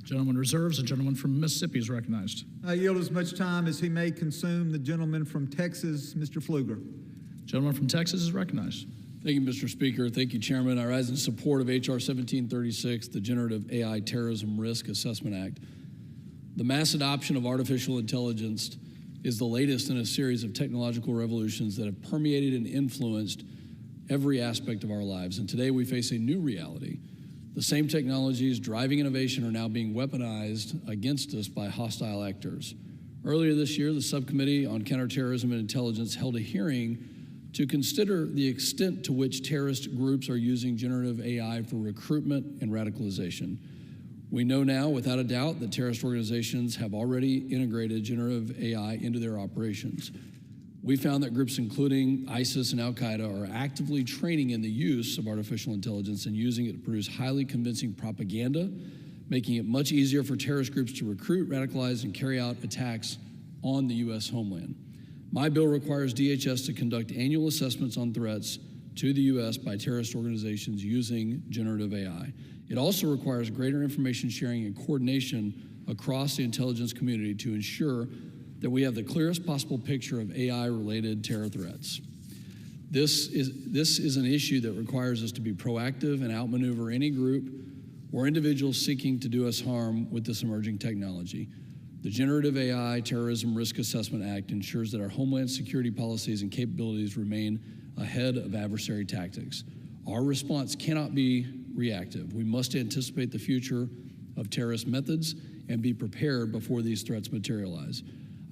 Gentleman reserves. The gentleman from Mississippi is recognized. I yield as much time as he may consume. The gentleman from Texas, Mr. Pfluger. Gentleman from Texas is recognized. Thank you, Mr. Speaker. Thank you, Chairman. I rise in support of H.R. 1736, the Generative AI Terrorism Risk Assessment Act. The mass adoption of artificial intelligence is the latest in a series of technological revolutions that have permeated and influenced every aspect of our lives. And today we face a new reality. The same technologies driving innovation are now being weaponized against us by hostile actors. Earlier this year, the Subcommittee on Counterterrorism and Intelligence held a hearing to consider the extent to which terrorist groups are using generative AI for recruitment and radicalization. We know now, without a doubt, that terrorist organizations have already integrated generative AI into their operations. We found that groups including ISIS and Al-Qaeda are actively training in the use of artificial intelligence and using it to produce highly convincing propaganda, making it much easier for terrorist groups to recruit, radicalize, and carry out attacks on the U.S. homeland. My bill requires DHS to conduct annual assessments on threats to the U.S. by terrorist organizations using generative AI. It also requires greater information sharing and coordination across the intelligence community to ensure that we have the clearest possible picture of AI-related terror threats. This is an issue that requires us to be proactive and outmaneuver any group or individual seeking to do us harm with this emerging technology. The Generative AI Terrorism Risk Assessment Act ensures that our homeland security policies and capabilities remain ahead of adversary tactics. Our response cannot be reactive. We must anticipate the future of terrorist methods and be prepared before these threats materialize.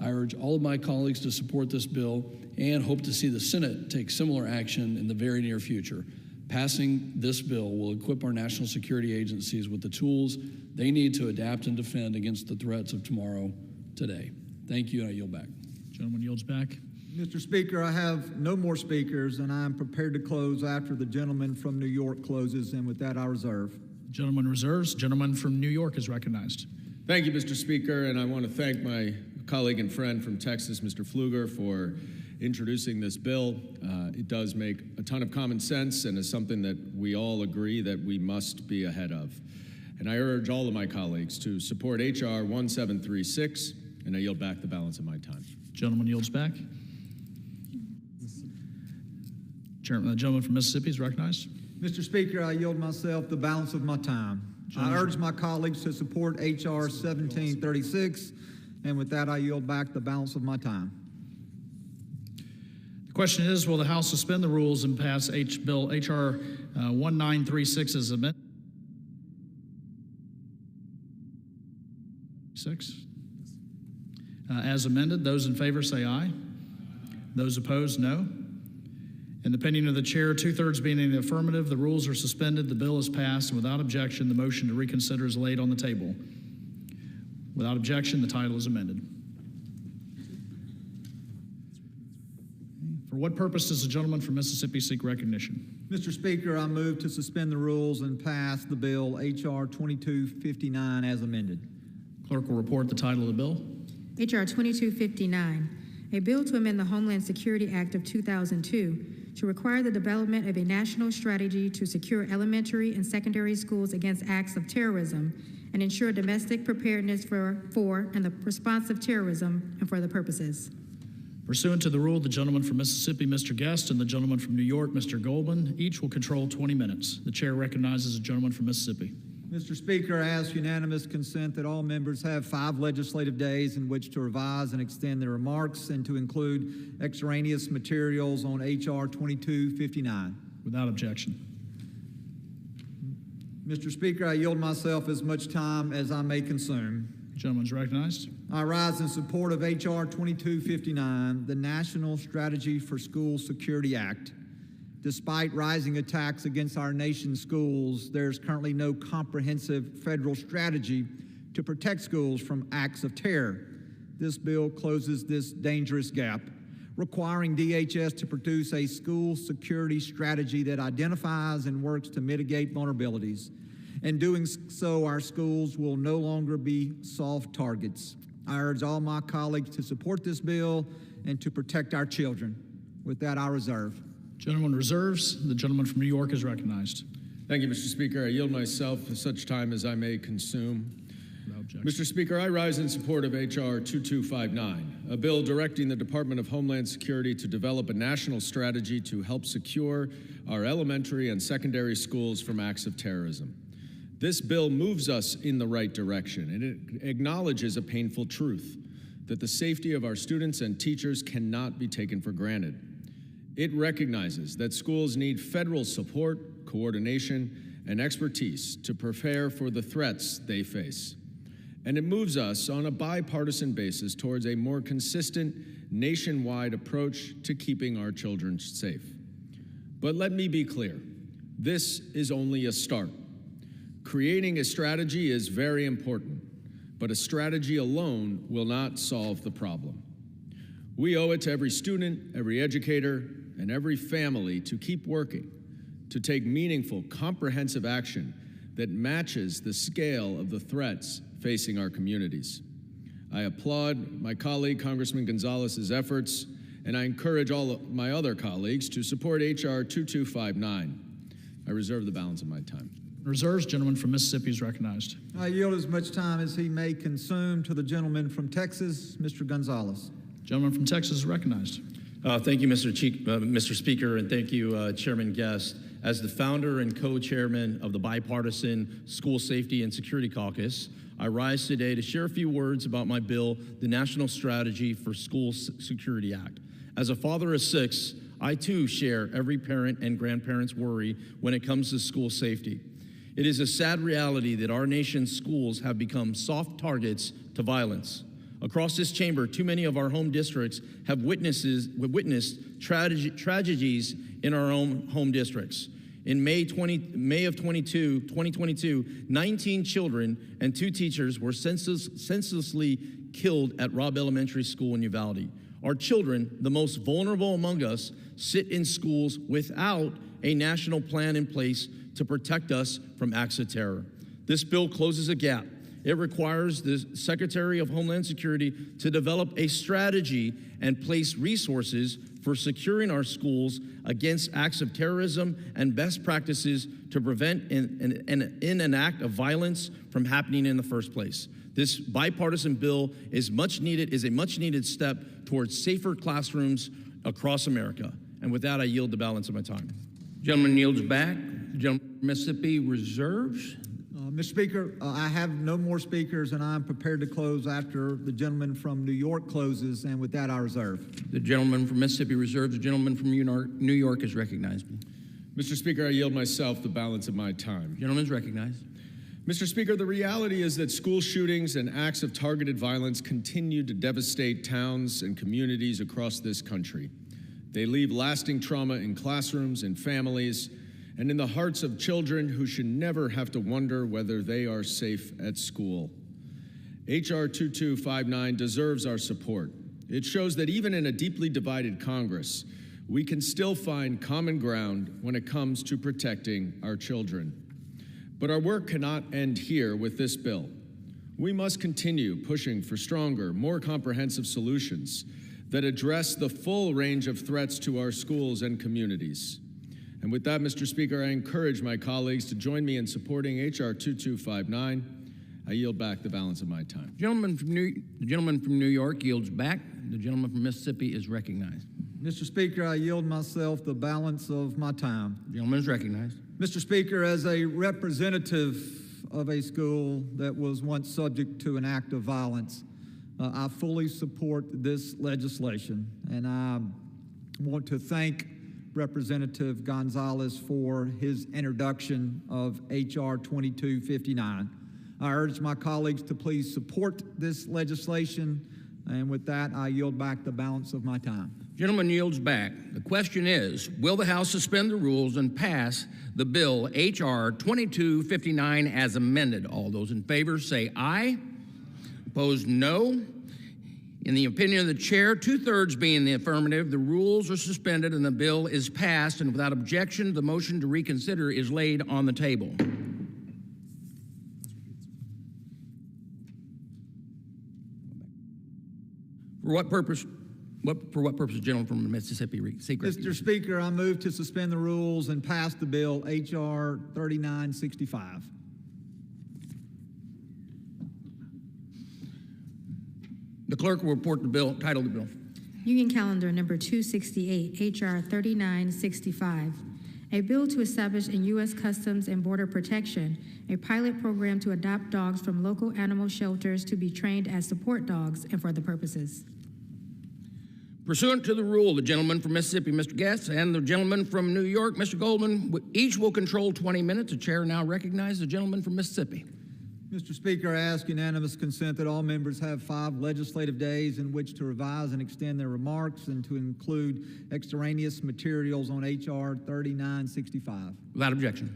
I urge all of my colleagues to support this bill and hope to see the Senate take similar action in the very near future. Passing this bill will equip our national security agencies with the tools they need to adapt and defend against the threats of tomorrow today. Thank you, and I yield back. Gentleman yields back. Mr. Speaker, I have no more speakers, and I am prepared to close after the gentleman from New York closes, and with that, I reserve. Gentleman reserves. Gentleman from New York is recognized. Thank you, Mr. Speaker, and I want to thank my colleague and friend from Texas, Mr. Pfluger, for introducing this bill. It does make a ton of common sense and is something that we all agree that we must be ahead of. And I urge all of my colleagues to support H.R. 1736, and I yield back the balance of my time. Gentleman yields back. Chairman, the gentleman from Mississippi is recognized. Mr. Speaker, I yield myself the balance of my time. I urge my colleagues to support H.R. 1736, and with that, I yield back the balance of my time. The question is, will the House suspend the rules and pass Bill H.R. 1936 as amended? As amended, those in favor say aye. Those opposed, no. In the opinion of the chair, 2/3 being in the affirmative, the rules are suspended, the bill is passed, and without objection, the motion to reconsider is laid on the table. Without objection, the title is amended. For what purpose does the gentleman from Mississippi seek recognition? Mr. Speaker, I move to suspend the rules and pass the bill H.R. 2259 as amended. Clerk will report the title of the bill. H.R. 2259, a bill to amend the Homeland Security Act of 2002 to require the development of a national strategy to secure elementary and secondary schools against acts of terrorism and ensure domestic preparedness for and the response of terrorism and for the purposes. Pursuant to the rule, the gentleman from Mississippi, Mr. Guest, and the gentleman from New York, Mr. Goldman, each will control 20 minutes. The chair recognizes the gentleman from Mississippi. Mr. Speaker, I ask unanimous consent that all members have 5 legislative days in which to revise and extend their remarks and to include extraneous materials on H.R. 2259. Without objection. Mr. Speaker, I yield myself as much time as I may consume. The gentleman is recognized. I rise in support of H.R. 2259, the National Strategy for School Security Act. Despite rising attacks against our nation's schools, there's currently no comprehensive federal strategy to protect schools from acts of terror. This bill closes this dangerous gap, requiring DHS to produce a school security strategy that identifies and works to mitigate vulnerabilities. In doing so, our schools will no longer be soft targets. I urge all my colleagues to support this bill and to protect our children. With that, I reserve. Gentleman reserves. The gentleman from New York is recognized. Thank you, Mr. Speaker. I yield myself for such time as I may consume. Without objection. Mr. Speaker, I rise in support of H.R. 2259, a bill directing the Department of Homeland Security to develop a national strategy to help secure our elementary and secondary schools from acts of terrorism. This bill moves us in the right direction, and it acknowledges a painful truth that the safety of our students and teachers cannot be taken for granted. It recognizes that schools need federal support, coordination, and expertise to prepare for the threats they face. And it moves us on a bipartisan basis towards a more consistent, nationwide approach to keeping our children safe. But let me be clear, this is only a start. Creating a strategy is very important, but a strategy alone will not solve the problem. We owe it to every student, every educator, and every family to keep working, to take meaningful, comprehensive action that matches the scale of the threats facing our communities. I applaud my colleague, Congressman Gonzalez's efforts, and I encourage all of my other colleagues to support H.R. 2259. I reserve the balance of my time. Reserves. Gentleman from Mississippi is recognized. I yield as much time as he may consume to the gentleman from Texas, Mr. Gonzalez. Gentleman from Texas is recognized. Thank you, Mr. Speaker, and thank you, Chairman Guest. As the founder and co-chairman of the bipartisan School Safety and Security Caucus, I rise today to share a few words about my bill, the National Strategy for School Security Act. As a father of 6, I too share every parent and grandparent's worry when it comes to school safety. It is a sad reality that our nation's schools have become soft targets to violence. Across this chamber, too many of our home districts have witnessed tragedies in our own home districts. In May of 2022, 19 children and 2 teachers were senselessly killed at Robb Elementary School in Uvalde. Our children, the most vulnerable among us, sit in schools without a national plan in place to protect us from acts of terror. This bill closes a gap. It requires the Secretary of Homeland Security to develop a strategy and place resources for securing our schools against acts of terrorism and best practices to prevent an act of violence from happening in the first place. This bipartisan bill is a much needed step towards safer classrooms across America. And with that, I yield the balance of my time. Gentleman yields back. The gentleman from Mississippi reserves. Mr. Speaker, I have no more speakers, and I'm prepared to close after the gentleman from New York closes, and with that, I reserve. The gentleman from Mississippi reserves. The gentleman from New York is recognized. Mr. Speaker, I yield myself the balance of my time. The gentleman is recognized. Mr. Speaker, the reality is that school shootings and acts of targeted violence continue to devastate towns and communities across this country. They leave lasting trauma in classrooms, in families, and in the hearts of children who should never have to wonder whether they are safe at school. H.R. 2259 deserves our support. It shows that even in a deeply divided Congress, we can still find common ground when it comes to protecting our children. But our work cannot end here with this bill. We must continue pushing for stronger, more comprehensive solutions that address the full range of threats to our schools and communities. And with that, Mr. Speaker, I encourage my colleagues to join me in supporting H.R. 2259. I yield back the balance of my time. The gentleman from New York yields back. The gentleman from Mississippi is recognized. Mr. Speaker, I yield myself the balance of my time. The gentleman is recognized. Mr. Speaker, as a representative of a school that was once subject to an act of violence, I fully support this legislation, and I want to thank Representative Gonzalez for his introduction of H.R. 2259. I urge my colleagues to please support this legislation, and with that, I yield back the balance of my time. Gentleman yields back. The question is, will the House suspend the rules and pass the bill H.R. 2259 as amended? All those in favor say aye. Opposed, no. In the opinion of the chair, 2/3 being the affirmative, the rules are suspended and the bill is passed, and without objection, the motion to reconsider is laid on the table. For what purpose, the gentleman from Mississippi seek recognition? Mr. Speaker, I move to suspend the rules and pass the bill H.R. 3965. The clerk will report the bill, title of the bill. Union Calendar Number 268, H.R. 3965, a bill to establish in U.S. Customs and Border Protection a pilot program to adopt dogs from local animal shelters to be trained as support dogs and for other purposes. Pursuant to the rule, the gentleman from Mississippi, Mr. Guest, and the gentleman from New York, Mr. Goldman, each will control 20 minutes. The chair now recognizes the gentleman from Mississippi. Mr. Speaker, I ask unanimous consent that all members have 5 legislative days in which to revise and extend their remarks and to include extraneous materials on H.R. 3965. Without objection.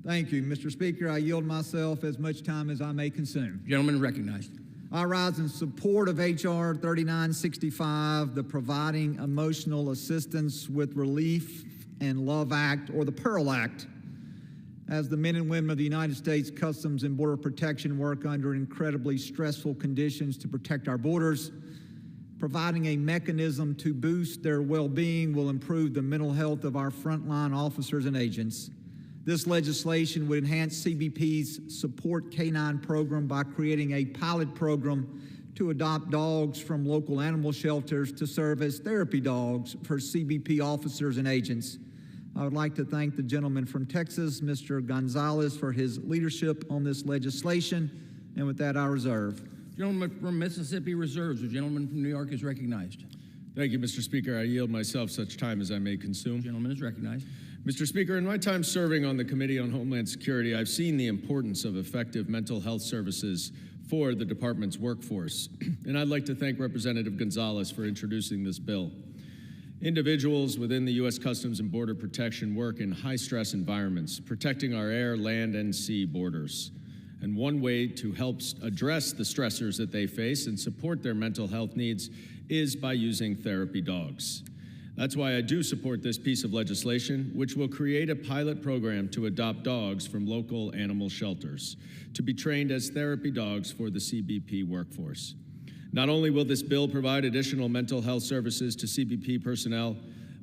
Thank you. Mr. Speaker, I yield myself as much time as I may consume. Gentleman is recognized. I rise in support of H.R. 3965, the Providing Emotional Assistance with Relief and Love Act, or the PEARL Act, as the men and women of the United States Customs and Border Protection work under incredibly stressful conditions to protect our borders. Providing a mechanism to boost their well-being will improve the mental health of our frontline officers and agents. This legislation would enhance CBP's Support K-9 program by creating a pilot program to adopt dogs from local animal shelters to serve as therapy dogs for CBP officers and agents. I would like to thank the gentleman from Texas, Mr. Gonzalez, for his leadership on this legislation, and with that, I reserve. Gentleman from Mississippi reserves. The gentleman from New York is recognized. Thank you, Mr. Speaker. I yield myself such time as I may consume. Gentleman is recognized. Mr. Speaker, in my time serving on the Committee on Homeland Security, I've seen the importance of effective mental health services for the department's workforce, and I'd like to thank Representative Gonzalez for introducing this bill. Individuals within the U.S. Customs and Border Protection work in high-stress environments, protecting our air, land, and sea borders. And one way to help address the stressors that they face and support their mental health needs is by using therapy dogs. That's why I do support this piece of legislation, which will create a pilot program to adopt dogs from local animal shelters to be trained as therapy dogs for the CBP workforce. Not only will this bill provide additional mental health services to CBP personnel,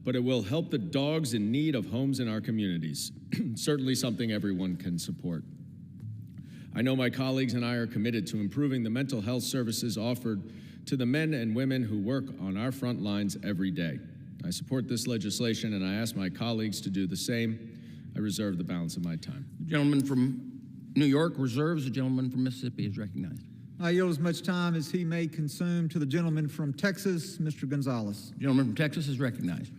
but it will help the dogs in need of homes in our communities, certainly something everyone can support. I know my colleagues and I are committed to improving the mental health services offered to the men and women who work on our front lines every day. I support this legislation, and I ask my colleagues to do the same. I reserve the balance of my time. The gentleman from New York reserves. The gentleman from Mississippi is recognized. I yield as much time as he may consume to the gentleman from Texas, Mr. Gonzalez. The gentleman from Texas is recognized.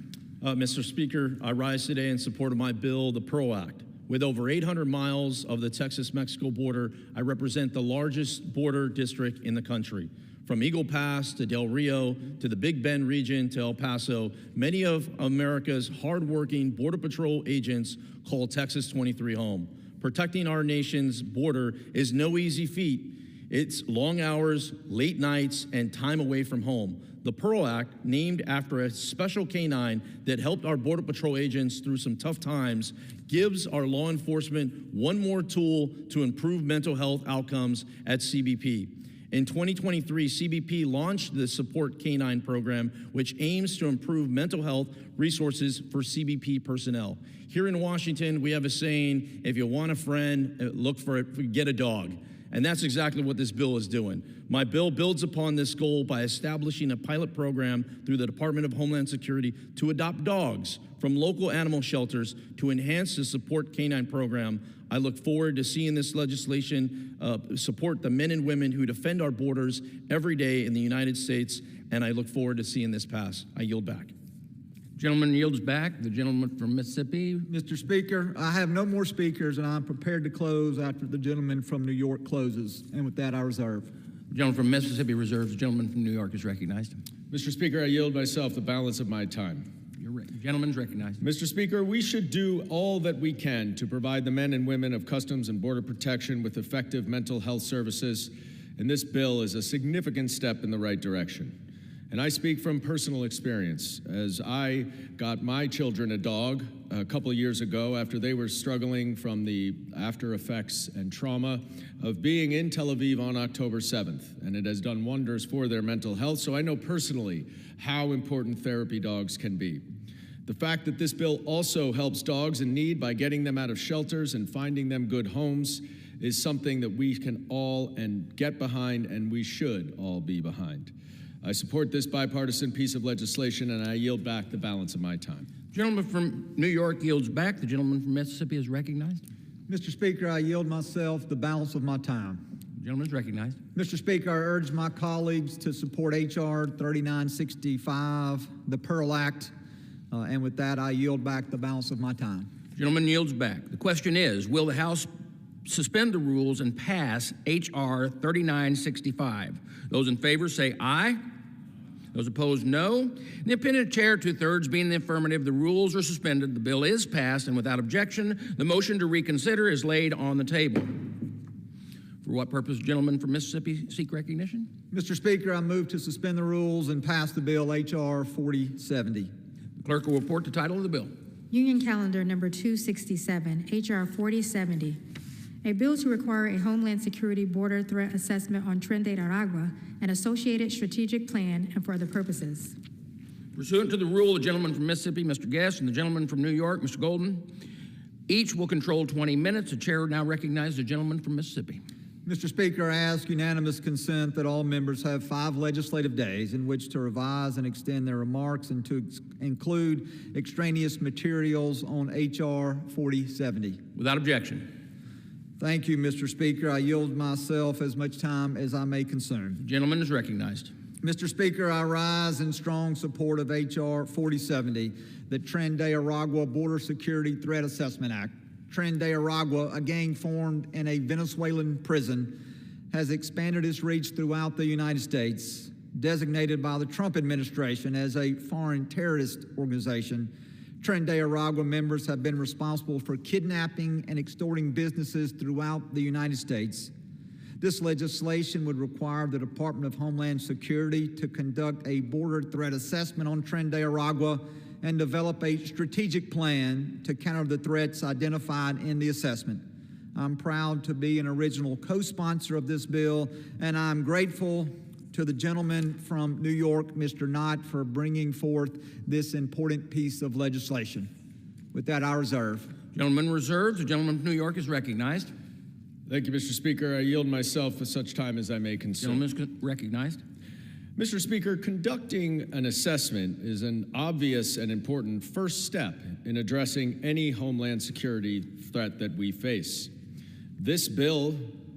Mr. Speaker, I rise today in support of my bill, the PEARL Act. With over 800 miles of the Texas-Mexico border, I represent the largest border district in the country. From Eagle Pass to Del Rio to the Big Bend region to El Paso, many of America's hardworking Border Patrol agents call Texas 23 home. Protecting our nation's border is no easy feat. It's long hours, late nights, and time away from home. The PEARL Act, named after a special canine that helped our Border Patrol agents through some tough times, gives our law enforcement one more tool to improve mental health outcomes at CBP. In 2023, CBP launched the Support K-9 program, which aims to improve mental health resources for CBP personnel. Here in Washington, we have a saying, if you want a friend, look for it, get a dog. And that's exactly what this bill is doing. My bill builds upon this goal by establishing a pilot program through the Department of Homeland Security to adopt dogs from local animal shelters to enhance the Support K-9 program. I look forward to seeing this legislation support the men and women who defend our borders every day in the United States, and I look forward to seeing this pass. I yield back. Gentleman yields back. The gentleman from Mississippi. Mr. Speaker, I have no more speakers, and I'm prepared to close after the gentleman from New York closes. And with that, I reserve. The gentleman from Mississippi reserves. The gentleman from New York is recognized. Mr. Speaker, I yield myself the balance of my time. The gentleman's recognized. Mr. Speaker, we should do all that we can to provide the men and women of Customs and Border Protection with effective mental health services, and this bill is a significant step in the right direction. And I speak from personal experience, as I got my children a dog a couple of years ago after they were struggling from the after effects and trauma of being in Tel Aviv on October 7th, and it has done wonders for their mental health, so I know personally how important therapy dogs can be. The fact that this bill also helps dogs in need by getting them out of shelters and finding them good homes is something that we can all and get behind, and we should all be behind. I support this bipartisan piece of legislation, and I yield back the balance of my time. Gentleman from New York yields back. The gentleman from Mississippi is recognized. Mr. Speaker, I yield myself the balance of my time. The gentleman is recognized. Mr. Speaker, I urge my colleagues to support H.R. 3965, the Pearl Act, and with that, I yield back the balance of my time. The gentleman yields back. The question is, will the House suspend the rules and pass H.R. 3965? Those in favor say aye. Those opposed, no. In the opinion of Chair, 2/3 being the affirmative, the rules are suspended, the bill is passed, and without objection, the motion to reconsider is laid on the table. For what purpose, gentleman from Mississippi seek recognition? Mr. Speaker, I move to suspend the rules and pass the bill H.R. 4070. The clerk will report the title of the bill. Union Calendar number 267, H.R. 4070, a bill to require a Homeland Security Border Threat Assessment on Tren de Aragua and associated strategic plan and for other purposes. Pursuant to the rule, the gentleman from Mississippi, Mr. Guest, and the gentleman from New York, Mr. Golden, each will control 20 minutes. The chair now recognizes the gentleman from Mississippi. Mr. Speaker, I ask unanimous consent that all members have 5 legislative days in which to revise and extend their remarks and to include extraneous materials on H.R. 4070. Without objection. Thank you, Mr. Speaker. I yield myself as much time as I may consume. The gentleman is recognized. Mr. Speaker, I rise in strong support of H.R. 4070, the Tren de Aragua Border Security Threat Assessment Act. Tren de Aragua, a gang formed in a Venezuelan prison, has expanded its reach throughout the United States. Designated by the Trump administration as a foreign terrorist organization, Tren de Aragua members have been responsible for kidnapping and extorting businesses throughout the United States. This legislation would require the Department of Homeland Security to conduct a border threat assessment on Tren de Aragua and develop a strategic plan to counter the threats identified in the assessment. I'm proud to be an original co-sponsor of this bill, and I'm grateful to the gentleman from New York, Mr. Knott, for bringing forth this important piece of legislation. With that, I reserve. Gentleman reserved. The gentleman from New York is recognized. Thank you, Mr. Speaker. I yield myself for such time as I may consume. Gentleman is recognized. Mr. Speaker, conducting an assessment is an obvious and important first step in addressing any homeland security threat that we face. This bill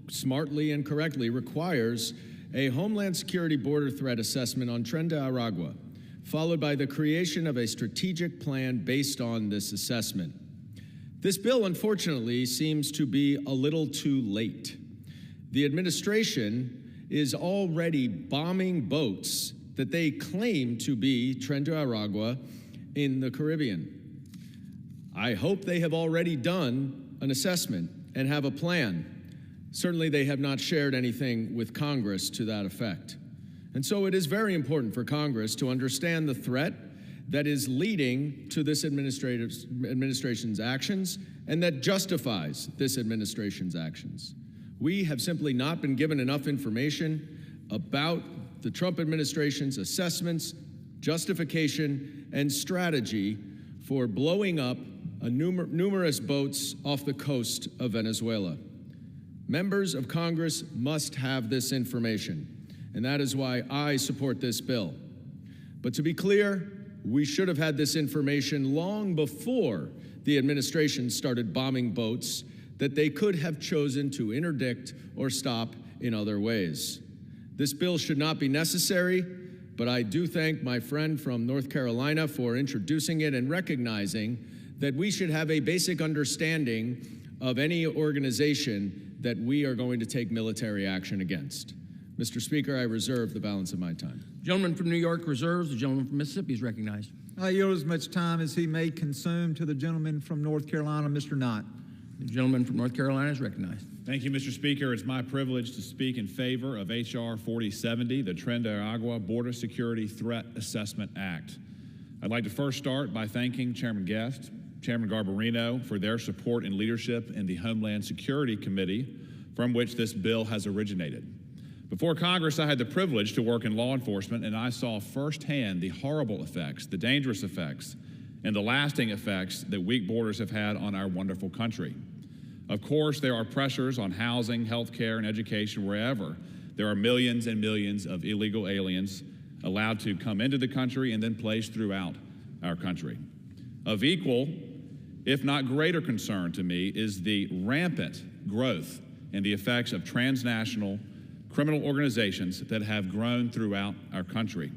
smartly and correctly requires a Homeland Security Border Threat Assessment on Tren de Aragua, followed by the creation of a strategic plan based on this assessment. This bill, unfortunately, seems to be a little too late. The administration is already bombing boats that they claim to be Tren de Aragua in the Caribbean. I hope they have already done an assessment and have a plan. Certainly, they have not shared anything with Congress to that effect. And so it is very important for Congress to understand the threat that is leading to this administration's actions and that justifies this administration's actions. We have simply not been given enough information about the Trump administration's assessments, justification, and strategy for blowing up numerous boats off the coast of Venezuela. Members of Congress must have this information, and that is why I support this bill. But to be clear, we should have had this information long before the administration started bombing boats that they could have chosen to interdict or stop in other ways. This bill should not be necessary, but I do thank my friend from North Carolina for introducing it and recognizing that we should have a basic understanding of any organization that we are going to take military action against. Mr. Speaker, I reserve the balance of my time. Gentleman from New York reserves. The gentleman from Mississippi is recognized. I yield as much time as he may consume to the gentleman from North Carolina, Mr. Knott. The gentleman from North Carolina is recognized. Thank you, Mr. Speaker. It's my privilege to speak in favor of H.R. 4070, the Tren de Aragua Border Security Threat Assessment Act. I'd like to first start by thanking Chairman Guest, Chairman Garbarino for their support and leadership in the Homeland Security Committee from which this bill has originated. Before Congress, I had the privilege to work in law enforcement, and I saw firsthand the horrible effects, the dangerous effects, and the lasting effects that weak borders have had on our wonderful country. Of course, there are pressures on housing, healthcare, and education wherever there are millions and millions of illegal aliens allowed to come into the country and then placed throughout our country. Of equal, if not greater concern to me, is the rampant growth and the effects of transnational criminal organizations that have grown throughout our country.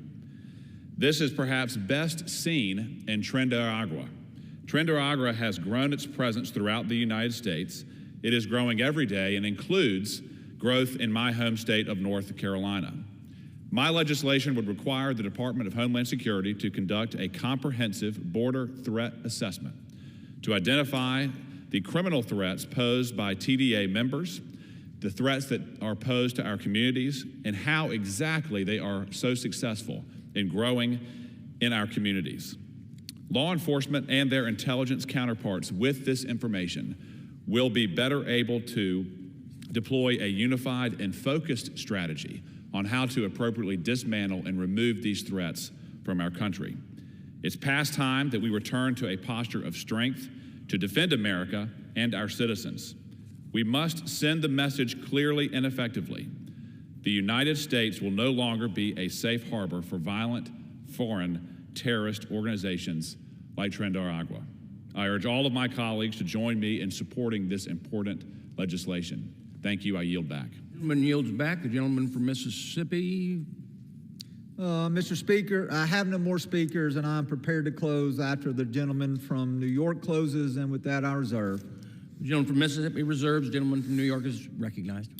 This is perhaps best seen in Tren Agua. Tren Agua has grown its presence throughout the United States. It is growing every day and includes growth in my home state of North Carolina. My legislation would require the Department of Homeland Security to conduct a comprehensive border threat assessment to identify the criminal threats posed by TDA members, the threats that are posed to our communities, and how exactly they are so successful in growing in our communities. Law enforcement and their intelligence counterparts with this information will be better able to deploy a unified and focused strategy on how to appropriately dismantle and remove these threats from our country. It's past time that we return to a posture of strength to defend America and our citizens. We must send the message clearly and effectively. The United States will no longer be a safe harbor for violent, foreign, terrorist organizations like Tren Agua. I urge all of my colleagues to join me in supporting this important legislation. Thank you. I yield back. The gentleman yields back. The gentleman from Mississippi. Mr. Speaker, I have no more speakers, and I'm prepared to close after the gentleman from New York closes, and with that, I reserve. The gentleman from Mississippi reserves. The gentleman from New York is recognized.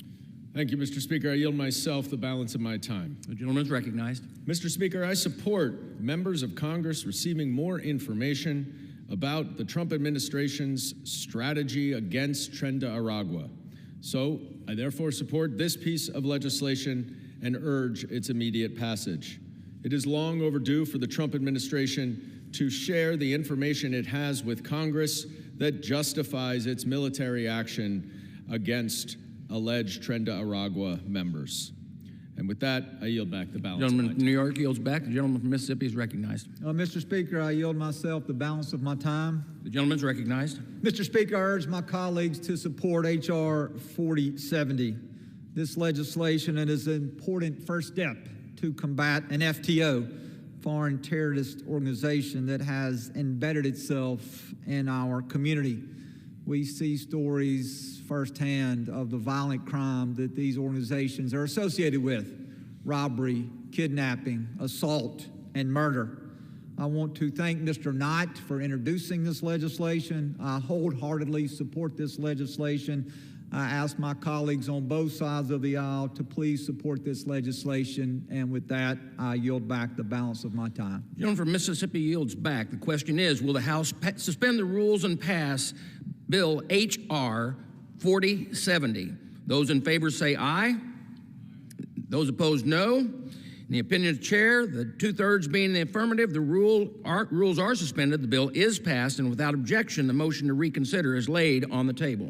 Thank you, Mr. Speaker. I yield myself the balance of my time. The gentleman is recognized. Mr. Speaker, I support members of Congress receiving more information about the Trump administration's strategy against Tren Agua. So I therefore support this piece of legislation and urge its immediate passage. It is long overdue for the Trump administration to share the information it has with Congress that justifies its military action against alleged Tren Agua members. And with that, I yield back the balance. The gentleman from New York yields back. The gentleman from Mississippi is recognized. Mr. Speaker, I yield myself the balance of my time. The gentleman is recognized. Mr. Speaker, I urge my colleagues to support H.R. 4070. This legislation is an important first step to combat an FTO, foreign terrorist organization that has embedded itself in our community. We see stories firsthand of the violent crime that these organizations are associated with: robbery, kidnapping, assault, and murder. I want to thank Mr. Knight for introducing this legislation. I wholeheartedly support this legislation. I ask my colleagues on both sides of the aisle to please support this legislation. And with that, I yield back the balance of my time. The gentleman from Mississippi yields back. The question is, will the House suspend the rules and pass Bill H.R. 4070? Those in favor say aye. Those opposed, no. In the opinion of the chair, the two-thirds being the affirmative, the rules are suspended, the bill is passed, and without objection, the motion to reconsider is laid on the table.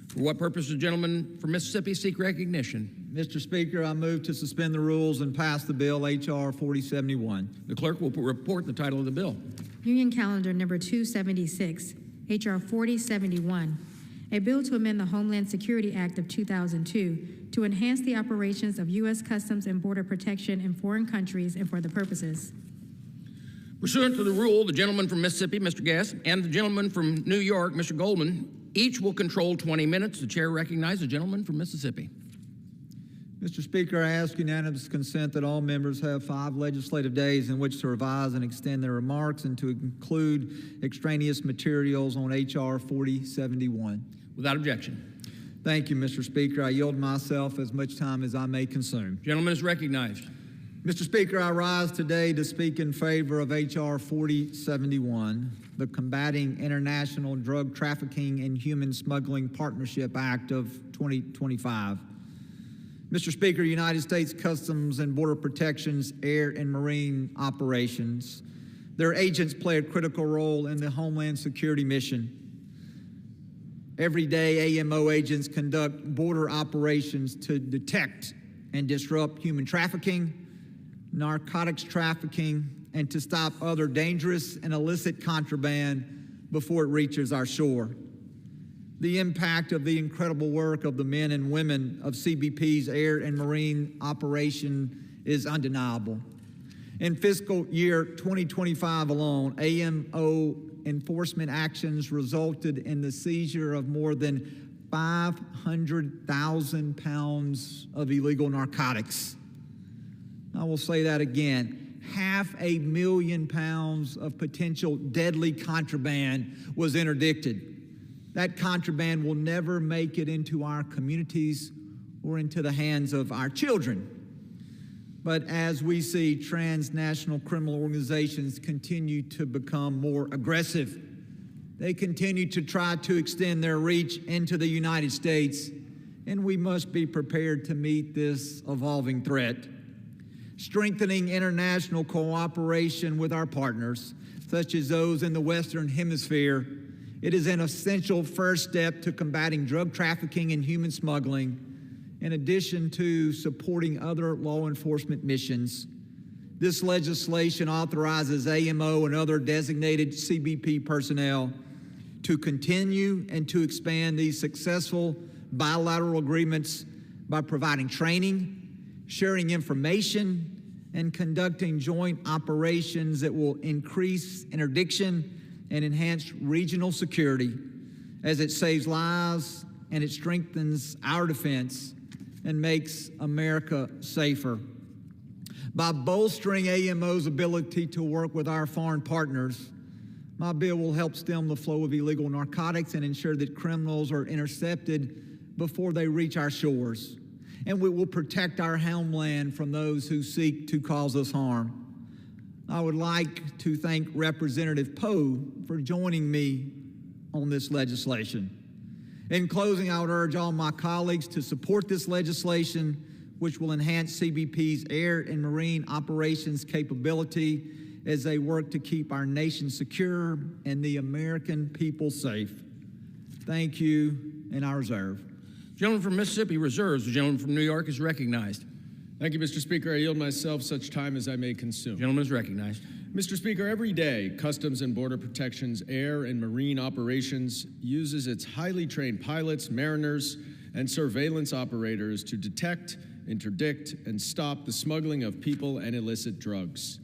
For what purpose does the gentleman from Mississippi seek recognition? Mr. Speaker, I move to suspend the rules and pass the bill H.R. 4071. The clerk will report the title of the bill. Union Calendar number 276, H.R. 4071, a bill to amend the Homeland Security Act of 2002 to enhance the operations of U.S. Customs and Border Protection in foreign countries and for the purposes. Pursuant to the rule, the gentleman from Mississippi, Mr. Guest, and the gentleman from New York, Mr. Goldman, each will control 20 minutes. The chair recognizes the gentleman from Mississippi. Mr. Speaker, I ask unanimous consent that all members have 5 legislative days in which to revise and extend their remarks and to include extraneous materials on H.R. 4071. Without objection. Thank you, Mr. Speaker. I yield myself as much time as I may consume. Gentleman is recognized. Mr. Speaker, I rise today to speak in favor of H.R. 4071, the Combating International Drug Trafficking and Human Smuggling Partnership Act of 2025. Mr. Speaker, United States Customs and Border Protection's air and marine operations, their agents play a critical role in the Homeland Security mission. Every day, AMO agents conduct border operations to detect and disrupt human trafficking, narcotics trafficking, and to stop other dangerous and illicit contraband before it reaches our shore. The impact of the incredible work of the men and women of CBP's air and marine operation is undeniable. In fiscal year 2025 alone, AMO enforcement actions resulted in the seizure of more than 500,000 pounds of illegal narcotics. I will say that again. 500,000 pounds of potential deadly contraband was interdicted. That contraband will never make it into our communities or into the hands of our children. But as we see transnational criminal organizations continue to become more aggressive, they continue to try to extend their reach into the United States, and we must be prepared to meet this evolving threat. Strengthening international cooperation with our partners, such as those in the Western Hemisphere, it is an essential first step to combating drug trafficking and human smuggling, in addition to supporting other law enforcement missions. This legislation authorizes AMO and other designated CBP personnel to continue and to expand these successful bilateral agreements by providing training, sharing information, and conducting joint operations that will increase interdiction and enhance regional security, as it saves lives and it strengthens our defense and makes America safer. By bolstering AMO's ability to work with our foreign partners, my bill will help stem the flow of illegal narcotics and ensure that criminals are intercepted before they reach our shores. And we will protect our homeland from those who seek to cause us harm. I would like to thank Representative Poe for joining me on this legislation. In closing, I would urge all my colleagues to support this legislation, which will enhance CBP's air and marine operations capability as they work to keep our nation secure and the American people safe. Thank you, and I reserve. Gentleman from Mississippi reserves. The gentleman from New York is recognized. Thank you, Mr. Speaker. I yield myself such time as I may consume. Gentleman is recognized. Mr. Speaker, every day, Customs and Border Protection's air and marine operations uses its highly trained pilots, mariners, and surveillance operators to detect, interdict, and stop the smuggling of people and illicit drugs.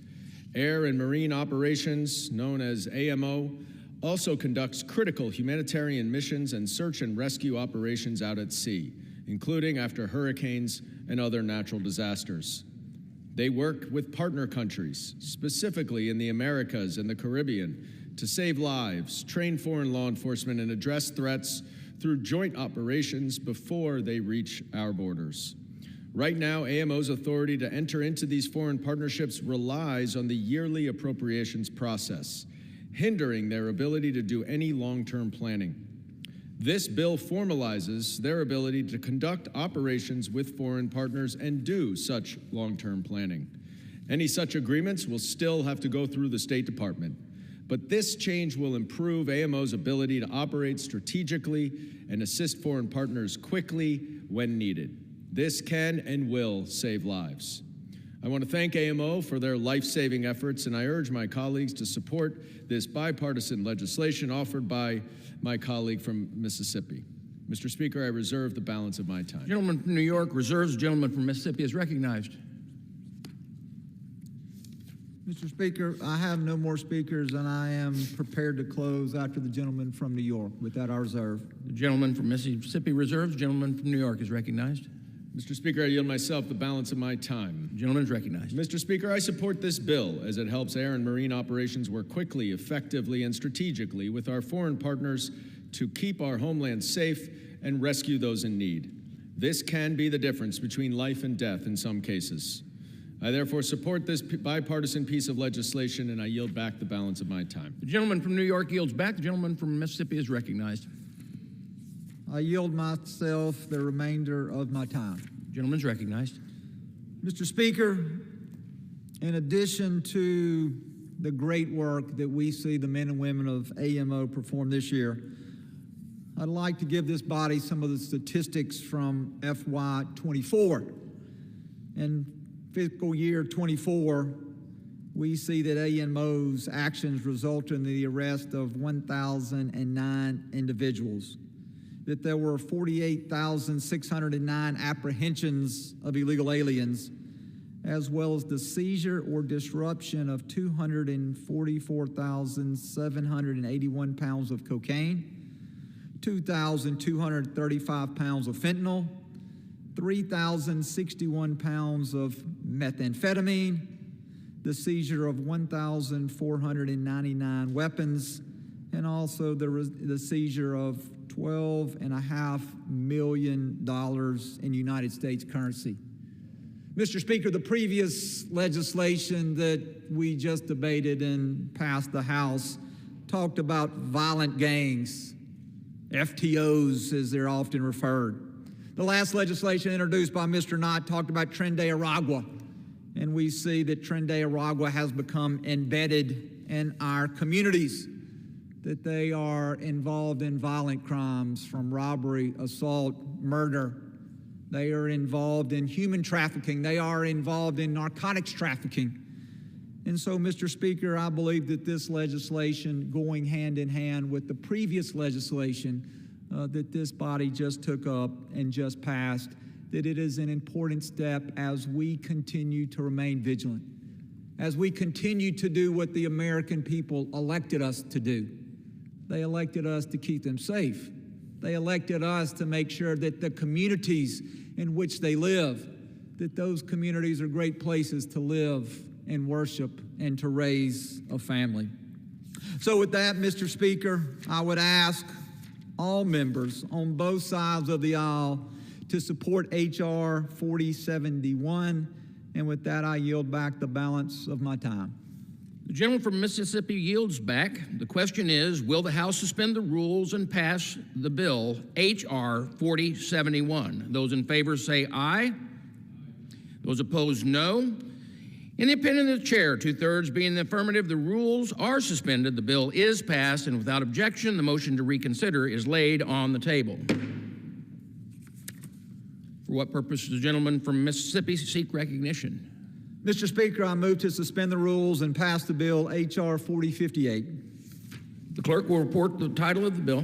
Air and marine operations, known as AMO, also conducts critical humanitarian missions and search and rescue operations out at sea, including after hurricanes and other natural disasters. They work with partner countries, specifically in the Americas and the Caribbean, to save lives, train foreign law enforcement, and address threats through joint operations before they reach our borders. Right now, AMO's authority to enter into these foreign partnerships relies on the yearly appropriations process, hindering their ability to do any long-term planning. This bill formalizes their ability to conduct operations with foreign partners and do such long-term planning. Any such agreements will still have to go through the State Department, but this change will improve AMO's ability to operate strategically and assist foreign partners quickly when needed. This can and will save lives. I want to thank AMO for their life-saving efforts, and I urge my colleagues to support this bipartisan legislation offered by my colleague from Mississippi. Mr. Speaker, I reserve the balance of my time. The gentleman from New York reserves. The gentleman from Mississippi is recognized. Mr. Speaker, I have no more speakers, and I am prepared to close after the gentleman from New York. With that, I reserve. The gentleman from Mississippi reserves. The gentleman from New York is recognized. Mr. Speaker, I yield myself the balance of my time. The gentleman is recognized. Mr. Speaker, I support this bill as it helps air and marine operations work quickly, effectively, and strategically with our foreign partners to keep our homeland safe and rescue those in need. This can be the difference between life and death in some cases. I therefore support this bipartisan piece of legislation, and I yield back the balance of my time. The gentleman from New York yields back. The gentleman from Mississippi is recognized. I yield myself the remainder of my time. The gentleman is recognized. Mr. Speaker, in addition to the great work that we see the men and women of AMO perform this year, I'd like to give this body some of the statistics from FY24. In fiscal year 24, we see that AMO's actions result in the arrest of 1,009 individuals. that there were 48,609 apprehensions of illegal aliens, as well as the seizure or disruption of 244,781 pounds of cocaine, 2,235 pounds of fentanyl, 3,061 pounds of methamphetamine, the seizure of 1,499 weapons, and also the seizure of $12.5 million in United States currency. Mr. Speaker, the previous legislation that we just debated and passed the House talked about violent gangs, FTOs as they're often referred. The last legislation introduced by Mr. Knott talked about Tren de Aragua, and we see that Tren de Aragua has become embedded in our communities, that they are involved in violent crimes from robbery, assault, murder. They are involved in human trafficking. They are involved in narcotics trafficking. And so, Mr. Speaker, I believe that this legislation, going hand in hand with the previous legislation that this body just took up and just passed, that it is an important step as we continue to remain vigilant, as we continue to do what the American people elected us to do. They elected us to keep them safe. They elected us to make sure that the communities in which they live, that those communities are great places to live and worship and to raise a family. So with that, Mr. Speaker, I would ask all members on both sides of the aisle to support H.R. 4071, and with that, I yield back the balance of my time. The gentleman from Mississippi yields back. The question is, will the House suspend the rules and pass the bill H.R. 4071? Those in favor say aye. Those opposed, no. In the opinion of the chair, 2/3 being the affirmative, the rules are suspended, the bill is passed, and without objection, the motion to reconsider is laid on the table. For what purpose does the gentleman from Mississippi seek recognition? Mr. Speaker, I move to suspend the rules and pass the bill H.R. 4058. The clerk will report the title of the bill.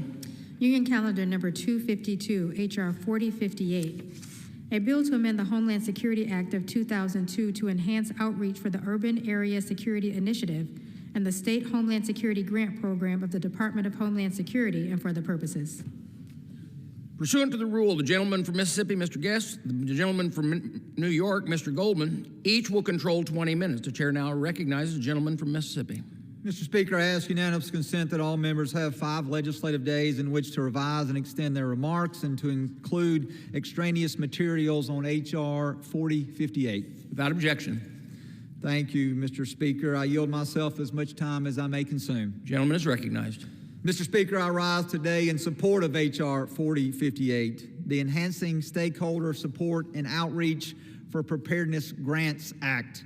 Union Calendar Number 252, H.R. 4058. A bill to amend the Homeland Security Act of 2002 to enhance outreach for the Urban Area Security Initiative and the State Homeland Security Grant Program of the Department of Homeland Security and for other purposes. Pursuant to the rule, the gentleman from Mississippi, Mr. Guest, the gentleman from New York, Mr. Goldman, each will control 20 minutes. The chair now recognizes the gentleman from Mississippi. Mr. Speaker, I ask unanimous consent that all members have 5 legislative days in which to revise and extend their remarks and to include extraneous materials on H.R. 4058. Without objection. Thank you, Mr. Speaker. I yield myself as much time as I may consume. Gentleman is recognized. Mr. Speaker, I rise today in support of H.R. 4058, the Enhancing Stakeholder Support and Outreach for Preparedness Grants Act,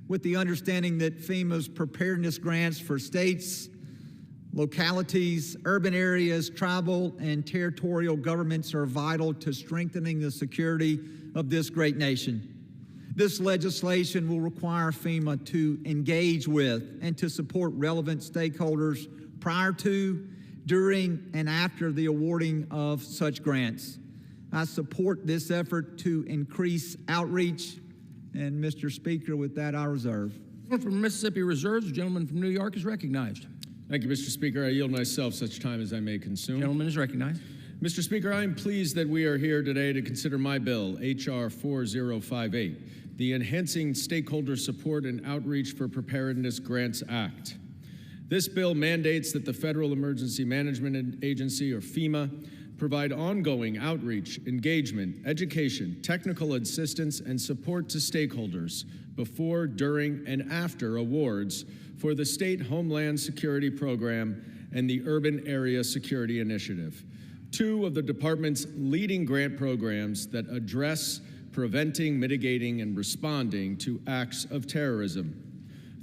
with the understanding that FEMA's preparedness grants for states, localities, urban areas, tribal and territorial governments are vital to strengthening the security of this great nation. This legislation will require FEMA to engage with and to support relevant stakeholders prior to, during, and after the awarding of such grants. I support this effort to increase outreach, and Mr. Speaker, with that I reserve. From Mississippi reserves, the gentleman from New York is recognized. Thank you, Mr. Speaker. I yield myself such time as I may consume. Gentleman is recognized. Mr. Speaker, I am pleased that we are here today to consider my bill, H.R. 4058, the Enhancing Stakeholder Support and Outreach for Preparedness Grants Act. This bill mandates that the Federal Emergency Management Agency, or FEMA, provide ongoing outreach, engagement, education, technical assistance, and support to stakeholders before, during, and after awards for the State Homeland Security Program and the Urban Area Security Initiative, 2 of the department's leading grant programs that address preventing, mitigating, and responding to acts of terrorism.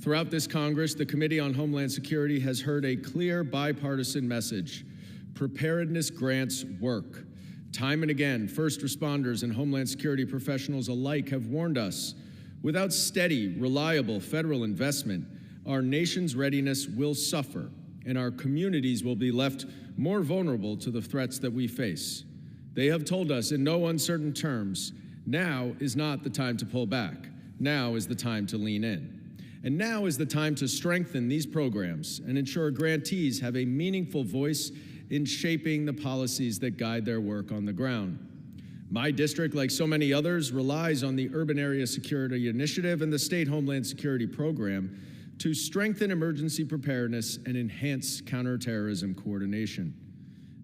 Throughout this Congress, the Committee on Homeland Security has heard a clear bipartisan message. Preparedness grants work. Time and again, first responders and Homeland Security professionals alike have warned us, without steady, reliable federal investment, our nation's readiness will suffer and our communities will be left more vulnerable to the threats that we face. They have told us in no uncertain terms, now is not the time to pull back. Now is the time to lean in. And now is the time to strengthen these programs and ensure grantees have a meaningful voice in shaping the policies that guide their work on the ground. My district, like so many others, relies on the Urban Area Security Initiative and the State Homeland Security Program to strengthen emergency preparedness and enhance counterterrorism coordination.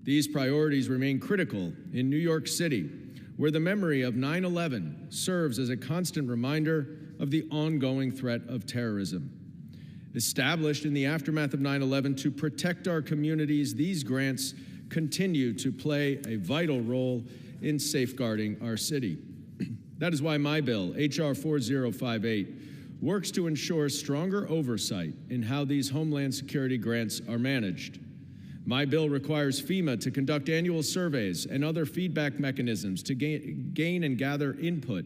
These priorities remain critical in New York City, where the memory of 9/11 serves as a constant reminder of the ongoing threat of terrorism. Established in the aftermath of 9/11 to protect our communities, these grants continue to play a vital role in safeguarding our city. That is why my bill, H.R. 4058, works to ensure stronger oversight in how these Homeland Security grants are managed. My bill requires FEMA to conduct annual surveys and other feedback mechanisms to gain and gather input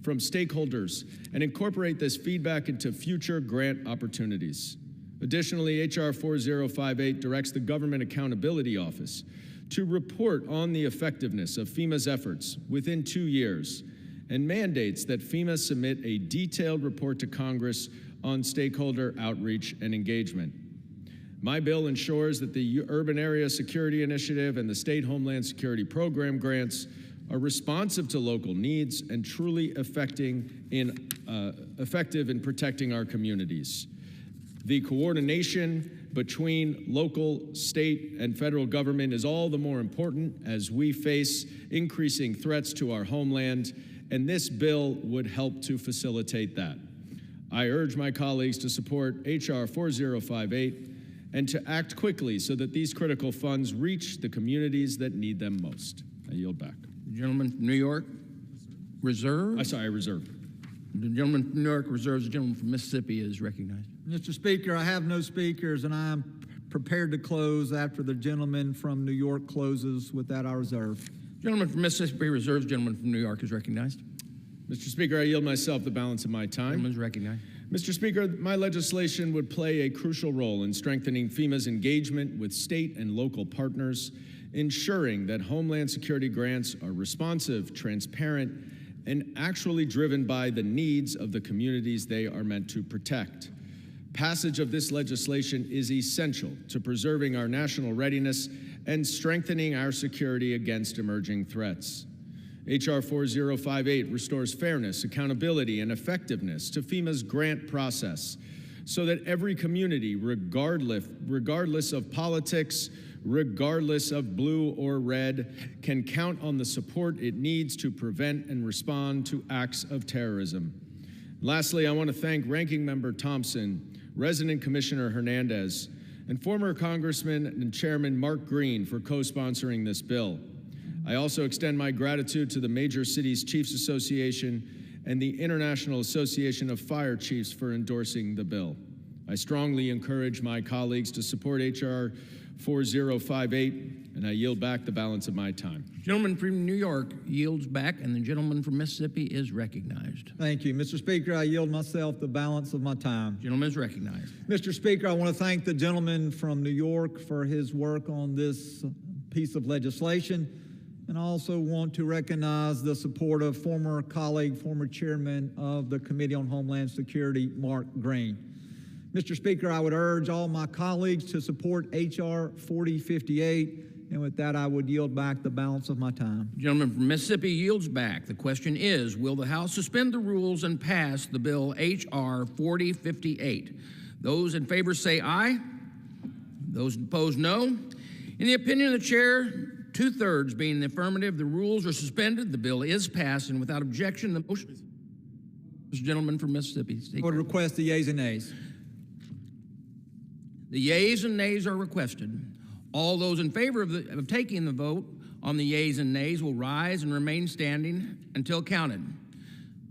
from stakeholders and incorporate this feedback into future grant opportunities. Additionally, H.R. 4058 directs the Government Accountability Office to report on the effectiveness of FEMA's efforts within 2 years and mandates that FEMA submit a detailed report to Congress on stakeholder outreach and engagement. My bill ensures that the Urban Area Security Initiative and the State Homeland Security Program grants are responsive to local needs and truly effective in protecting our communities. The coordination between local, state, and federal government is all the more important as we face increasing threats to our homeland, and this bill would help to facilitate that. I urge my colleagues to support H.R. 4058 and to act quickly so that these critical funds reach the communities that need them most. I yield back. The gentleman from New York reserve. I reserve. The gentleman from New York reserves. The gentleman from Mississippi is recognized. Mr. Speaker, I have no speakers, and I am prepared to close after the gentleman from New York closes. With that, I reserve. Gentleman from Mississippi reserves. Gentleman from New York is recognized. Mr. Speaker, I yield myself the balance of my time. Gentleman is recognized. Mr. Speaker, my legislation would play a crucial role in strengthening FEMA's engagement with state and local partners, ensuring that Homeland Security grants are responsive, transparent, and actually driven by the needs of the communities they are meant to protect. Passage of this legislation is essential to preserving our national readiness and strengthening our security against emerging threats. H.R. 4058 restores fairness, accountability, and effectiveness to FEMA's grant process so that every community, regardless of politics, regardless of blue or red, can count on the support it needs to prevent and respond to acts of terrorism. Lastly, I want to thank Ranking Member Thompson, Resident Commissioner Hernandez, and former Congressman and Chairman Mark Green for co-sponsoring this bill. I also extend my gratitude to the Major Cities Chiefs Association and the International Association of Fire Chiefs for endorsing the bill. I strongly encourage my colleagues to support H.R. 4058, and I yield back the balance of my time. Gentleman from New York yields back, and the gentleman from Mississippi is recognized. Thank you. Mr. Speaker, I yield myself the balance of my time. Gentleman is recognized. Mr. Speaker, I want to thank the gentleman from New York for his work on this piece of legislation, and I also want to recognize the support of former colleague, former chairman of the Committee on Homeland Security, Mark Green. Mr. Speaker, I would urge all my colleagues to support H.R. 4058, and with that, I would yield back the balance of my time. The gentleman from Mississippi yields back. The question is, will the House suspend the rules and pass the bill H.R. 4058? Those in favor say aye. Those opposed, no. In the opinion of the chair, 2/3 being the affirmative, the rules are suspended. The bill is passed, and without objection, the motion. This gentleman from Mississippi. I would request the yeas and nays. The yeas and nays are requested. All those in favor of taking the vote on the yeas and nays will rise and remain standing until counted.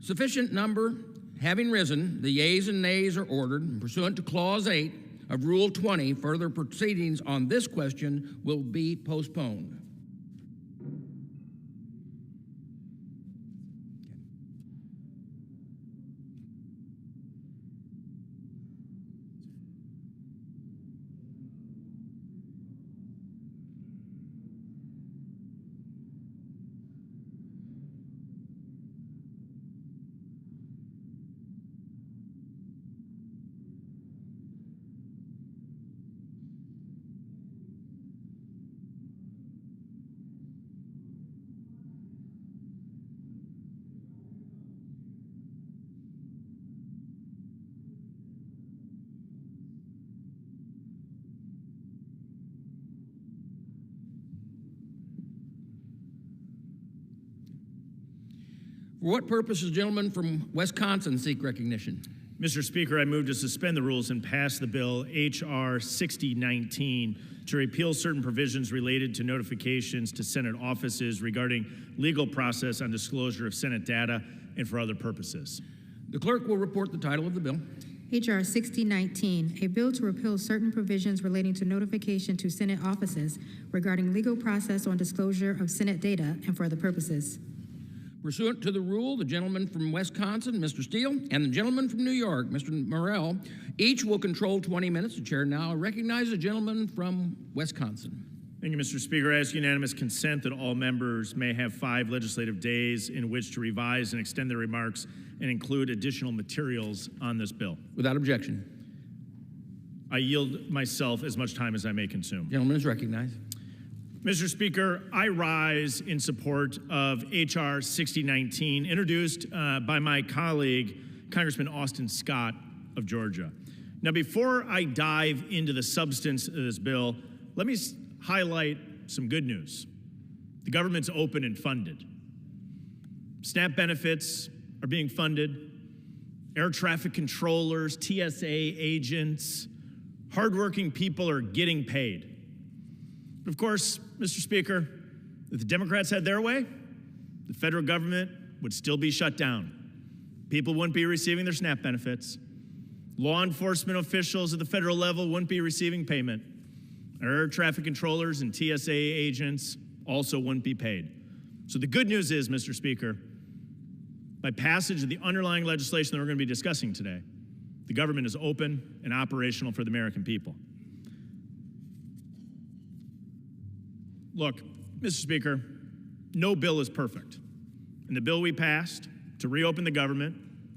Sufficient number having risen, the yeas and nays are ordered, and pursuant to Clause 8 of Rule 20, further proceedings on this question will be postponed. For what purpose does the gentleman from Wisconsin seek recognition? Mr. Speaker, I move to suspend the rules and pass the bill H.R. 6019 to repeal certain provisions related to notifications to Senate offices regarding legal process on disclosure of Senate data and for other purposes. The clerk will report the title of the bill. H.R. 6019, a bill to repeal certain provisions relating to notification to Senate offices regarding legal process on disclosure of Senate data and for other purposes. Pursuant to the rule, the gentleman from Wisconsin, Mr. Steele, and the gentleman from New York, Mr. Morrell, each will control 20 minutes. The chair now recognizes the gentleman from Wisconsin. Thank you, Mr. Speaker. I ask unanimous consent that all members may have 5 legislative days in which to revise and extend their remarks and include additional materials on this bill. Without objection. I yield myself as much time as I may consume. Gentleman is recognized. Mr. Speaker, I rise in support of H.R. 6019, introduced by my colleague, Congressman Austin Scott of Georgia. Now, before I dive into the substance of this bill, let me highlight some good news. The government's open and funded. SNAP benefits are being funded. Air traffic controllers, TSA agents, hardworking people are getting paid. But of course, Mr. Speaker, if the Democrats had their way, the federal government would still be shut down. People wouldn't be receiving their SNAP benefits. Law enforcement officials at the federal level wouldn't be receiving payment. Our air traffic controllers and TSA agents also wouldn't be paid. So the good news is, Mr. Speaker, by passage of the underlying legislation that we're going to be discussing today, the government is open and operational for the American people. Look, Mr. Speaker, no bill is perfect. And the bill we passed to reopen the government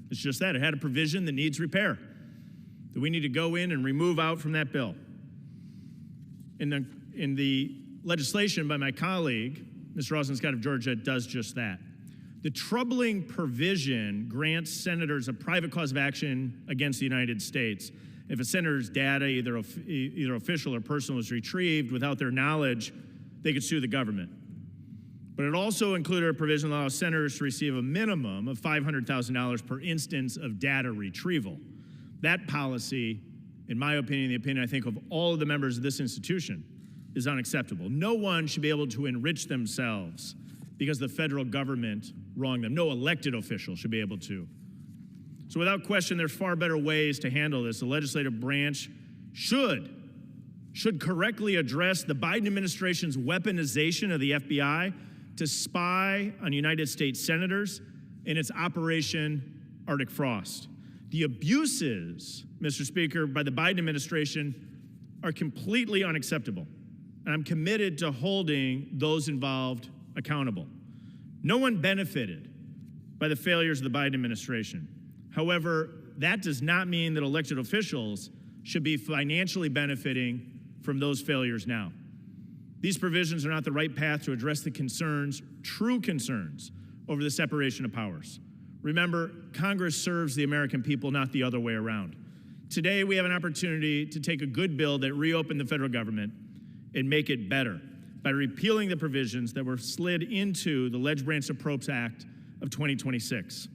is just that. It had a provision that needs repair, that we need to go in and remove out from that bill. In the legislation by my colleague, Mr. Austin Scott of Georgia, does just that. The troubling provision grants senators a private cause of action against the United States if a senator's data, either official or personal, is retrieved without their knowledge. They could sue the government. But it also included a provision that allows senators to receive a minimum of $500,000 per instance of data retrieval. That policy, in my opinion, the opinion I think of all of the members of this institution, is unacceptable. No one should be able to enrich themselves because the federal government wronged them. No elected official should be able to. So without question, there's far better ways to handle this. The legislative branch should correctly address the Biden administration's weaponization of the FBI to spy on United States senators in its Operation Arctic Frost. The abuses, Mr. Speaker, by the Biden administration are completely unacceptable. And I'm committed to holding those involved accountable. No one benefited by the failures of the Biden administration. However, that does not mean that elected officials should be financially benefiting from those failures now. These provisions are not the right path to address the concerns, true concerns, over the separation of powers. Remember, Congress serves the American people, not the other way around. Today, we have an opportunity to take a good bill that reopened the federal government and make it better by repealing the provisions that were slid into the Ledge Branch of Probes Act of 2026.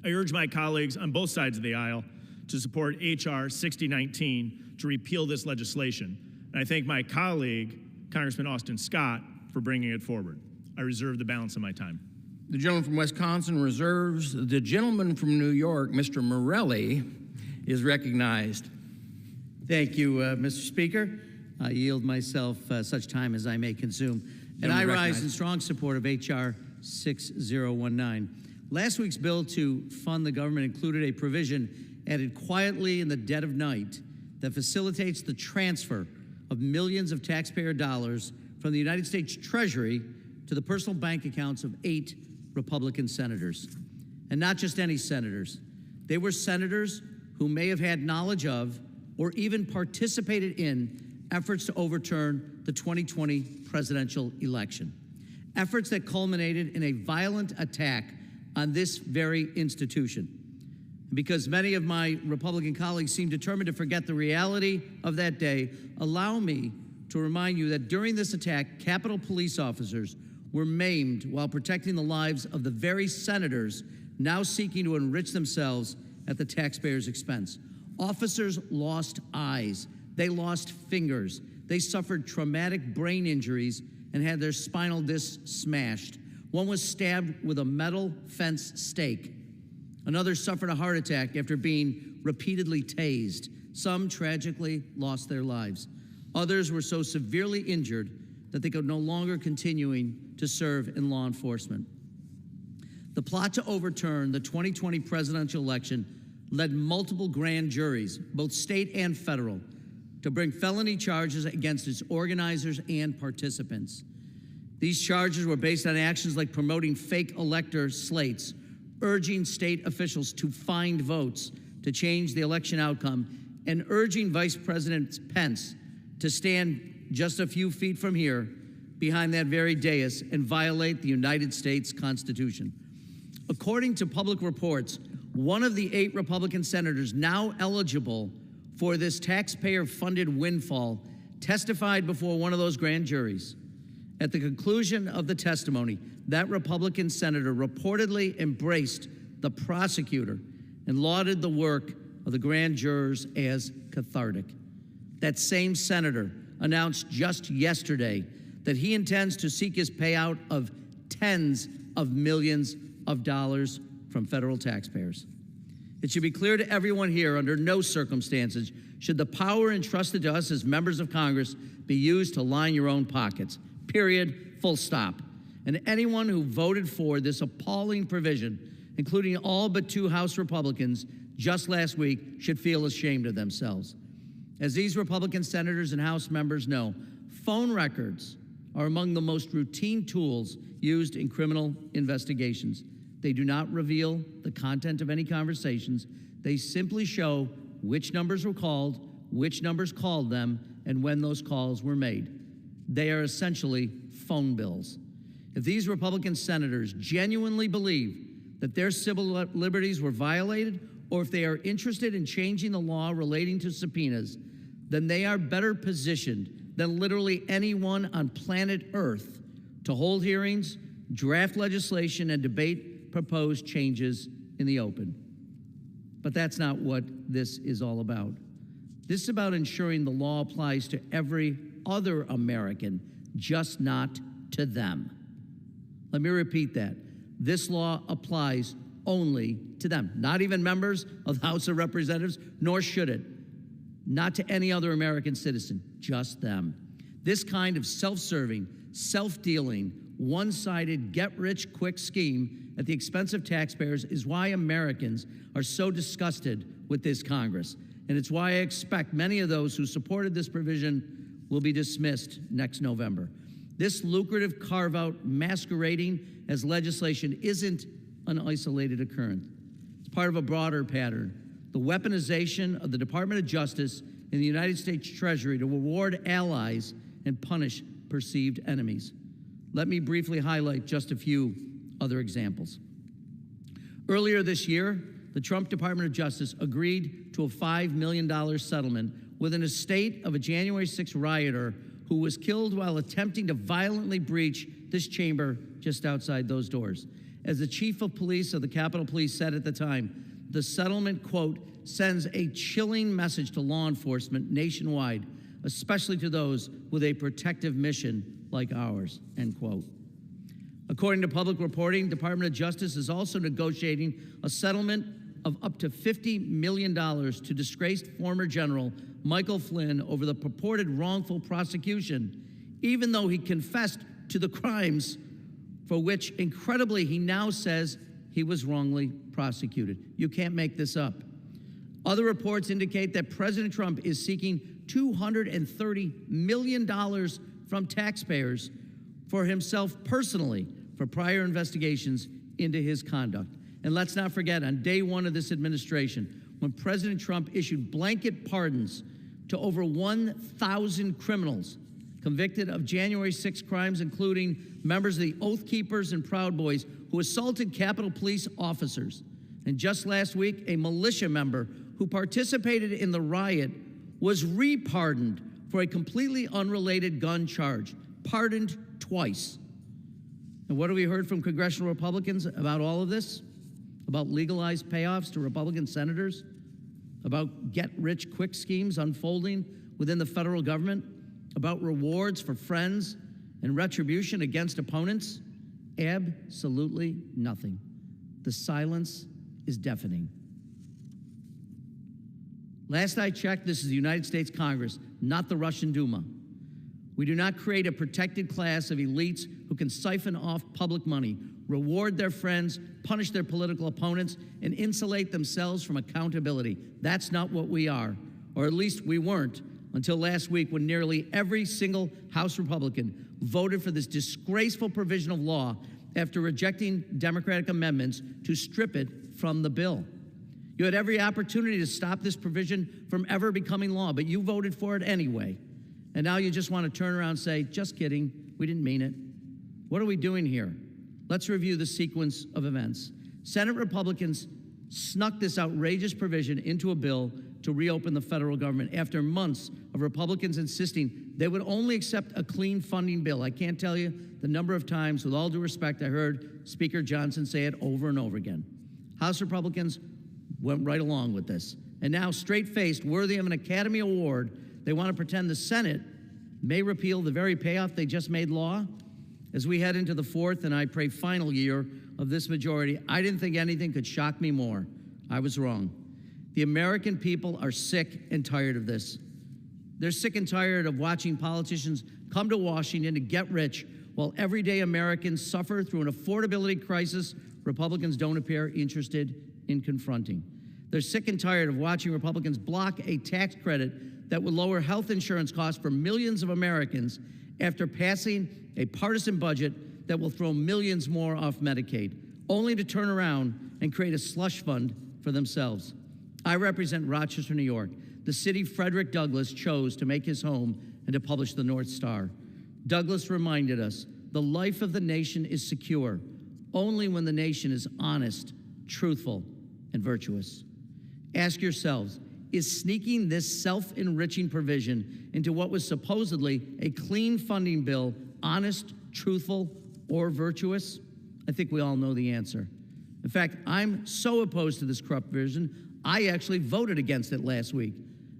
I urge my colleagues on both sides of the aisle to support H.R. 6019 to repeal this legislation. And I thank my colleague, Congressman Austin Scott, for bringing it forward. I reserve the balance of my time. The gentleman from Wisconsin reserves. The gentleman from New York, Mr. Morelli, is recognized. Thank you, Mr. Speaker. I yield myself such time as I may consume. And I rise in strong support of H.R. 6019. Last week's bill to fund the government included a provision added quietly in the dead of night that facilitates the transfer of millions of taxpayer dollars from the United States Treasury to the personal bank accounts of 8 Republican senators. And not just any senators. They were senators who may have had knowledge of or even participated in efforts to overturn the 2020 presidential election. Efforts that culminated in a violent attack on this very institution. Because many of my Republican colleagues seem determined to forget the reality of that day, allow me to remind you that during this attack, Capitol police officers were maimed while protecting the lives of the very senators now seeking to enrich themselves at the taxpayers' expense. Officers lost eyes, they lost fingers, they suffered traumatic brain injuries and had their spinal discs smashed. One was stabbed with a metal fence stake. Another suffered a heart attack after being repeatedly tased. Some tragically lost their lives. Others were so severely injured that they could no longer continue to serve in law enforcement. The plot to overturn the 2020 presidential election led multiple grand juries, both state and federal, to bring felony charges against its organizers and participants. These charges were based on actions like promoting fake elector slates, urging state officials to find votes to change the election outcome, and urging Vice President Pence to stand just a few feet from here behind that very dais and violate the United States Constitution. According to public reports, one of the 8 Republican senators now eligible for this taxpayer-funded windfall testified before one of those grand juries. At the conclusion of the testimony, that Republican senator reportedly embraced the prosecutor and lauded the work of the grand jurors as cathartic. That same senator announced just yesterday that he intends to seek his payout of tens of millions of dollars from federal taxpayers. It should be clear to everyone here, under no circumstances should the power entrusted to us as members of Congress be used to line your own pockets. Period. Full stop. And anyone who voted for this appalling provision, including all but 2 House Republicans just last week, should feel ashamed of themselves. As these Republican senators and House members know, phone records are among the most routine tools used in criminal investigations. They do not reveal the content of any conversations. They simply show which numbers were called, which numbers called them, and when those calls were made. They are essentially phone bills. If these Republican senators genuinely believe that their civil liberties were violated, or if they are interested in changing the law relating to subpoenas, then they are better positioned than literally anyone on planet Earth to hold hearings, draft legislation, and debate proposed changes in the open. But that's not what this is all about. This is about ensuring the law applies to every other American, just not to them. Let me repeat that. This law applies only to them, not even members of the House of Representatives, nor should it. Not to any other American citizen, just them. This kind of self-serving, self-dealing, one-sided, get-rich-quick scheme at the expense of taxpayers is why Americans are so disgusted with this Congress. And it's why I expect many of those who supported this provision will be dismissed next November. This lucrative carve-out masquerading as legislation isn't an isolated occurrence. It's part of a broader pattern, the weaponization of the Department of Justice and the United States Treasury to reward allies and punish perceived enemies. Let me briefly highlight just a few other examples. Earlier this year, the Trump Department of Justice agreed to a $5 million settlement with an estate of a January 6 rioter who was killed while attempting to violently breach this chamber just outside those doors. As the chief of police of the Capitol Police said at the time, the settlement, quote, sends a chilling message to law enforcement nationwide, especially to those with a protective mission like ours, end quote. According to public reporting, Department of Justice is also negotiating a settlement of up to $50 million to disgraced former General Michael Flynn over the purported wrongful prosecution, even though he confessed to the crimes for which, incredibly, he now says he was wrongly prosecuted. You can't make this up. Other reports indicate that President Trump is seeking $230 million from taxpayers for himself personally for prior investigations into his conduct. And let's not forget, on day one of this administration, when President Trump issued blanket pardons to over 1,000 criminals convicted of January 6 crimes, including members of the Oath Keepers and Proud Boys who assaulted Capitol Police officers. And just last week, a militia member who participated in the riot was repardoned for a completely unrelated gun charge, pardoned twice. And what have we heard from congressional Republicans about all of this? About legalized payoffs to Republican senators? About get-rich-quick schemes unfolding within the federal government? About rewards for friends and retribution against opponents? Absolutely nothing. The silence is deafening. Last I checked, this is the United States Congress, not the Russian Duma. We do not create a protected class of elites who can siphon off public money, reward their friends, punish their political opponents, and insulate themselves from accountability. That's not what we are, or at least we weren't until last week when nearly every single House Republican voted for this disgraceful provision of law after rejecting Democratic amendments to strip it from the bill. You had every opportunity to stop this provision from ever becoming law, but you voted for it anyway. And now you just want to turn around and say, just kidding, we didn't mean it. What are we doing here? Let's review the sequence of events. Senate Republicans snuck this outrageous provision into a bill to reopen the federal government after months of Republicans insisting they would only accept a clean funding bill. I can't tell you the number of times, with all due respect, I heard Speaker Johnson say it over and over again. House Republicans went right along with this. And now, straight-faced, worthy of an Academy Award, they want to pretend the Senate may repeal the very payoff they just made law. As we head into the fourth and I pray final year of this majority, I didn't think anything could shock me more. I was wrong. The American people are sick and tired of this. They're sick and tired of watching politicians come to Washington to get rich while everyday Americans suffer through an affordability crisis Republicans don't appear interested in confronting. They're sick and tired of watching Republicans block a tax credit that would lower health insurance costs for millions of Americans after passing a partisan budget that will throw millions more off Medicaid, only to turn around and create a slush fund for themselves. I represent Rochester, New York, the city Frederick Douglass chose to make his home and to publish the North Star. Douglass reminded us, the life of the nation is secure only when the nation is honest, truthful, and virtuous. Ask yourselves, is sneaking this self-enriching provision into what was supposedly a clean funding bill honest, truthful, or virtuous? I think we all know the answer. In fact, I'm so opposed to this corrupt provision, I actually voted against it last week.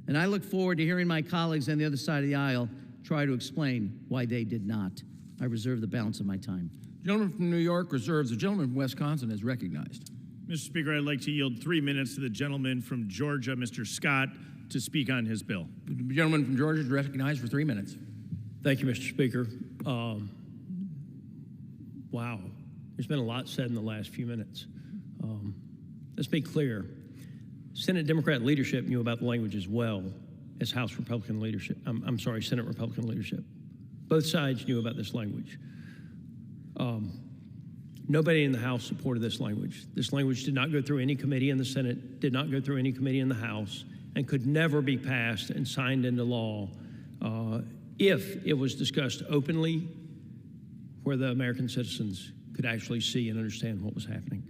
And I look forward to hearing my colleagues on the other side of the aisle try to explain why they did not. I reserve the balance of my time. The gentleman from New York reserves. The gentleman from Wisconsin is recognized. Mr. Speaker, I'd like to yield 3 minutes to the gentleman from Georgia, Mr. Scott, to speak on his bill. The gentleman from Georgia is recognized for 3 minutes. Thank you, Mr. Speaker. Wow, there's been a lot said in the last few minutes. Let's be clear. Senate Democrat leadership knew about the language as well as House Republican leadership. Senate Republican leadership. Both sides knew about this language. Nobody in the House supported this language. This language did not go through any committee in the Senate, did not go through any committee in the House, and could never be passed and signed into law if it was discussed openly where the American citizens could actually see and understand what was happening.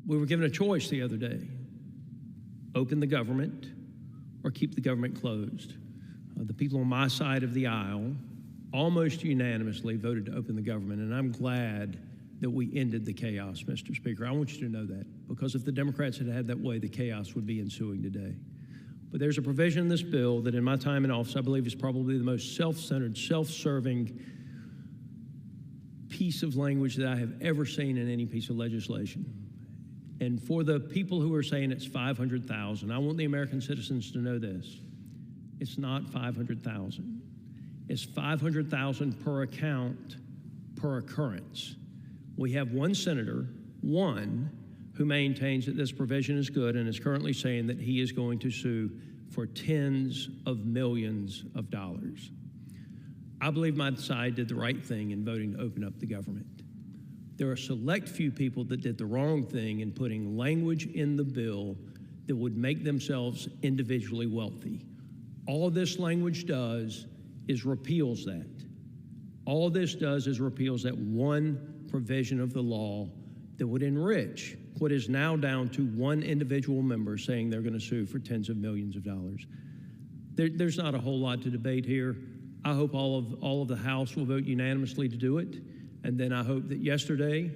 We were given a choice the other day: open the government or keep the government closed. The people on my side of the aisle almost unanimously voted to open the government, and I'm glad that we ended the chaos, Mr. Speaker. I want you to know that, because if the Democrats had had that way, the chaos would be ensuing today. But there's a provision in this bill that in my time in office, I believe is probably the most self-centered, self-serving piece of language that I have ever seen in any piece of legislation. And for the people who are saying it's 500,000, I want the American citizens to know this. It's not 500,000. It's 500,000 per account, per occurrence. We have one senator, who maintains that this provision is good and is currently saying that he is going to sue for tens of millions of dollars. I believe my side did the right thing in voting to open up the government. There are a select few people that did the wrong thing in putting language in the bill that would make themselves individually wealthy. All this language does is repeals that. All this does is repeals that one provision of the law that would enrich what is now down to one individual member saying they're going to sue for tens of millions of dollars. There's not a whole lot to debate here. I hope all of the House will vote unanimously to do it, And then I hope that yesterday,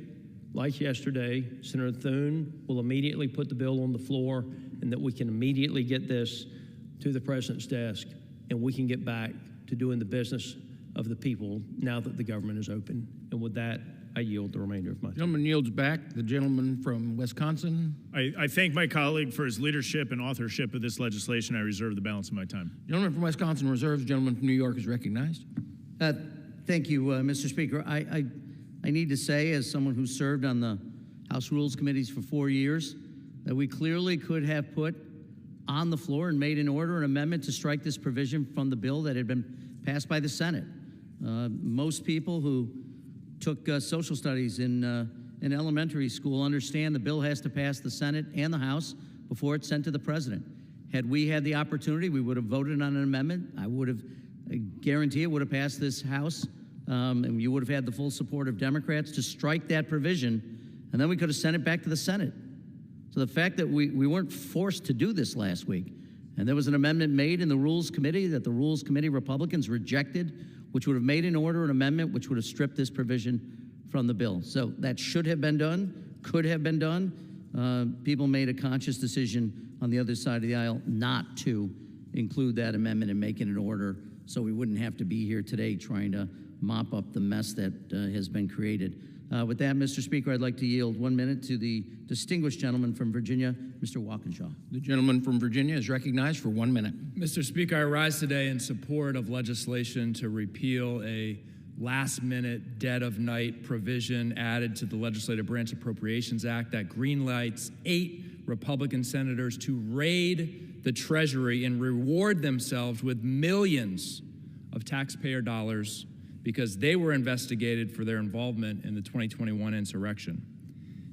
Senator Thune will immediately put the bill on the floor and that we can immediately get this to the president's desk and we can get back to doing the business of the people now that the government is open. And with that, I yield the remainder of my time. Gentleman yields back. The gentleman from Wisconsin. I thank my colleague for his leadership and authorship of this legislation. I reserve the balance of my time. Gentleman from Wisconsin reserves. The gentleman from New York is recognized. Thank you, Mr. Speaker. I need to say, as someone who served on the House Rules Committees for 4 years, that we clearly could have put on the floor and made in order an amendment to strike this provision from the bill that had been passed by the Senate. Most people who took social studies in elementary school understand the bill has to pass the Senate and the House before it's sent to the president. Had we had the opportunity, we would have voted on an amendment. I guarantee it would have passed this House, and you would have had the full support of Democrats to strike that provision, and then we could have sent it back to the Senate. So the fact that we weren't forced to do this last week, and there was an amendment made in the Rules Committee that the Rules Committee Republicans rejected, which would have made in order an amendment which would have stripped this provision from the bill. So that should have been done, could have been done. People made a conscious decision on the other side of the aisle not to include that amendment and make it an order so we wouldn't have to be here today trying to mop up the mess that has been created. With that, Mr. Speaker, I'd like to yield 1 minute to the distinguished gentleman from Virginia, Mr. Walkinshaw. The gentleman from Virginia is recognized for 1 minute. Mr. Speaker, I rise today in support of legislation to repeal a last-minute, dead-of-night provision added to the Legislative Branch Appropriations Act that greenlights 8 Republican senators to raid the Treasury and reward themselves with millions of taxpayer dollars because they were investigated for their involvement in the 2021 insurrection.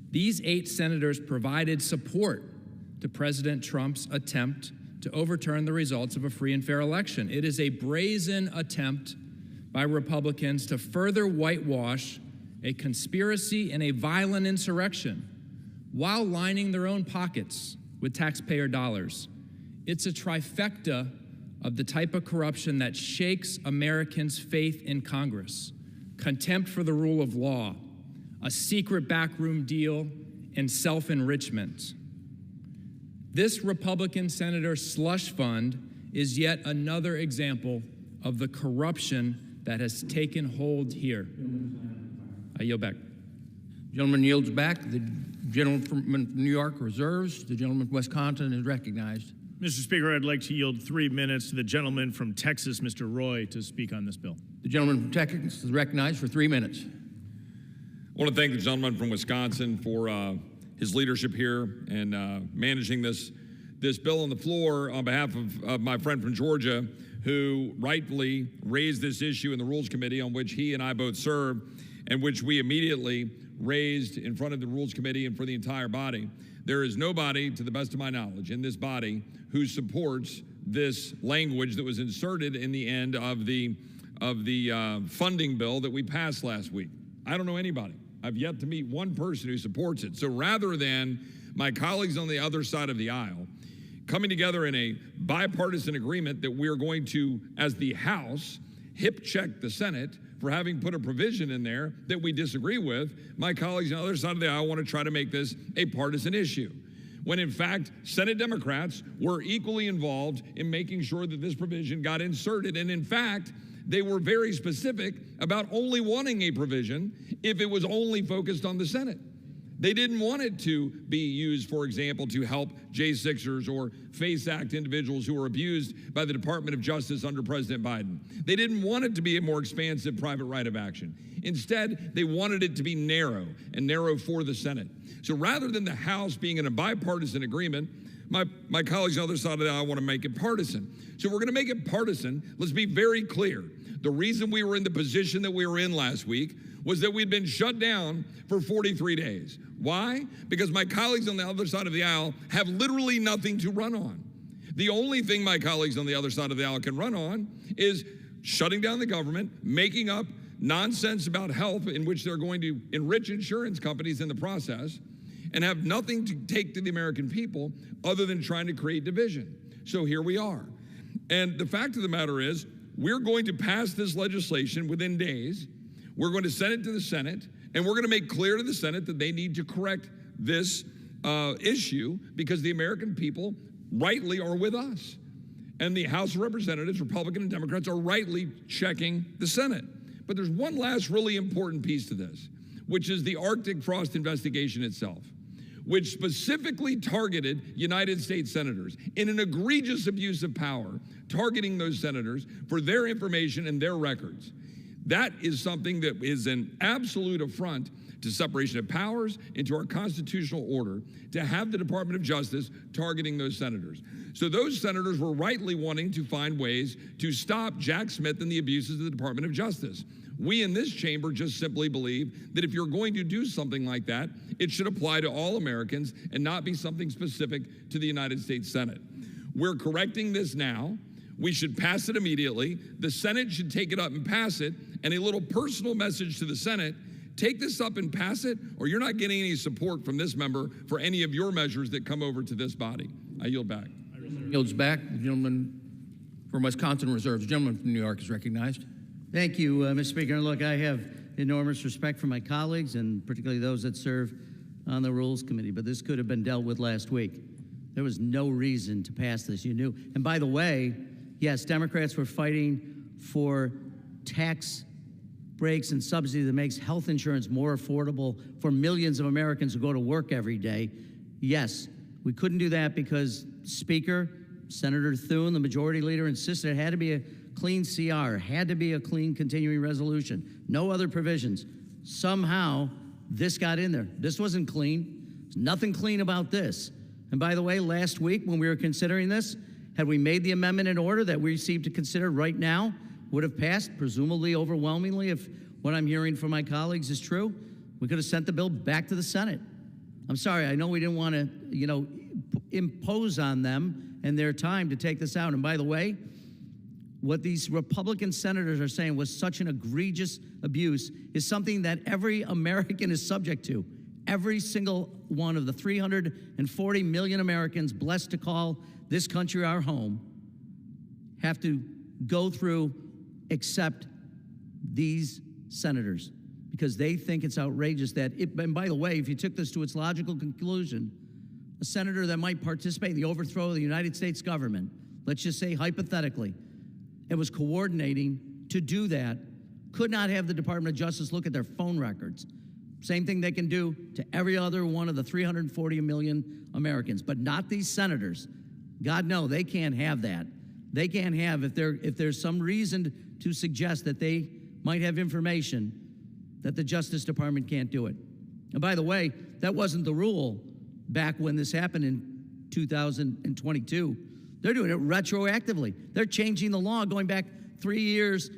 These 8 senators provided support to President Trump's attempt to overturn the results of a free and fair election. It is a brazen attempt by Republicans to further whitewash a conspiracy and a violent insurrection while lining their own pockets with taxpayer dollars. It's a trifecta of the type of corruption that shakes Americans' faith in Congress: contempt for the rule of law, a secret backroom deal, and self-enrichment. This Republican senator slush fund is yet another example of the corruption that has taken hold here. I yield back. Gentleman yields back. The gentleman from New York reserves. The gentleman from Wisconsin is recognized. Mr. Speaker, I'd like to yield 3 minutes to the gentleman from Texas, Mr. Roy, to speak on this bill. The gentleman from Texas is recognized for 3 minutes. I want to thank the gentleman from Wisconsin for his leadership here and managing this bill on the floor on behalf of my friend from Georgia, who rightfully raised this issue in the Rules Committee, on which he and I both serve, and which we immediately raised in front of the Rules Committee and for the entire body. There is nobody, to the best of my knowledge, in this body who supports this language that was inserted in the end of the funding bill that we passed last week. I don't know anybody. I've yet to meet one person who supports it. So rather than my colleagues on the other side of the aisle coming together in a bipartisan agreement that we're going to, as the House, hip check the Senate for having put a provision in there that we disagree with, my colleagues on the other side of the aisle want to try to make this a partisan issue, when in fact Senate Democrats were equally involved in making sure that this provision got inserted. And in fact, they were very specific about only wanting a provision if it was only focused on the Senate. They didn't want it to be used, for example, to help J6ers or FACE Act individuals who were abused by the Department of Justice under President Biden. They didn't want it to be a more expansive private right of action. Instead, they wanted it to be narrow, and narrow for the Senate. So rather than the House being in a bipartisan agreement, my colleagues on the other side of the aisle want to make it partisan. So we're going to make it partisan. Let's be very clear. The reason we were in the position that we were in last week was that we'd been shut down for 43 days. Why? Because my colleagues on the other side of the aisle have literally nothing to run on. The only thing my colleagues on the other side of the aisle can run on is shutting down the government, making up nonsense about health in which they're going to enrich insurance companies in the process, and have nothing to take to the American people other than trying to create division. So here we are. And the fact of the matter is, we're going to pass this legislation within days. We're going to send it to the Senate, and we're going to make clear to the Senate that they need to correct this issue because the American people rightly are with us. And the House of Representatives, Republican and Democrats, are rightly checking the Senate. But there's one last really important piece to this, which is the Arctic frost investigation itself, which specifically targeted United States senators in an egregious abuse of power, targeting those senators for their information and their records. That is something that is an absolute affront to separation of powers and to our constitutional order to have the Department of Justice targeting those senators. So those senators were rightly wanting to find ways to stop Jack Smith and the abuses of the Department of Justice. We in this chamber just simply believe that if you're going to do something like that, it should apply to all Americans and not be something specific to the United States Senate. We're correcting this now. We should pass it immediately. The Senate should take it up and pass it. And a little personal message to the Senate: take this up and pass it, or you're not getting any support from this member for any of your measures that come over to this body. I yield back. Yields back. The gentleman from Wisconsin reserves. The gentleman from New York is recognized. Thank you, Mr. Speaker. Look, I have enormous respect for my colleagues and particularly those that serve on the Rules Committee, but this could have been dealt with last week. There was no reason to pass this. You knew. And by the way, yes, Democrats were fighting for tax breaks and subsidy that makes health insurance more affordable for millions of Americans who go to work every day. Yes, we couldn't do that because Speaker, Senator Thune, the majority leader, insisted it had to be a clean CR, had to be a clean continuing resolution, no other provisions. Somehow, this got in there. This wasn't clean. There's nothing clean about this. And by the way, last week when we were considering this, had we made the amendment in order that we received to consider right now, would have passed, presumably overwhelmingly, if what I'm hearing from my colleagues is true. We could have sent the bill back to the Senate. I'm sorry, I know we didn't want to, impose on them and their time to take this out. And by the way, what these Republican senators are saying was such an egregious abuse is something that every American is subject to. Every single one of the 340 million Americans blessed to call this country our home have to go through, accept these senators because they think it's outrageous that and by the way, if you took this to its logical conclusion, a senator that might participate in the overthrow of the United States government, let's just say hypothetically, and was coordinating to do that, could not have the Department of Justice look at their phone records. Same thing they can do to every other one of the 340 million Americans, but not these senators. God, no, they can't have that. They can't have, if there's some reason to suggest that they might have information, that the Justice Department can't do it. And by the way, that wasn't the rule back when this happened in 2022. They're doing it retroactively. They're changing the law going back 3 years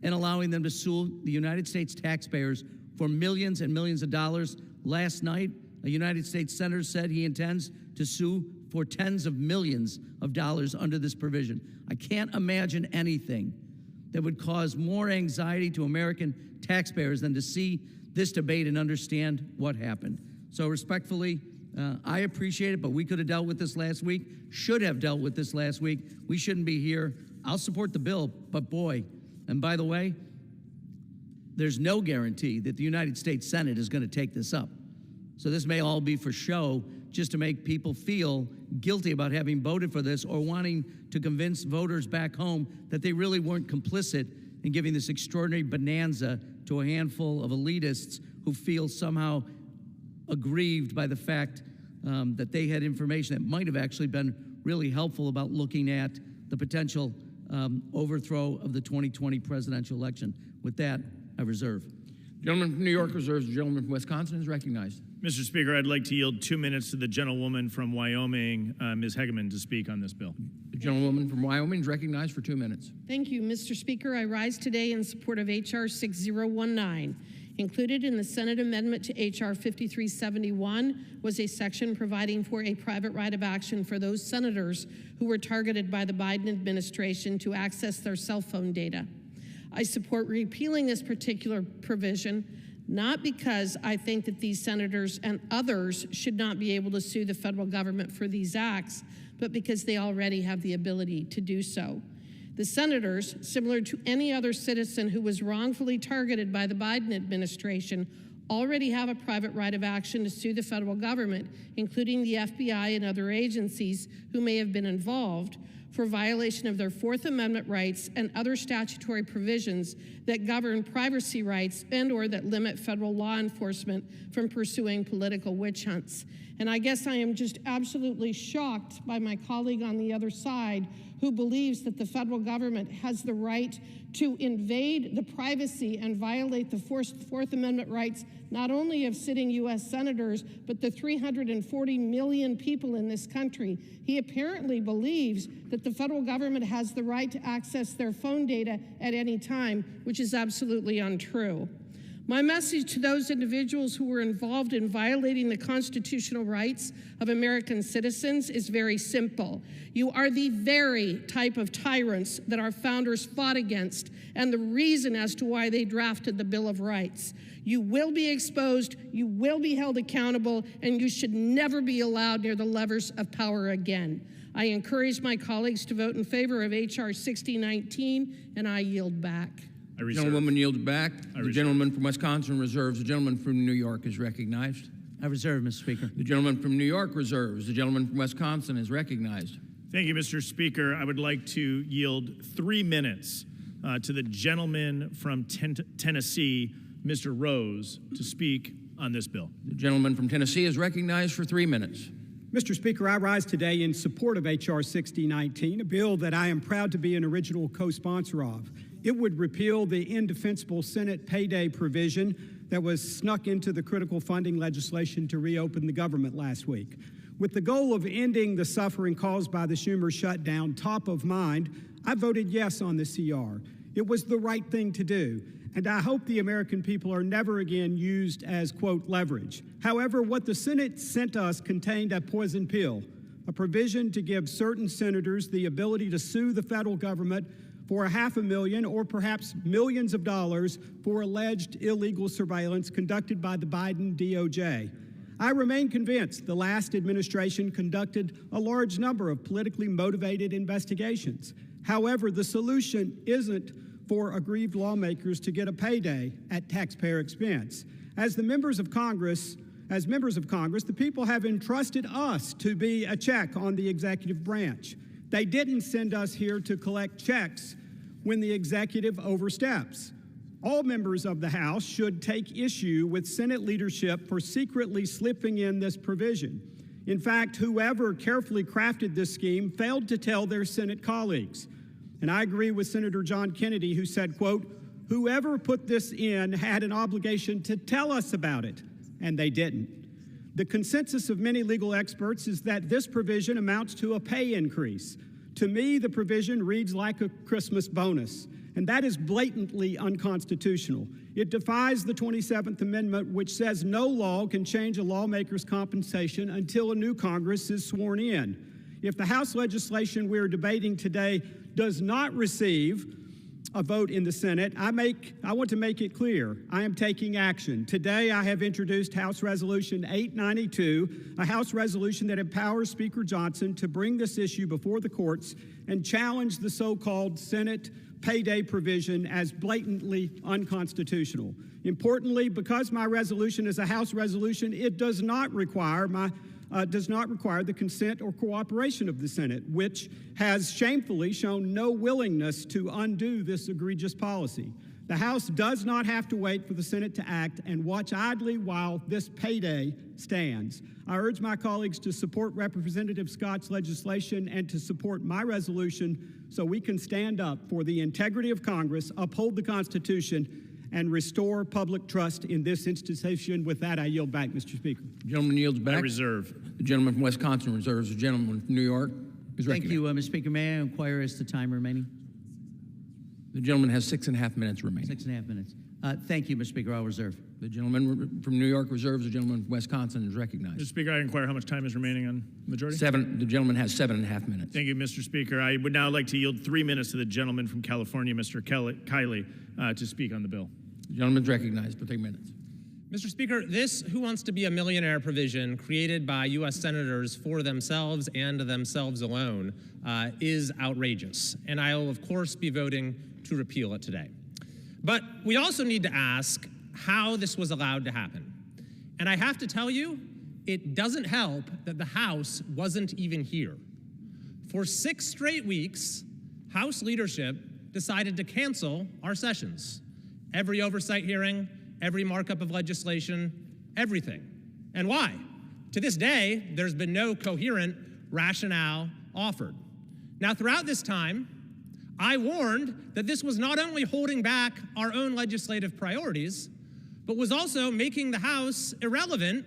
and allowing them to sue the United States taxpayers for millions and millions of dollars. Last night, a United States senator said he intends to sue for tens of millions of dollars under this provision. I can't imagine anything that would cause more anxiety to American taxpayers than to see this debate and understand what happened. So respectfully, I appreciate it, but we could have dealt with this last week, should have dealt with this last week. We shouldn't be here. I'll support the bill, but boy, and by the way, there's no guarantee that the United States Senate is going to take this up. So this may all be for show, just to make people feel guilty about having voted for this or wanting to convince voters back home that they really weren't complicit in giving this extraordinary bonanza to a handful of elitists who feel somehow aggrieved by the fact that they had information that might have actually been really helpful about looking at the potential overthrow of the 2020 presidential election. With that, I reserve. Gentleman from New York reserves. The gentleman from Wisconsin is recognized. Mr. Speaker, I'd like to yield 2 minutes to the gentlewoman from Wyoming, Ms. Hegeman, to speak on this bill. The gentlewoman from Wyoming is recognized for 2 minutes. Thank you, Mr. Speaker. I rise today in support of H.R. 6019. Included in the Senate amendment to H.R. 5371 was a section providing for a private right of action for those senators who were targeted by the Biden administration to access their cell phone data. I support repealing this particular provision, not because I think that these senators and others should not be able to sue the federal government for these acts, but because they already have the ability to do so. The senators, similar to any other citizen who was wrongfully targeted by the Biden administration, already have a private right of action to sue the federal government, including the FBI and other agencies who may have been involved, for violation of their Fourth Amendment rights and other statutory provisions that govern privacy rights and/or that limit federal law enforcement from pursuing political witch hunts. And I guess I am just absolutely shocked by my colleague on the other side who believes that the federal government has the right to invade the privacy and violate the Fourth Amendment rights not only of sitting U.S. senators, but the 340 million people in this country. He apparently believes that the federal government has the right to access their phone data at any time, which is absolutely untrue. My message to those individuals who were involved in violating the constitutional rights of American citizens is very simple. You are the very type of tyrants that our founders fought against and the reason as to why they drafted the Bill of Rights. You will be exposed, you will be held accountable, and you should never be allowed near the levers of power again. I encourage my colleagues to vote in favor of H.R. 6019, and I yield back. The gentlewoman yields back. The gentleman from Wisconsin reserves. The gentleman from New York is recognized. I reserve, Mr. Speaker. The gentleman from New York reserves. The gentleman from Wisconsin is recognized. Thank you, Mr. Speaker. I would like to yield 3 minutes to the gentleman from Tennessee, Mr. Rose, to speak on this bill. The gentleman from Tennessee is recognized for 3 minutes. Mr. Speaker, I rise today in support of H.R. 6019, a bill that I am proud to be an original co-sponsor of. It would repeal the indefensible Senate payday provision that was snuck into the critical funding legislation to reopen the government last week. With the goal of ending the suffering caused by the Schumer shutdown top of mind, I voted yes on the CR. It was the right thing to do, and I hope the American people are never again used as, quote, leverage. However, what the Senate sent us contained a poison pill, a provision to give certain senators the ability to sue the federal government for $500,000 or perhaps millions of dollars for alleged illegal surveillance conducted by the Biden DOJ. I remain convinced the last administration conducted a large number of politically motivated investigations. However, the solution isn't for aggrieved lawmakers to get a payday at taxpayer expense. As members of Congress, the people have entrusted us to be a check on the executive branch. They didn't send us here to collect checks when the executive oversteps. All members of the House should take issue with Senate leadership for secretly slipping in this provision. In fact, whoever carefully crafted this scheme failed to tell their Senate colleagues. And I agree with Senator John Kennedy, who said, quote, "Whoever put this in had an obligation to tell us about it," and they didn't. The consensus of many legal experts is that this provision amounts to a pay increase. To me, the provision reads like a Christmas bonus, and that is blatantly unconstitutional. It defies the 27th Amendment, which says no law can change a lawmaker's compensation until a new Congress is sworn in. If the House legislation we're debating today does not receive a vote in the Senate, I want to make it clear, I am taking action. Today, I have introduced House Resolution 892, a House resolution that empowers Speaker Johnson to bring this issue before the courts and challenge the so-called Senate payday provision as blatantly unconstitutional. Importantly, because my resolution is a House resolution, it does not require the consent or cooperation of the Senate, which has shamefully shown no willingness to undo this egregious policy. The House does not have to wait for the Senate to act and watch idly while this payday stands. I urge my colleagues to support Representative Scott's legislation and to support my resolution so we can stand up for the integrity of Congress, uphold the Constitution, and restore public trust in this institution. With that, I yield back, Mr. Speaker. The gentleman yields back. I reserve. The gentleman from Wisconsin reserves. The gentleman from New York is recognized. Thank you, Mr. Speaker. May I inquire as to time remaining? The gentleman has 6.5 minutes remaining. 6.5 minutes. Thank you, Mr. Speaker. I'll reserve. The gentleman from New York reserves. The gentleman from Wisconsin is recognized. Mr. Speaker, I inquire how much time is remaining on majority? The gentleman has 7.5 minutes. Thank you, Mr. Speaker. I would now like to yield 3 minutes to the gentleman from California, Mr. Kiley, to speak on the bill. The gentleman is recognized for 3 minutes. Mr. Speaker, this Who Wants to Be a Millionaire provision created by U.S. senators for themselves and themselves alone is outrageous, and I will, of course, be voting to repeal it today. But we also need to ask how this was allowed to happen. And I have to tell you, it doesn't help that the House wasn't even here. For 6 straight weeks, House leadership decided to cancel our sessions. Every oversight hearing, every markup of legislation, everything. And why? To this day, there's been no coherent rationale offered. Now, throughout this time, I warned that this was not only holding back our own legislative priorities, but was also making the House irrelevant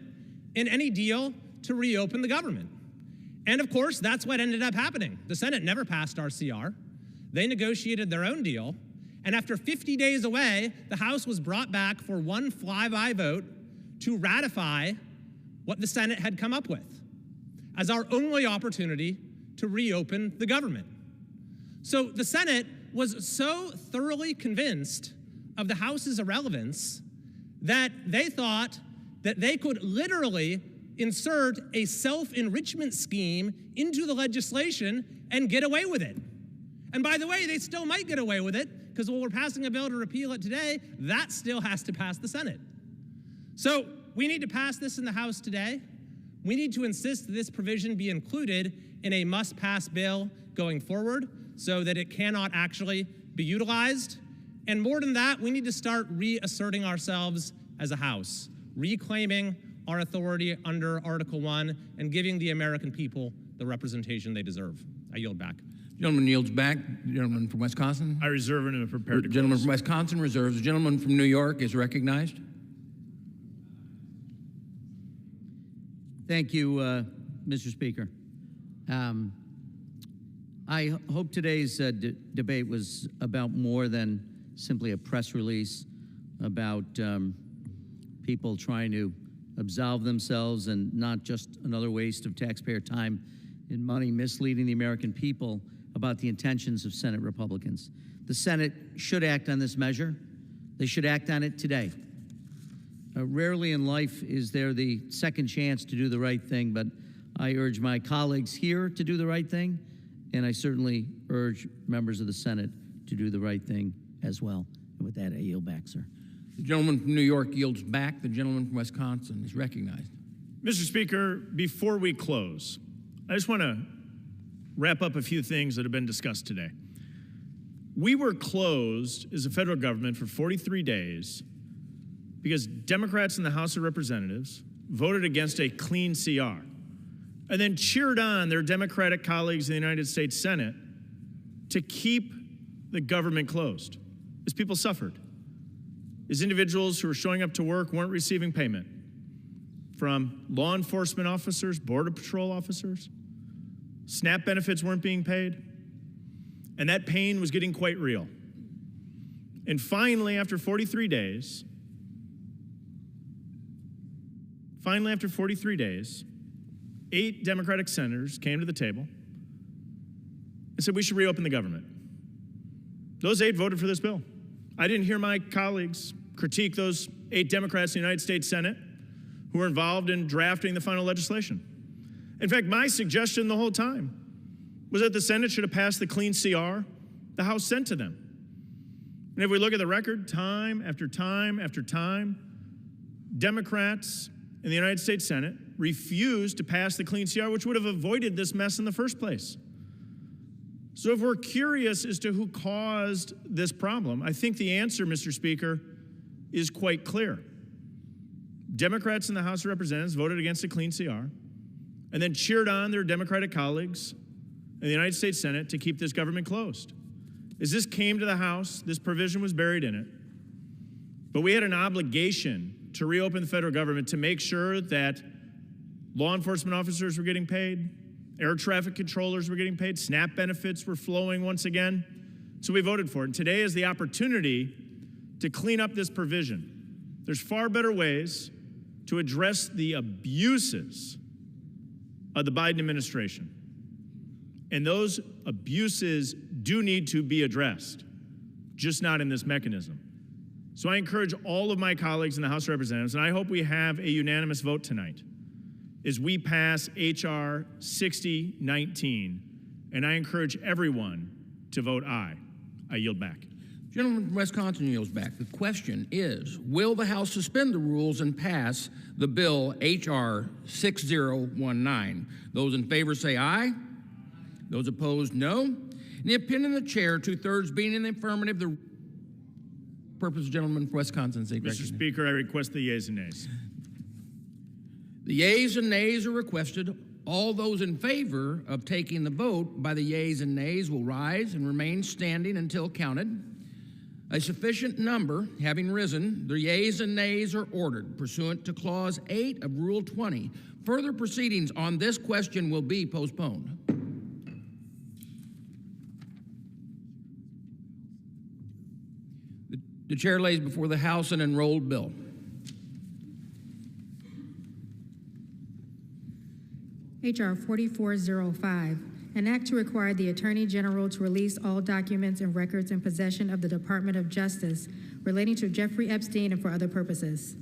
in any deal to reopen the government. And of course, that's what ended up happening. The Senate never passed our CR. They negotiated their own deal. And after 50 days away, the House was brought back for one flyby vote to ratify what the Senate had come up with as our only opportunity to reopen the government. So the Senate was so thoroughly convinced of the House's irrelevance that they thought that they could literally insert a self-enrichment scheme into the legislation and get away with it. And by the way, they still might get away with it, because while we're passing a bill to repeal it today, that still has to pass the Senate. So we need to pass this in the House today. We need to insist that this provision be included in a must-pass bill going forward so that it cannot actually be utilized. And more than that, we need to start reasserting ourselves as a House, reclaiming our authority under Article 1 and giving the American people the representation they deserve. I yield back. Gentleman yields back. The gentleman from Wisconsin. I reserve and am prepared to close. Gentleman from Wisconsin reserves. The gentleman from New York is recognized. Thank you, Mr. Speaker. I hope today's debate was about more than simply a press release about people trying to absolve themselves and not just another waste of taxpayer time and money misleading the American people about the intentions of Senate Republicans. The Senate should act on this measure. They should act on it today. Rarely in life is there the second chance to do the right thing, but I urge my colleagues here to do the right thing, and I certainly urge members of the Senate to do the right thing as well. And with that, I yield back, sir. The gentleman from New York yields back. The gentleman from Wisconsin is recognized. Mr. Speaker, before we close, I just want to wrap up a few things that have been discussed today. We were closed as a federal government for 43 days because Democrats in the House of Representatives voted against a clean CR and then cheered on their Democratic colleagues in the United States Senate to keep the government closed as people suffered, as individuals who were showing up to work weren't receiving payment from law enforcement officers, Border Patrol officers. SNAP benefits weren't being paid, and that pain was getting quite real. And finally, after 43 days, 8 Democratic senators came to the table and said we should reopen the government. Those 8 voted for this bill. I didn't hear my colleagues critique those 8 Democrats in the United States Senate who were involved in drafting the final legislation. In fact, my suggestion the whole time was that the Senate should have passed the clean CR the House sent to them. And if we look at the record, time after time after time, Democrats in the United States Senate refused to pass the clean CR, which would have avoided this mess in the first place. So if we're curious as to who caused this problem, I think the answer, Mr. Speaker, is quite clear. Democrats in the House of Representatives voted against a clean CR and then cheered on their Democratic colleagues in the United States Senate to keep this government closed. As this came to the House, this provision was buried in it. But we had an obligation to reopen the federal government to make sure that law enforcement officers were getting paid, air traffic controllers were getting paid, SNAP benefits were flowing once again. So we voted for it. And today is the opportunity to clean up this provision. There's far better ways to address the abuses of the Biden administration. And those abuses do need to be addressed, just not in this mechanism. So I encourage all of my colleagues in the House of Representatives, and I hope we have a unanimous vote tonight, as we pass H.R. 6019, and I encourage everyone to vote aye. I yield back. Gentleman from Wisconsin yields back. The question is, will the House suspend the rules and pass the bill H.R. 6019? Those in favor say aye. Those opposed, no. In the opinion of the chair, 2/3 being in the affirmative, the purpose of gentleman from Wisconsin seek Mr. Speaker, I request the yeas and nays. The yeas and nays are requested. All those in favor of taking the vote by the yeas and nays will rise and remain standing until counted. A sufficient number having risen, the yeas and nays are ordered pursuant to Clause 8 of Rule 20. Further proceedings on this question will be postponed. The chair lays before the House an enrolled bill. H.R. 4405, an act to require the Attorney General to release all documents and records in possession of the Department of Justice relating to Jeffrey Epstein and for other purposes.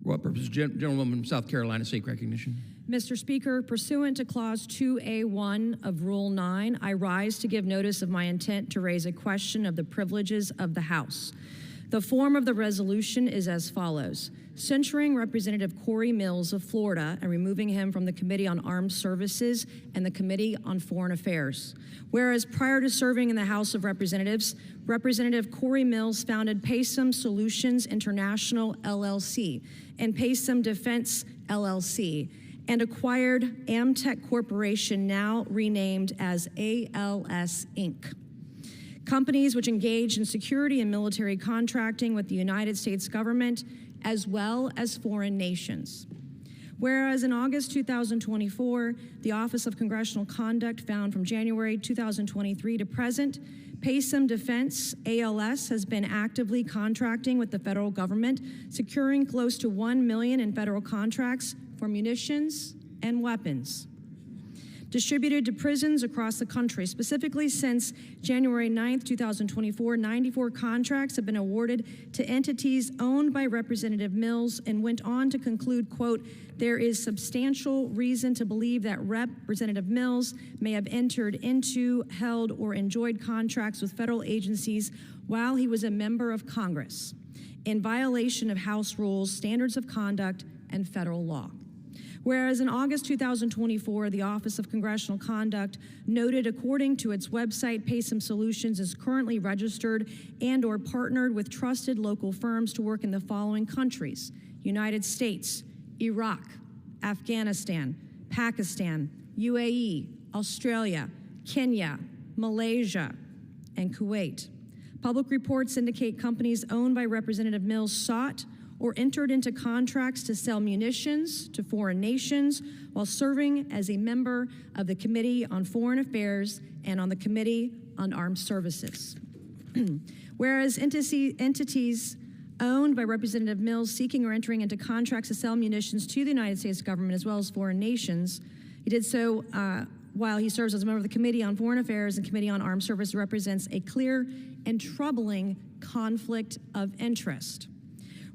What purpose? Gentlewoman from South Carolina seek recognition. Mr. Speaker, pursuant to Clause 2A1 of Rule 9, I rise to give notice of my intent to raise a question of the privileges of the House. The form of the resolution is as follows: censuring Representative Corey Mills of Florida and removing him from the Committee on Armed Services and the Committee on Foreign Affairs. Whereas prior to serving in the House of Representatives, Representative Corey Mills founded Paysum Solutions International, LLC, and Paysum Defense, LLC, and acquired Amtech Corporation, now renamed as ALS, Inc., companies which engage in security and military contracting with the United States government as well as foreign nations. Whereas in August 2024, the Office of Congressional Conduct found from January 2023 to present, Paysum Defense, ALS, has been actively contracting with the federal government, securing close to $1 million in federal contracts for munitions and weapons distributed to prisons across the country. Specifically, since January 9th, 2024, 94 contracts have been awarded to entities owned by Representative Mills, and went on to conclude, quote, there is substantial reason to believe that Representative Mills may have entered into, held, or enjoyed contracts with federal agencies while he was a member of Congress, in violation of House rules, standards of conduct, and federal law. Whereas in August 2024, the Office of Congressional Conduct noted, according to its website, Paysum Solutions is currently registered and or partnered with trusted local firms to work in the following countries: United States, Iraq, Afghanistan, Pakistan, UAE, Australia, Kenya, Malaysia, and Kuwait. Public reports indicate companies owned by Representative Mills sought or entered into contracts to sell munitions to foreign nations while serving as a member of the Committee on Foreign Affairs and on the Committee on Armed Services. Whereas entities owned by Representative Mills seeking or entering into contracts to sell munitions to the United States government as well as foreign nations, he did so while he serves as a member of the Committee on Foreign Affairs and Committee on Armed Services, represents a clear and troubling conflict of interest.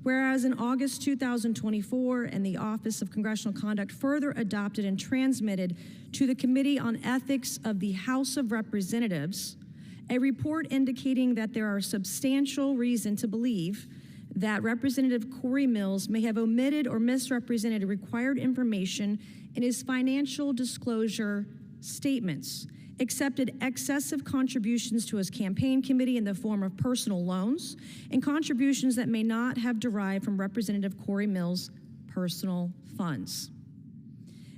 Whereas in August 2024, and the Office of Congressional Conduct further adopted and transmitted to the Committee on Ethics of the House of Representatives a report indicating that there are substantial reason to believe that Representative Corey Mills may have omitted or misrepresented required information in his financial disclosure statements, accepted excessive contributions to his campaign committee in the form of personal loans, and contributions that may not have derived from Representative Corey Mills' personal funds,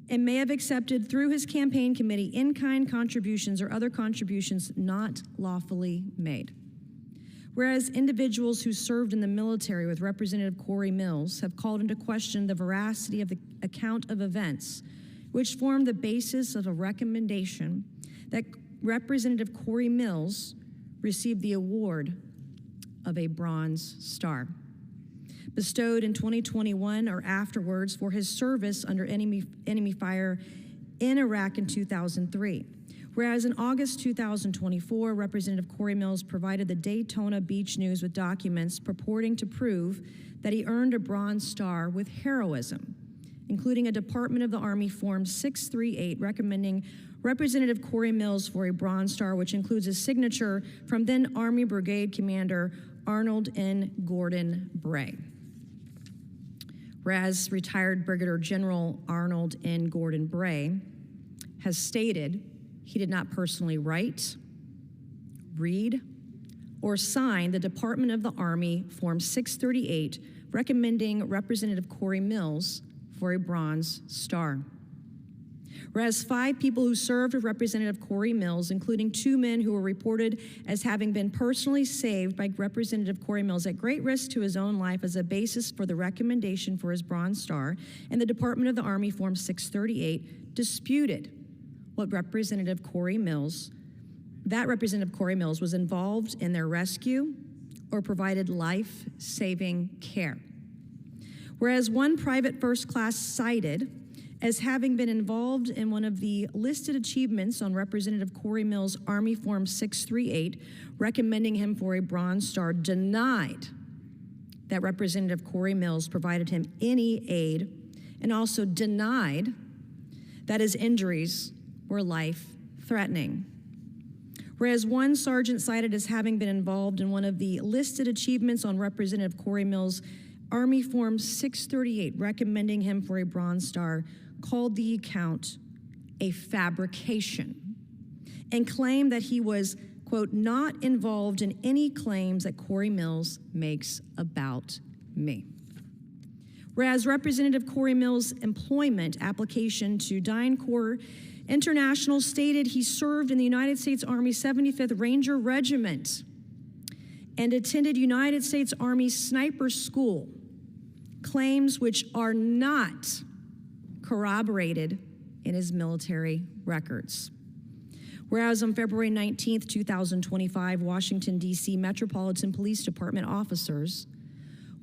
and may have accepted through his campaign committee in-kind contributions or other contributions not lawfully made. Whereas individuals who served in the military with Representative Corey Mills have called into question the veracity of the account of events, which formed the basis of a recommendation that Representative Corey Mills received the award of a Bronze Star, bestowed in 2021 or afterwards for his service under enemy fire in Iraq in 2003. Whereas in August 2024, Representative Corey Mills provided the Daytona Beach News with documents purporting to prove that he earned a Bronze Star with heroism, including a Department of the Army Form 638 recommending Representative Corey Mills for a Bronze Star, which includes a signature from then Army Brigade Commander Arnold N. Gordon Bray. Whereas retired Brigadier General Arnold N. Gordon Bray has stated he did not personally write, read, or sign the Department of the Army Form 638 recommending Representative Corey Mills for a Bronze Star. Whereas 5 people who served with Representative Corey Mills, including 2 men who were reported as having been personally saved by Representative Corey Mills at great risk to his own life as a basis for the recommendation for his Bronze Star, and the Department of the Army Form 638 disputed what Representative Corey Mills was involved in their rescue or provided life-saving care. Whereas one private first class cited as having been involved in one of the listed achievements on Representative Corey Mills' Army Form 638, recommending him for a Bronze Star, denied that Representative Corey Mills provided him any aid, and also denied that his injuries were life-threatening. Whereas one sergeant cited as having been involved in one of the listed achievements on Representative Corey Mills' Army Form 638, recommending him for a Bronze Star, called the account a fabrication and claimed that he was, quote, not involved in any claims that Corey Mills makes about me. Whereas Representative Corey Mills' employment application to DynCorp International stated he served in the United States Army 75th Ranger Regiment and attended United States Army Sniper School, claims which are not corroborated in his military records. Whereas on February 19th, 2025, Washington, D.C. Metropolitan Police Department officers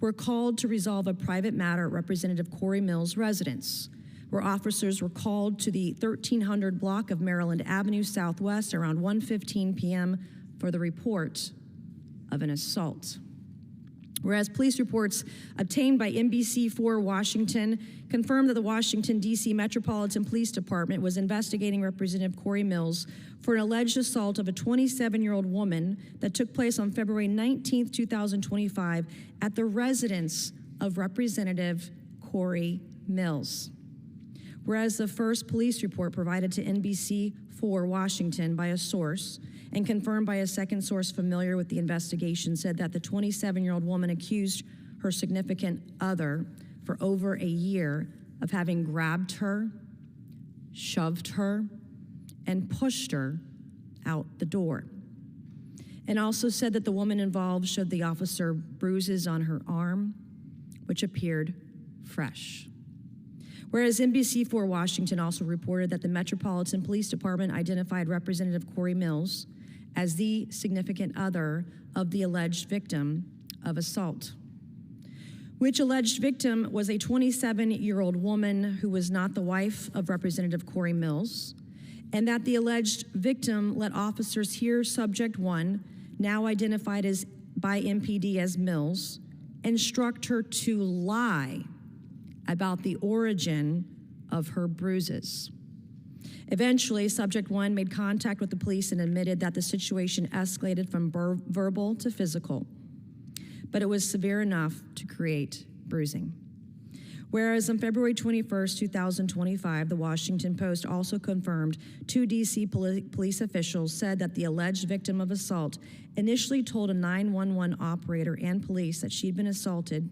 were called to resolve a private matter at Representative Corey Mills' residence, where officers were called to the 1300 block of Maryland Avenue Southwest around 1:15 p.m. for the report of an assault. Whereas police reports obtained by NBC4 Washington confirmed that the Washington, D.C. Metropolitan Police Department was investigating Representative Corey Mills for an alleged assault of a 27-year-old woman that took place on February 19, 2025 at the residence of Representative Corey Mills. Whereas the first police report provided to NBC4 Washington by a source and confirmed by a second source familiar with the investigation said that the 27-year-old woman accused her significant other for over a year of having grabbed her, shoved her, and pushed her out the door. And also said that the woman involved showed the officer bruises on her arm, which appeared fresh. Whereas NBC4 Washington also reported that the Metropolitan Police Department identified Representative Corey Mills as the significant other of the alleged victim of assault, which alleged victim was a 27-year-old woman who was not the wife of Representative Corey Mills, and that the alleged victim let officers hear Subject 1, now identified as by MPD as Mills, instruct her to lie about the origin of her bruises. Eventually, Subject 1 made contact with the police and admitted that the situation escalated from verbal to physical, but it was severe enough to create bruising. Whereas on February 21st, 2025, the Washington Post also confirmed 2 D.C. police officials said that the alleged victim of assault initially told a 911 operator and police that she'd been assaulted,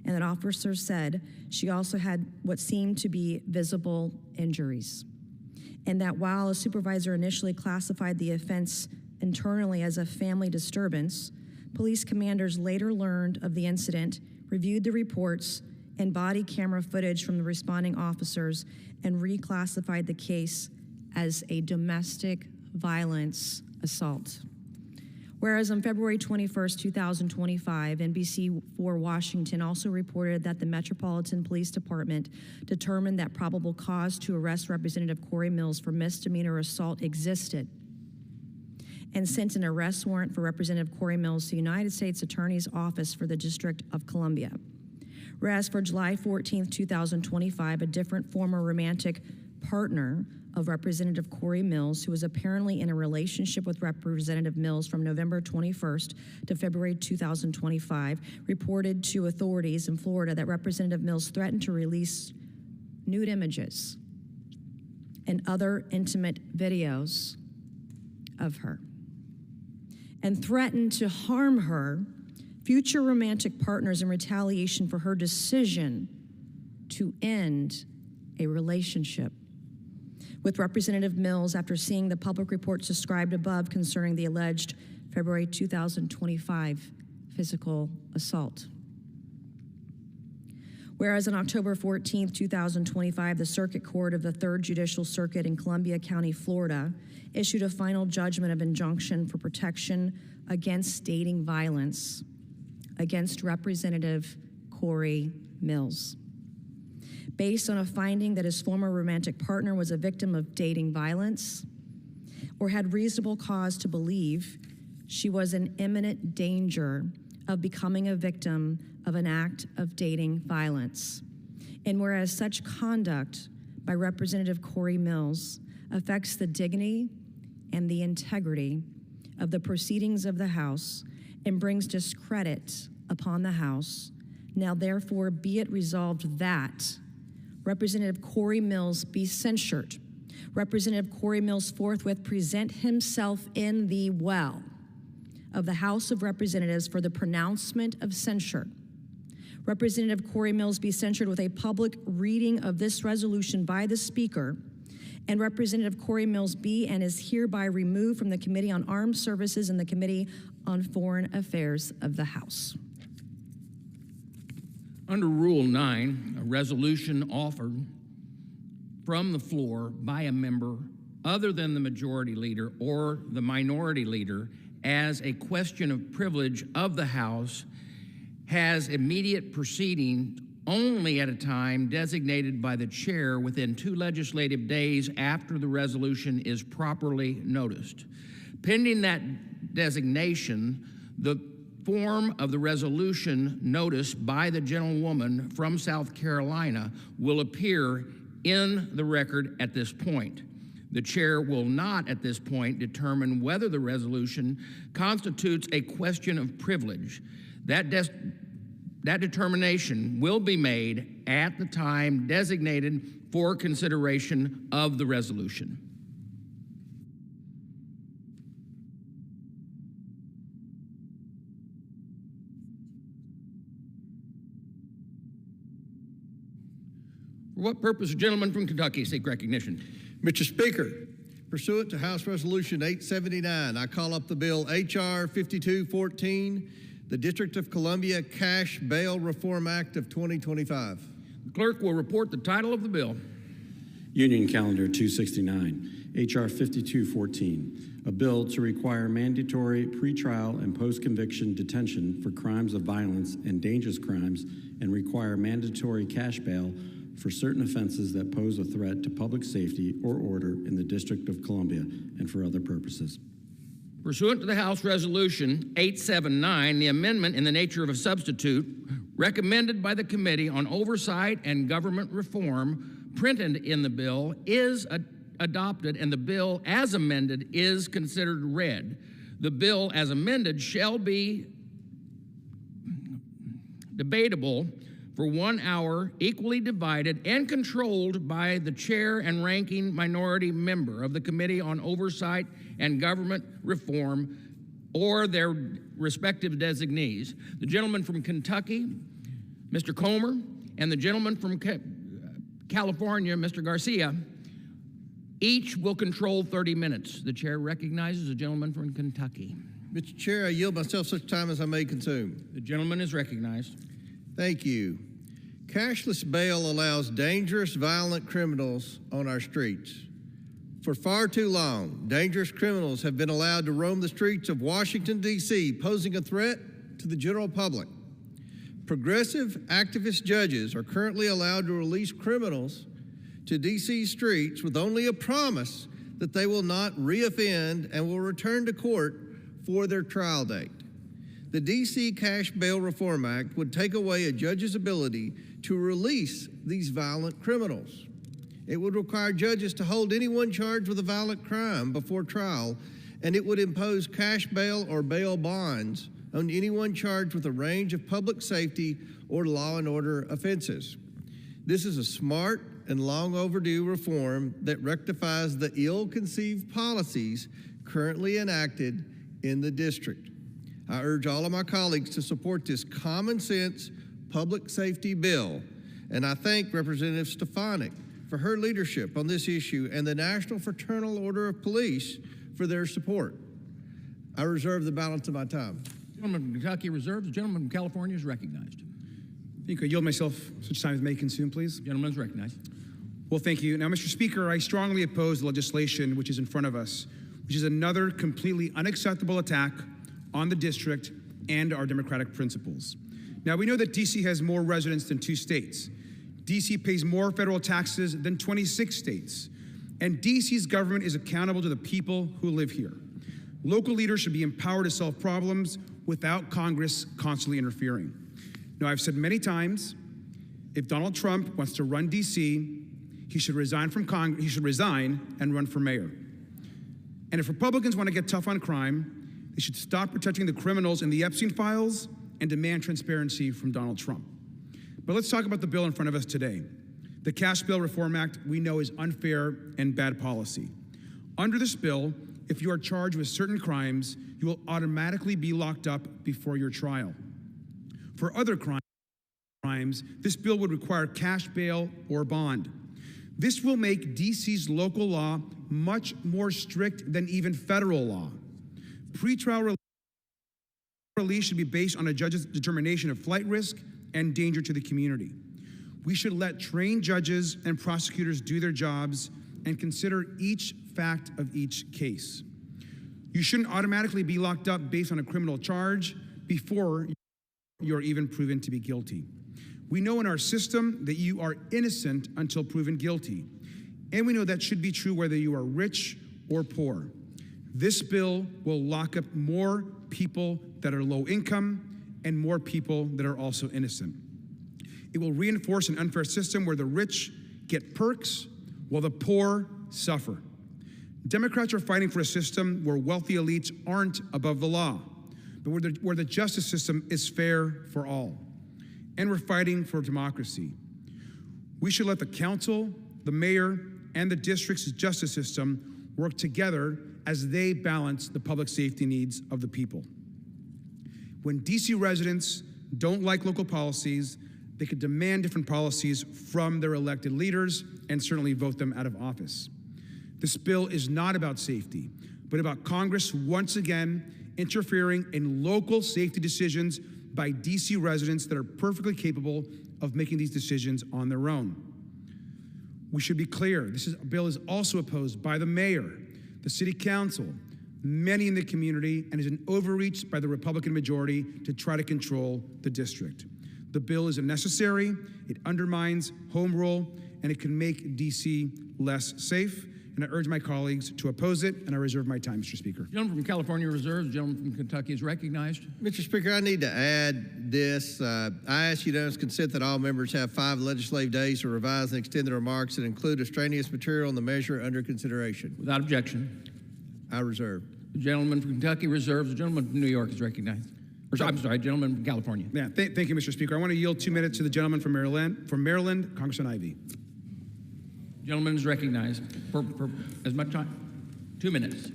and that officers said she also had what seemed to be visible injuries. And that while a supervisor initially classified the offense internally as a family disturbance, police commanders later learned of the incident, reviewed the reports and body camera footage from the responding officers, and reclassified the case as a domestic violence assault. Whereas on February 21st, 2025, NBC4 Washington also reported that the Metropolitan Police Department determined that probable cause to arrest Representative Corey Mills for misdemeanor assault existed and sent an arrest warrant for Representative Corey Mills to the United States Attorney's Office for the District of Columbia. Whereas for July 14th, 2025, a different former romantic partner of Representative Corey Mills, who was apparently in a relationship with Representative Mills from November 21st to February 2025, reported to authorities in Florida that Representative Mills threatened to release nude images and other intimate videos of her, and threatened to harm her future romantic partners in retaliation for her decision to end a relationship with Representative Mills after seeing the public reports described above concerning the alleged February 2025 physical assault. Whereas on October 14, 2025, the Circuit Court of the 3rd Judicial Circuit in Columbia County, Florida, issued a final judgment of injunction for protection against dating violence against Representative Corey Mills, based on a finding that his former romantic partner was a victim of dating violence or had reasonable cause to believe she was in imminent danger of becoming a victim of an act of dating violence. And whereas such conduct by Representative Corey Mills affects the dignity and the integrity of the proceedings of the House and brings discredit upon the House, now therefore be it resolved that Representative Corey Mills be censured. Representative Corey Mills forthwith present himself in the well of the House of Representatives for the pronouncement of censure. Representative Corey Mills be censured with a public reading of this resolution by the Speaker, and Representative Corey Mills be and is hereby removed from the Committee on Armed Services and the Committee on Foreign Affairs of the House. Under Rule 9, a resolution offered from the floor by a member other than the majority leader or the minority leader as a question of privilege of the House has immediate proceeding only at a time designated by the chair within 2 legislative days after the resolution is properly noticed. Pending that designation, the form of the resolution noticed by the gentlewoman from South Carolina will appear in the record at this point. The chair will not at this point determine whether the resolution constitutes a question of privilege. That determination will be made at the time designated for consideration of the resolution. For what purpose, gentleman from Kentucky, seek recognition? Mr. Speaker, pursuant to House Resolution 879, I call up the bill H.R. 5214, the District of Columbia Cash Bail Reform Act of 2025. The clerk will report the title of the bill. Union Calendar 269, H.R. 5214, a bill to require mandatory pretrial and post-conviction detention for crimes of violence and dangerous crimes and require mandatory cash bail for certain offenses that pose a threat to public safety or order in the District of Columbia and for other purposes. Pursuant to the House Resolution 879, the amendment in the nature of a substitute recommended by the Committee on Oversight and Government Reform printed in the bill is adopted, and the bill as amended is considered read. The bill as amended shall be debatable for 1 hour, equally divided and controlled by the chair and ranking minority member of the Committee on Oversight and Government Reform or their respective designees. The gentleman from Kentucky, Mr. Comer, and the gentleman from California, Mr. Garcia, each will control 30 minutes. The chair recognizes the gentleman from Kentucky. Mr. Chair, I yield myself such time as I may consume. The gentleman is recognized. Thank you. Cashless bail allows dangerous, violent criminals on our streets, For far too long, dangerous criminals have been allowed to roam the streets of Washington, D.C., posing a threat to the general public. Progressive activist judges are currently allowed to release criminals to D.C. streets with only a promise that they will not reoffend and will return to court for their trial date. The D.C. Cash Bail Reform Act would take away a judge's ability to release these violent criminals. It would require judges to hold anyone charged with a violent crime before trial, and it would impose cash bail or bail bonds on anyone charged with a range of public safety or law and order offenses. This is a smart and long overdue reform that rectifies the ill-conceived policies currently enacted in the district. I urge all of my colleagues to support this common sense public safety bill, and I thank Representative Stefanik for her leadership on this issue and the National Fraternal Order of Police for their support. I reserve the balance of my time. The gentleman from Kentucky reserves. The gentleman from California is recognized. Thank you. I yield myself such time as may consume, please. The gentleman is recognized. Well, thank you. Now, Mr. Speaker, I strongly oppose the legislation which is in front of us, which is another completely unacceptable attack on the district and our democratic principles. Now, we know that D.C. has more residents than 2 states. D.C. pays more federal taxes than 26 states. And D.C.'s government is accountable to the people who live here. Local leaders should be empowered to solve problems without Congress constantly interfering. Now, I've said many times, if Donald Trump wants to run D.C., he should resign from Congress. He should resign and run for mayor. And if Republicans want to get tough on crime, they should stop protecting the criminals in the Epstein files and demand transparency from Donald Trump. But let's talk about the bill in front of us today. The Cash Bail Reform Act we know is unfair and bad policy. Under this bill, if you are charged with certain crimes, you will automatically be locked up before your trial. For other crimes, this bill would require cash bail or bond. This will make D.C.'s local law much more strict than even federal law. Pretrial release should be based on a judge's determination of flight risk and danger to the community. We should let trained judges and prosecutors do their jobs and consider each fact of each case. You shouldn't automatically be locked up based on a criminal charge before you're even proven to be guilty. We know in our system that you are innocent until proven guilty, and we know that should be true whether you are rich or poor. This bill will lock up more people that are low income and more people that are also innocent. It will reinforce an unfair system where the rich get perks while the poor suffer. Democrats are fighting for a system where wealthy elites aren't above the law, but where the justice system is fair for all. And we're fighting for democracy. We should let the council, the mayor, and the district's justice system work together as they balance the public safety needs of the people. When D.C. residents don't like local policies, they could demand different policies from their elected leaders and certainly vote them out of office. This bill is not about safety, but about Congress once again interfering in local safety decisions by D.C. residents that are perfectly capable of making these decisions on their own. We should be clear, this bill is also opposed by the mayor, the city council, many in the community, and is an overreach by the Republican majority to try to control the district. The bill is unnecessary, it undermines home rule, and it can make D.C. less safe. And I urge my colleagues to oppose it, and I reserve my time, Mr. Speaker. The gentleman from California reserves. The gentleman from Kentucky is recognized. Mr. Speaker, I need to add this. I ask unanimous consent that all members have 5 legislative days to revise and extend their remarks that include extraneous material on the measure under consideration. Without objection. I reserve. The gentleman from Kentucky reserves. The gentleman from New York is recognized. I'm sorry, gentleman from California. Yeah, thank you, Mr. Speaker. I want to yield 2 minutes to the gentleman from Maryland, Congressman Ivey. Gentleman is recognized for as much time. 2 minutes.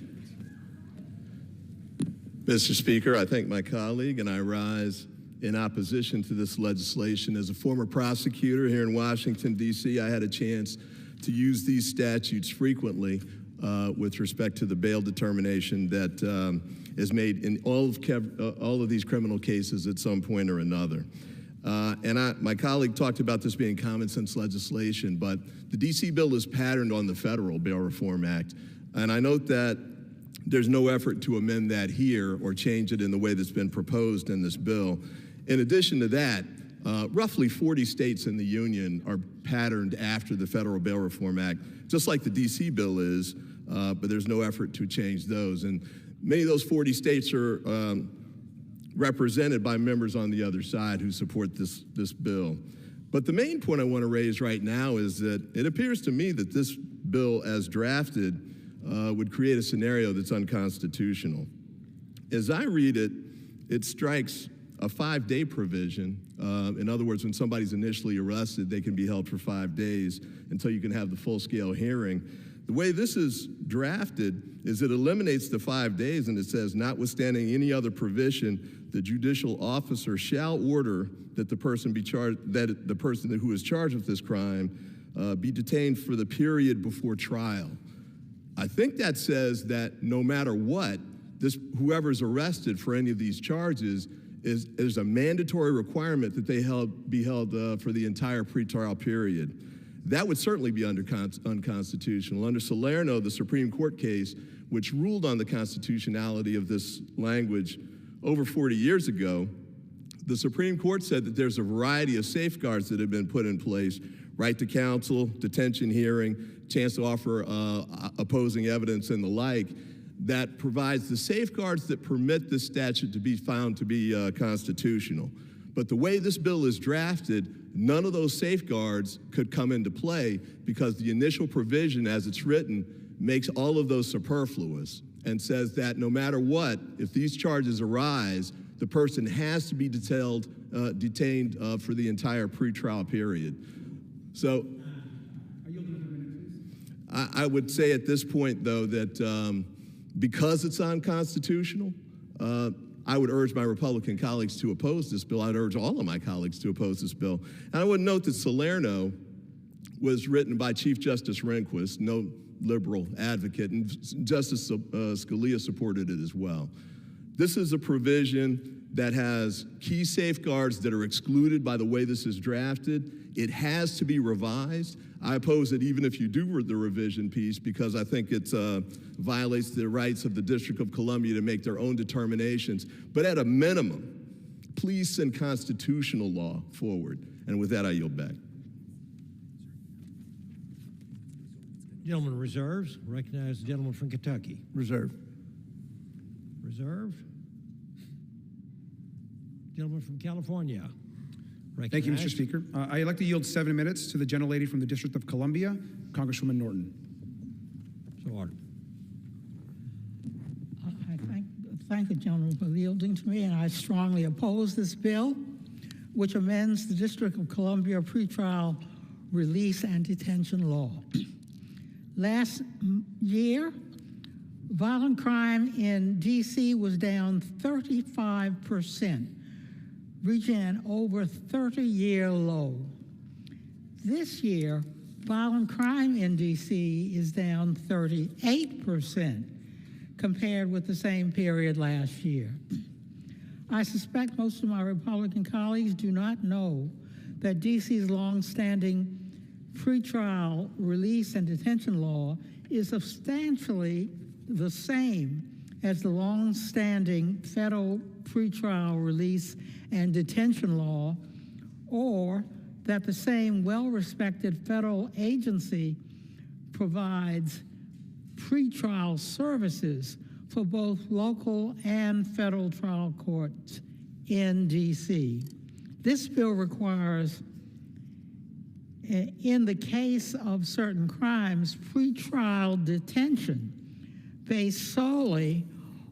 Mr. Speaker, I thank my colleague and I rise in opposition to this legislation. As a former prosecutor here in Washington, D.C., I had a chance to use these statutes frequently with respect to the bail determination that is made in all of these criminal cases at some point or another. My colleague talked about this being common sense legislation, but the DC bill is patterned on the Federal Bail Reform Act. And I note that there's no effort to amend that here or change it in the way that's been proposed in this bill. In addition to that, roughly 40 states in the union are patterned after the Federal Bail Reform Act, just like the DC bill is, but there's no effort to change those. And many of those 40 states are represented by members on the other side who support this bill. But the main point I want to raise right now is that it appears to me that this bill as drafted would create a scenario that's unconstitutional. As I read it, it strikes a 5-day provision. In other words, when somebody's initially arrested, they can be held for 5 days until you can have the full-scale hearing. The way this is drafted is it eliminates the 5 days, and it says, notwithstanding any other provision, the judicial officer shall order that the person who is charged with this crime be detained for the period before trial. I think that says that no matter what, whoever's arrested for any of these charges is a mandatory requirement that they be held for the entire pretrial period. That would certainly be unconstitutional. Under Salerno, the Supreme Court case, which ruled on the constitutionality of this language over 40 years ago, the Supreme Court said that there's a variety of safeguards that have been put in place: right to counsel, detention hearing, chance to offer opposing evidence, and the like, that provides the safeguards that permit this statute to be found to be constitutional. But the way this bill is drafted, none of those safeguards could come into play because the initial provision as it's written makes all of those superfluous and says that no matter what, if these charges arise, the person has to be detained for the entire pretrial period. So I would say at this point, though, that because it's unconstitutional, I would urge my Republican colleagues to oppose this bill. I'd urge all of my colleagues to oppose this bill. And I would note that Salerno was written by Chief Justice Rehnquist, no liberal advocate, and Justice Scalia supported it as well. This is a provision that has key safeguards that are excluded by the way this is drafted. It has to be revised. I oppose it even if you do the revision piece because I think it violates the rights of the District of Columbia to make their own determinations. But at a minimum, please send constitutional law forward. And with that, I yield back. Gentleman reserves. Recognize the gentleman from Kentucky. Reserve. Reserve. Gentleman from California. Thank you, Mr. Speaker. I'd like to yield 7 minutes to the gentlelady from the District of Columbia, Congresswoman Norton. So ordered. I thank the gentleman for yielding to me, and I strongly oppose this bill, which amends the District of Columbia pretrial release and detention law. Last year, violent crime in D.C. was down 35%, reaching an over 30-year low. This year, violent crime in D.C. is down 38% compared with the same period last year. I suspect most of my Republican colleagues do not know that D.C.'s longstanding pretrial release and detention law is substantially the same as the longstanding federal pretrial release and detention law, or that the same well-respected federal agency provides pretrial services for both local and federal trial courts in D.C. This bill requires, in the case of certain crimes, pretrial detention based solely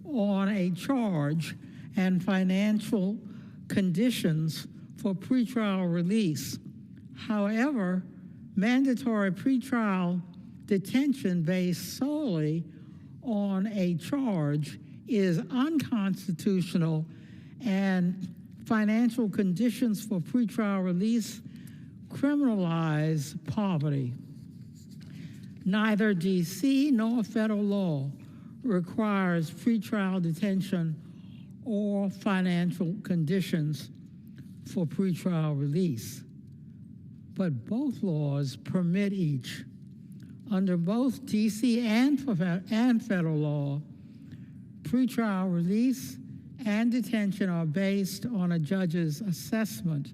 on a charge and financial conditions for pretrial release. However, mandatory pretrial detention based solely on a charge is unconstitutional, and financial conditions for pretrial release criminalize poverty. Neither D.C. nor federal law requires pretrial detention or financial conditions for pretrial release, but both laws permit each. Under both D.C. and federal law, pretrial release and detention are based on a judge's assessment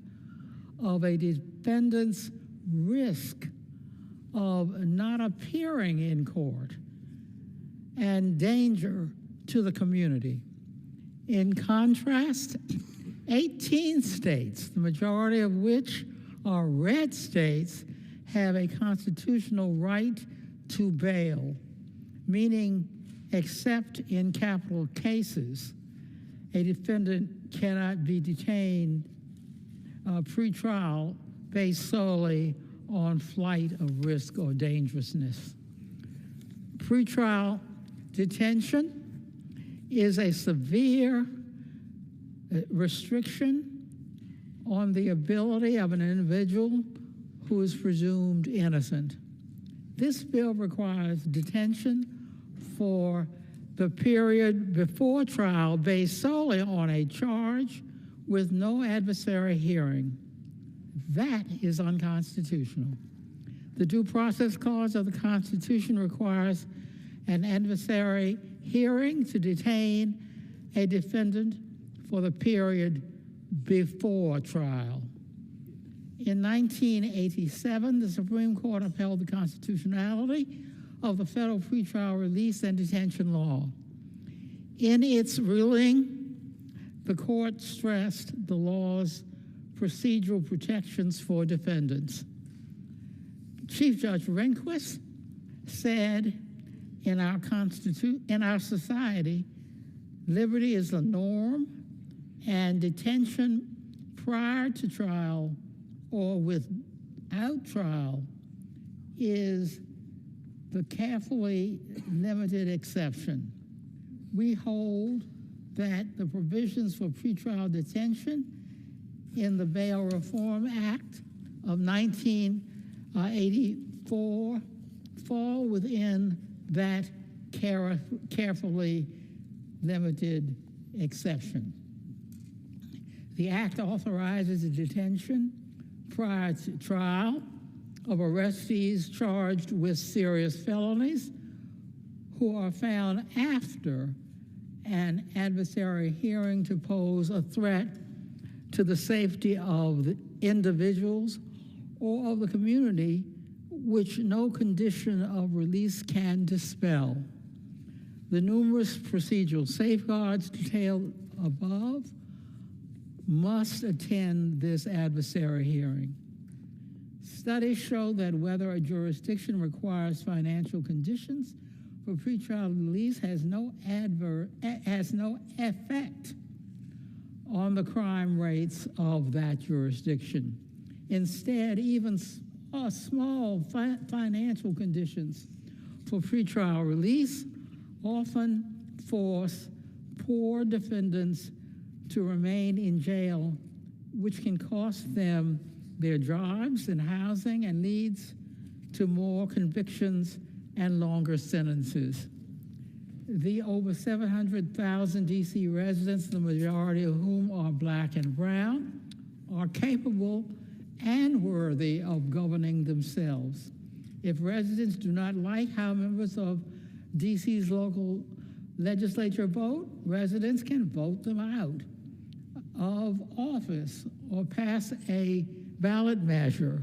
of a defendant's risk of not appearing in court and danger to the community. In contrast, 18 states, the majority of which are red states, have a constitutional right to bail, meaning except in capital cases, a defendant cannot be detained pre-trial based solely on flight of risk or dangerousness. Pretrial detention is a severe restriction on the ability of an individual who is presumed innocent. This bill requires detention for the period before trial based solely on a charge with no adversary hearing. That is unconstitutional. The Due Process Clause of the Constitution requires an adversary hearing to detain a defendant for the period before trial. In 1987, the Supreme Court upheld the constitutionality of the federal pretrial release and detention law. In its ruling, the court stressed the law's procedural protections for defendants. Chief Judge Rehnquist said, in our society, liberty is the norm, and detention prior to trial or without trial is the carefully limited exception. We hold that the provisions for pretrial detention in the Bail Reform Act of 1984 fall within that carefully limited exception. The Act authorizes the detention prior to trial of arrestees charged with serious felonies who are found after an adversary hearing to pose a threat to the safety of the individuals or of the community, which no condition of release can dispel. The numerous procedural safeguards detailed above must attend this adversary hearing. Studies show that whether a jurisdiction requires financial conditions for pretrial release has no effect on the crime rates of that jurisdiction. Instead, even small financial conditions for pretrial release often force poor defendants to remain in jail, which can cost them their jobs and housing and leads to more convictions and longer sentences. The over 700,000 D.C. residents, the majority of whom are Black and brown, are capable and worthy of governing themselves. If residents do not like how members of D.C.'s local legislature vote, residents can vote them out of office or pass a ballot measure.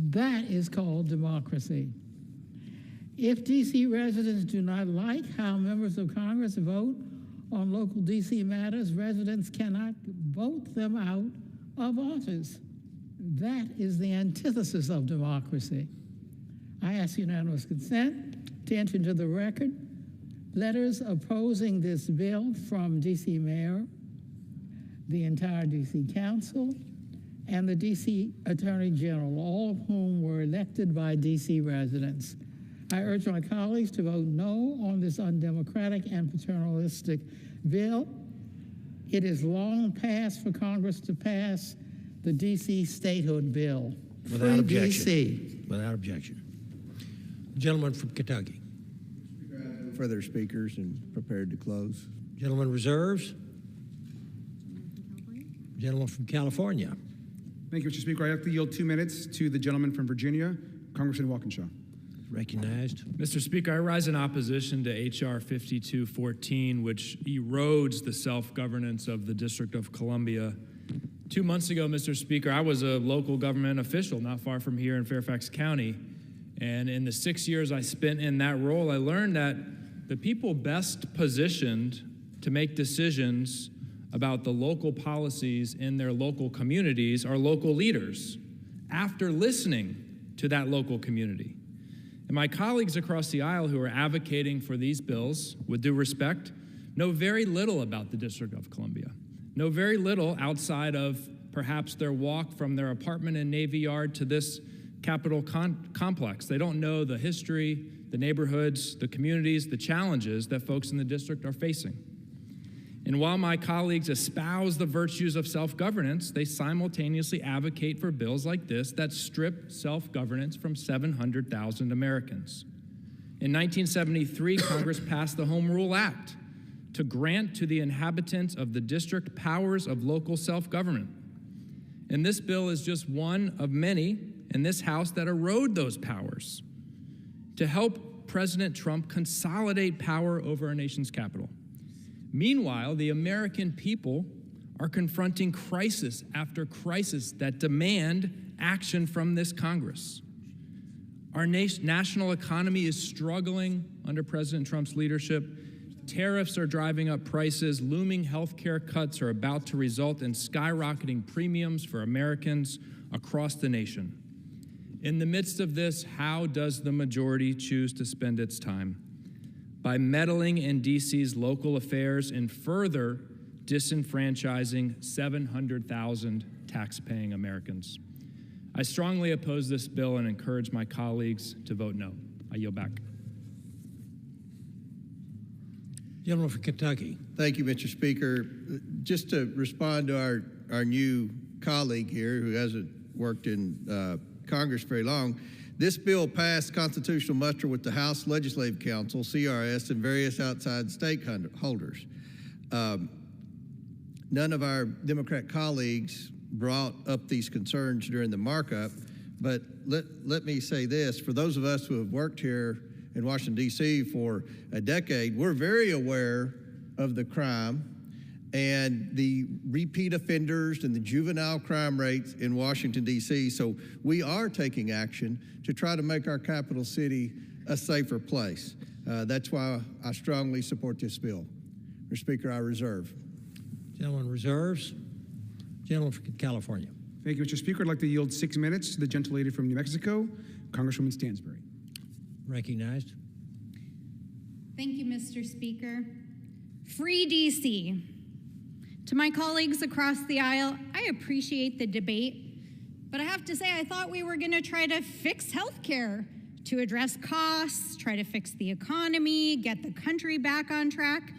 That is called democracy. If D.C. residents do not like how members of Congress vote on local D.C. matters, residents cannot vote them out of office. That is the antithesis of democracy. I ask unanimous consent to enter into the record letters opposing this bill from D.C. Mayor, the entire D.C. Council, and the D.C. Attorney General, all of whom were elected by D.C. residents. I urge my colleagues to vote no on this undemocratic and paternalistic bill. It is long past for Congress to pass the D.C. statehood bill. Without objection. D.C. Without objection. Gentleman from Kentucky. Further speakers and prepared to close. Gentleman reserves. Gentleman from California. Thank you, Mr. Speaker. I have to yield 2 minutes to the gentleman from Virginia, Congressman Walkinshaw. Recognized. Mr. Speaker, I rise in opposition to H.R. 5214, which erodes the self-governance of the District of Columbia. 2 months ago, Mr. Speaker, I was a local government official not far from here in Fairfax County. And in the 6 years I spent in that role, I learned that the people best positioned to make decisions about the local policies in their local communities are local leaders after listening to that local community. And my colleagues across the aisle who are advocating for these bills, with due respect, know very little about the District of Columbia, know very little outside of perhaps their walk from their apartment in Navy Yard to this Capitol complex. They don't know the history, the neighborhoods, the communities, the challenges that folks in the district are facing. And while my colleagues espouse the virtues of self-governance, they simultaneously advocate for bills like this that strip self-governance from 700,000 Americans. In 1973, Congress passed the Home Rule Act to grant to the inhabitants of the district powers of local self-government. And this bill is just one of many in this House that erode those powers to help President Trump consolidate power over our nation's capital. Meanwhile, the American people are confronting crisis after crisis that demand action from this Congress. Our national economy is struggling under President Trump's leadership. Tariffs are driving up prices. Looming health care cuts are about to result in skyrocketing premiums for Americans across the nation. In the midst of this, how does the majority choose to spend its time? By meddling in D.C.'s local affairs and further disenfranchising 700,000 tax-paying Americans. I strongly oppose this bill and encourage my colleagues to vote no. I yield back. Gentleman from Kentucky. Thank you, Mr. Speaker. Just to respond to our new colleague here who hasn't worked in Congress very long, this bill passed constitutional muster with the House Legislative Council, CRS, and various outside stakeholders. None of our Democrat colleagues brought up these concerns during the markup, but let me say this. For those of us who have worked here in Washington, D.C. for a decade, we're very aware of the crime and the repeat offenders and the juvenile crime rates in Washington, D.C. So we are taking action to try to make our capital city a safer place. That's why I strongly support this bill. Mr. Speaker, I reserve. Gentleman reserves. Gentleman from California. Thank you, Mr. Speaker. I'd like to yield 6 minutes to the gentlelady from New Mexico, Congresswoman Stansbury. Recognized. Thank you, Mr. Speaker. Free D.C. To my colleagues across the aisle, I appreciate the debate, but I have to say I thought we were going to try to fix healthcare, to address costs, try to fix the economy, get the country back on track.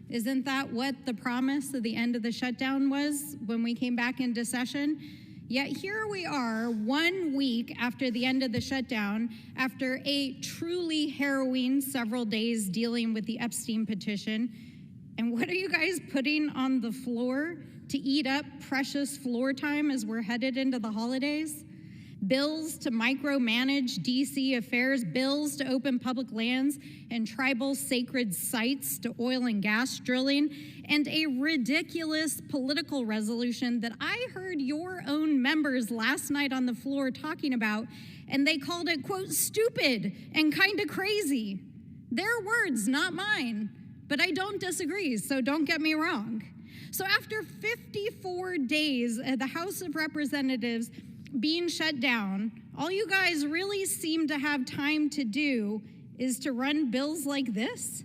Isn't that what the promise of the end of the shutdown was when we came back into session? Yet here we are 1 week after the end of the shutdown, after a truly harrowing several days dealing with the Epstein petition. And what are you guys putting on the floor to eat up precious floor time as we're headed into the holidays? Bills to micromanage D.C. affairs, bills to open public lands and tribal sacred sites to oil and gas drilling, and a ridiculous political resolution that I heard your own members last night on the floor talking about, and they called it, quote, stupid and kind of crazy. Their words, not mine, but I don't disagree, so don't get me wrong. So after 54 days at the House of Representatives being shut down, all you guys really seem to have time to do is to run bills like this.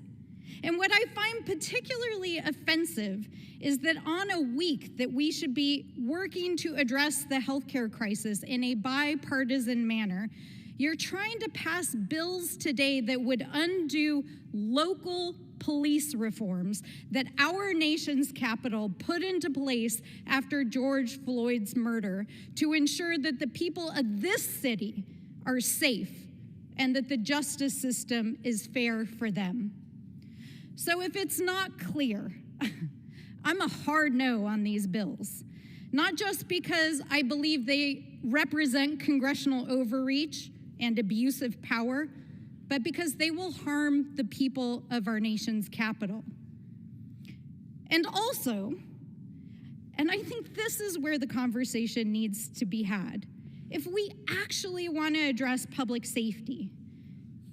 And what I find particularly offensive is that on a week that we should be working to address the healthcare crisis in a bipartisan manner, you're trying to pass bills today that would undo local police reforms that our nation's capital put into place after George Floyd's murder to ensure that the people of this city are safe and that the justice system is fair for them. So if it's not clear, I'm a hard no on these bills. Not just because I believe they represent congressional overreach and abuse of power, but because they will harm the people of our nation's capital. And also, and I think this is where the conversation needs to be had, if we actually want to address public safety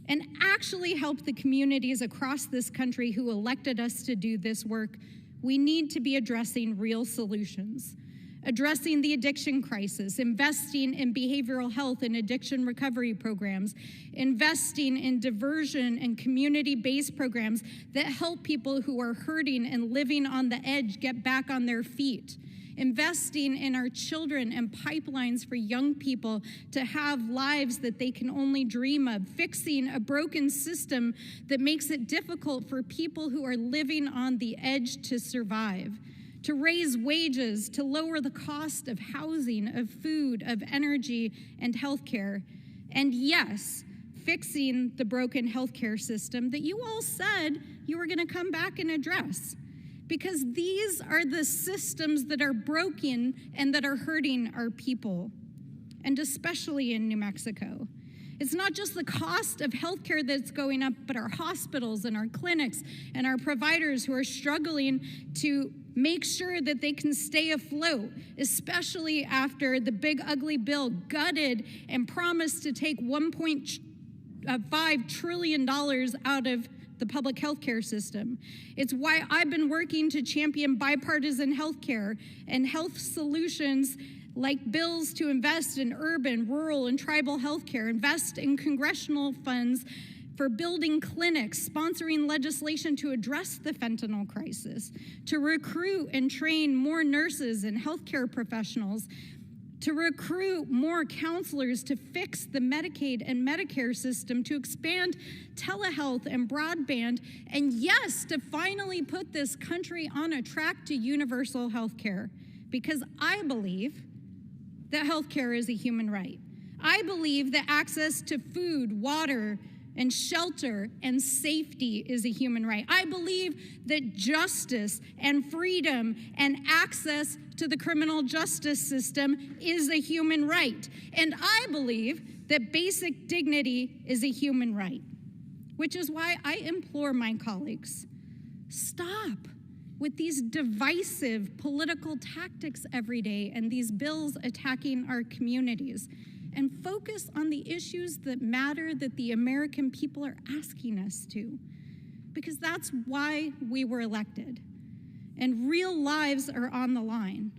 and actually help the communities across this country who elected us to do this work, we need to be addressing real solutions. Addressing the addiction crisis, investing in behavioral health and addiction recovery programs, investing in diversion and community-based programs that help people who are hurting and living on the edge get back on their feet, investing in our children and pipelines for young people to have lives that they can only dream of, fixing a broken system that makes it difficult for people who are living on the edge to survive, to raise wages, to lower the cost of housing, of food, of energy, and healthcare. And yes, fixing the broken healthcare system that you all said you were going to come back and address. Because these are the systems that are broken and that are hurting our people, and especially in New Mexico. It's not just the cost of healthcare that's going up, but our hospitals and our clinics and our providers who are struggling to make sure that they can stay afloat, especially after the big ugly bill gutted and promised to take $1.5 trillion out of the public health care system. It's why I've been working to champion bipartisan health care and health solutions like bills to invest in urban, rural, and tribal health care, invest in congressional funds for building clinics, sponsoring legislation to address the fentanyl crisis, to recruit and train more nurses and healthcare professionals, to recruit more counselors to fix the Medicaid and Medicare system, to expand telehealth and broadband, and yes, to finally put this country on a track to universal health care. Because I believe that health care is a human right. I believe that access to food, water, and shelter and safety is a human right. I believe that justice and freedom and access to the criminal justice system is a human right. And I believe that basic dignity is a human right, which is why I implore my colleagues, stop with these divisive political tactics every day and these bills attacking our communities, and focus on the issues that matter, that the American people are asking us to, because that's why we were elected. And real lives are on the line.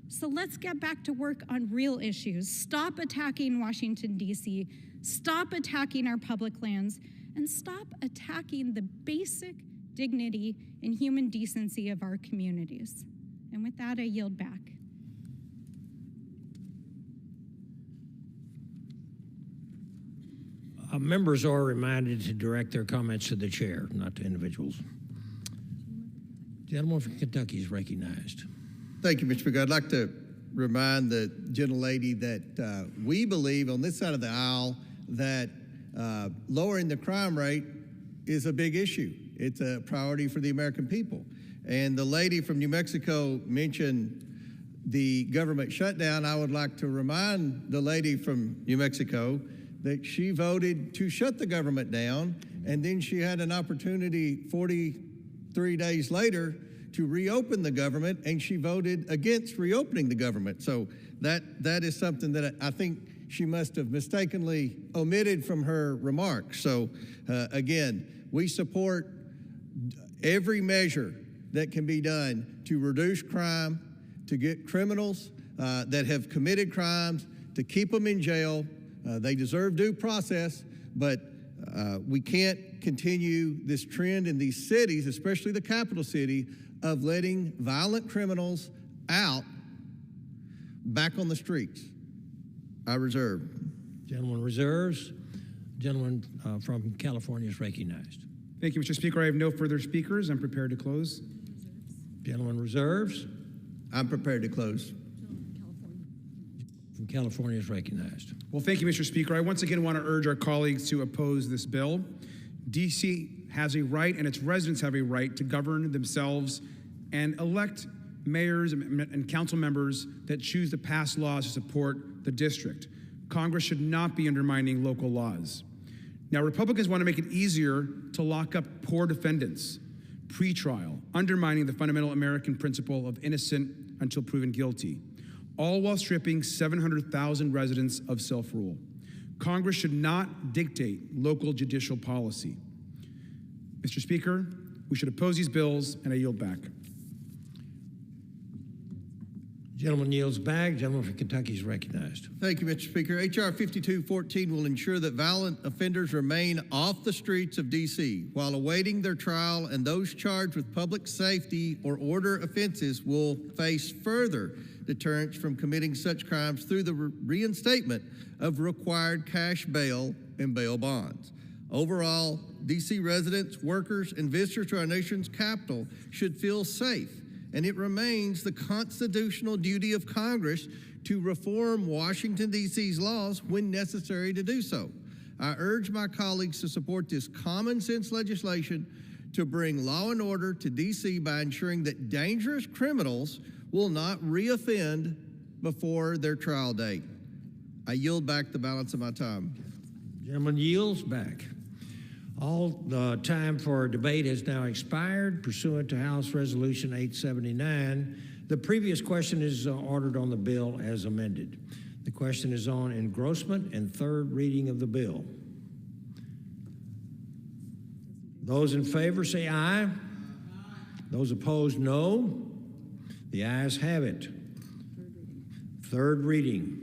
So let's get back to work on real issues. Stop attacking Washington, D.C., stop attacking our public lands, and stop attacking the basic dignity and human decency of our communities. And with that, I yield back. Members are reminded to direct their comments to the chair, not to individuals. Gentleman from Kentucky is recognized. Thank you, Mr. Speaker. I'd like to remind the gentlelady that we believe on this side of the aisle that lowering the crime rate is a big issue. It's a priority for the American people. And the lady from New Mexico mentioned the government shutdown. I would like to remind the lady from New Mexico that she voted to shut the government down, and then she had an opportunity 43 days later to reopen the government, and she voted against reopening the government. So that is something that I think she must have mistakenly omitted from her remarks. So again, we support every measure that can be done to reduce crime, to get criminals that have committed crimes, to keep them in jail. They deserve due process, but we can't continue this trend in these cities, especially the capital city, of letting violent criminals out back on the streets. I reserve. Gentleman reserves. Gentleman from California is recognized. Thank you, Mr. Speaker. I have no further speakers. I'm prepared to close. Gentleman reserves. I'm prepared to close. From California is recognized. Well, thank you, Mr. Speaker. I once again want to urge our colleagues to oppose this bill. D.C. has a right, and its residents have a right, to govern themselves and elect mayors and council members that choose to pass laws to support the district. Congress should not be undermining local laws. Now, Republicans want to make it easier to lock up poor defendants, pretrial, undermining the fundamental American principle of innocent until proven guilty, all while stripping 700,000 residents of self-rule. Congress should not dictate local judicial policy. Mr. Speaker, we should oppose these bills, and I yield back. Gentleman yields back. Gentleman from Kentucky is recognized. Thank you, Mr. Speaker. H.R. 5214 will ensure that violent offenders remain off the streets of D.C. while awaiting their trial, and those charged with public safety or order offenses will face further deterrence from committing such crimes through the reinstatement of required cash bail and bail bonds. Overall, D.C. residents, workers, and visitors to our nation's capital should feel safe, and it remains the constitutional duty of Congress to reform Washington, D.C.'s laws when necessary to do so. I urge my colleagues to support this common sense legislation to bring law and order to D.C. by ensuring that dangerous criminals will not reoffend before their trial date. I yield back the balance of my time. Gentleman yields back. All the time for debate has now expired pursuant to House Resolution 879. The previous question is ordered on the bill as amended. The question is on engrossment and third reading of the bill. Those in favor say aye. Those opposed, no. The ayes have it. Third reading.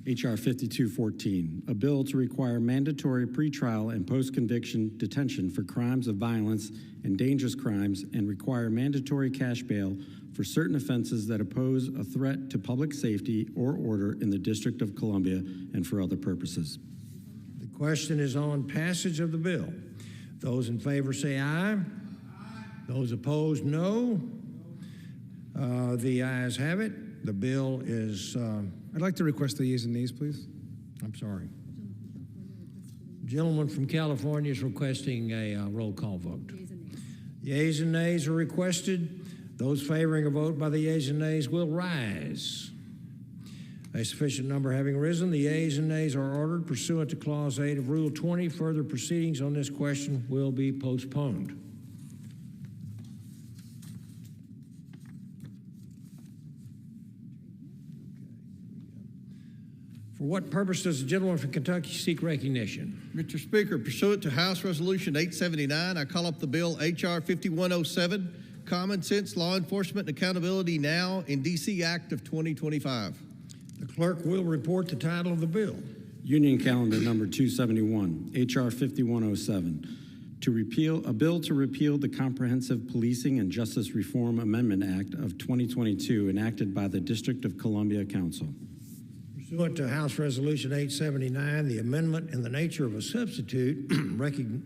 H.R. 5214, a bill to require mandatory pretrial and post-conviction detention for crimes of violence and dangerous crimes and require mandatory cash bail for certain offenses that pose a threat to public safety or order in the District of Columbia and for other purposes. The question is on passage of the bill. Those in favor say aye. Aye. Those opposed, no. The ayes have it. The bill is... I'd like to request the yeas and nays, please. I'm sorry. Gentleman from California is requesting a roll call vote. Yeas and nays are requested. Those favoring a vote by the yeas and nays will rise. A sufficient number having risen, the yeas and nays are ordered pursuant to Clause 8 of Rule 20. Further proceedings on this question will be postponed. For what purpose does the gentleman from Kentucky seek recognition? Mr. Speaker, pursuant to House Resolution 879, I call up the bill H.R. 5107, Common Sense Law Enforcement and Accountability Now in D.C. Act of 2025. The clerk will report the title of the bill. Union Calendar number 271, H.R. 5107, a bill to repeal the Comprehensive Policing and Justice Reform Amendment Act of 2022 enacted by the District of Columbia Council. Pursuant to House Resolution 879, the amendment in the nature of a substitute